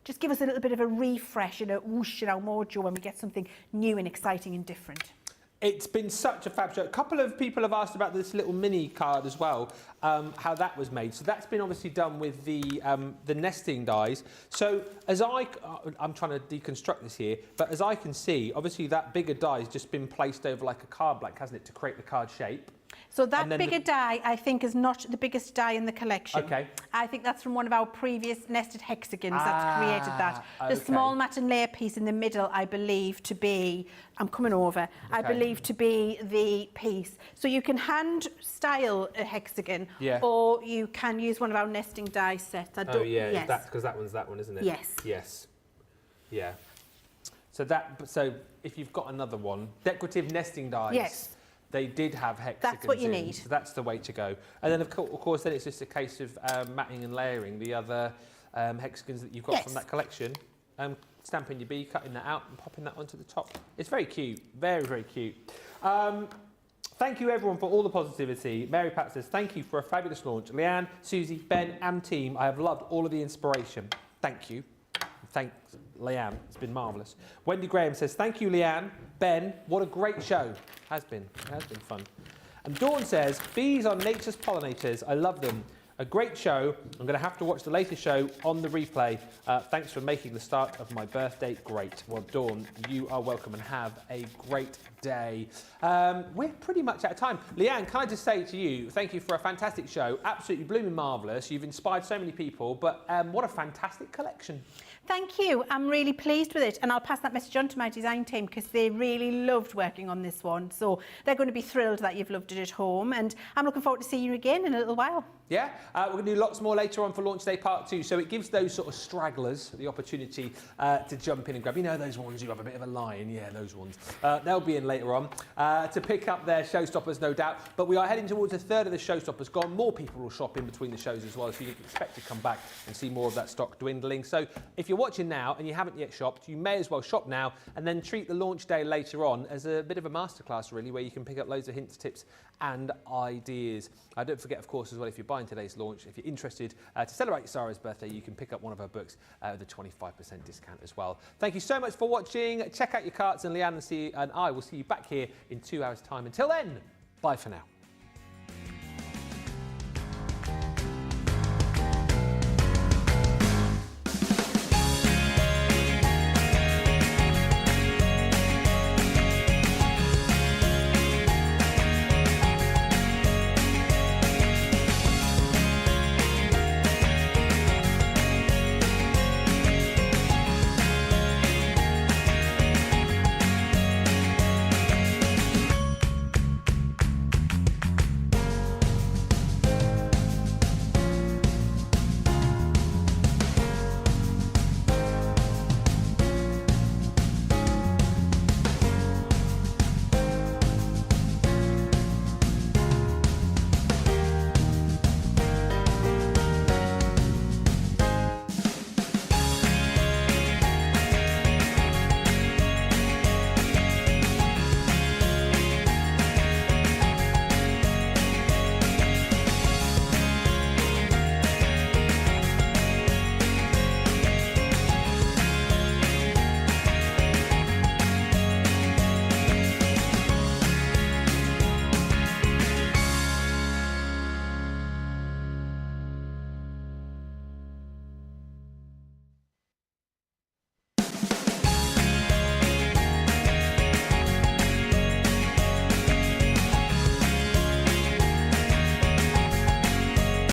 just give us a little bit of a refresh and a whoosh in our mojo when we get something new and exciting and different. It's been such a fab show. A couple of people have asked about this little mini card as well, how that was made. So that's been obviously done with the nesting dies. So as I'm trying to deconstruct this here, but as I can see, obviously that bigger die has just been placed over like a card blank, hasn't it, to create the card shape. So that bigger die, I think, is not the biggest die in the collection. Okay. I think that's from one of our previous nested hexagons that's created that. The small mat and layer piece in the middle, I believe to be, I'm coming over, I believe to be the piece. So you can hand style a hexagon, or you can use one of our nesting die sets. That's because that one's that one, isn't it? Yes. Yes. Yeah. So if you've got another one, decorative nesting dies. Yes. They did have hexagons. That's what you need. So that's the way to go. And then, of course, then it's just a case of matting and layering the other hexagons that you've got from that collection. Stamping your bee, cutting that out and popping that onto the top. It's very cute. Very, very cute. Thank you, everyone, for all the positivity. Mary Pat says, thank you for a fabulous launch. Leanne, Susie, Ben and team, I have loved all of the inspiration. Thank you. Thanks, Leanne. It's been marvellous. Wendy Graham says, thank you, Leanne. Ben, what a great show. Has been. It has been fun. And Dawn says, bees are nature's pollinators. I love them. A great show. I'm going to have to watch the latest show on the replay. Thanks for making the start of my birthday great. Well, Dawn, you are welcome and have a great day. We're pretty much out of time. Leanne, can I just say to you, thank you for a fantastic show. Absolutely blooming marvellous. You've inspired so many people, but what a fantastic collection. Thank you. I'm really pleased with it, and I'll pass that message on to my design team because they really loved working on this one. So they're going to be thrilled that you've loved it at home, and I'm looking forward to seeing you again in a little while. Yeah, we're going to do lots more later on for Launch Day Part 2, so it gives those sort of stragglers the opportunity to jump in and grab, you know, those ones who have a bit of a line, yeah, those ones. They'll be in later on to pick up their Showstoppers, no doubt. But we are heading towards a third of the Showstoppers gone. More people will shop in between the shows as well, so you can expect to come back and see more of that stock dwindling. So if you're watching now and you haven't yet shopped, you may as well shop now and then treat the launch day later on as a bit of a masterclass, really, where you can pick up loads of hints, tips and ideas. Don't forget, of course, as well, if you're buying today's launch, if you're interested to celebrate Sarah's birthday, you can pick up one of her books with a 25% discount as well. Thank you so much for watching. Check out your carts, and Leanne and I will see you back here in 2 hours' time. Until then, bye for now.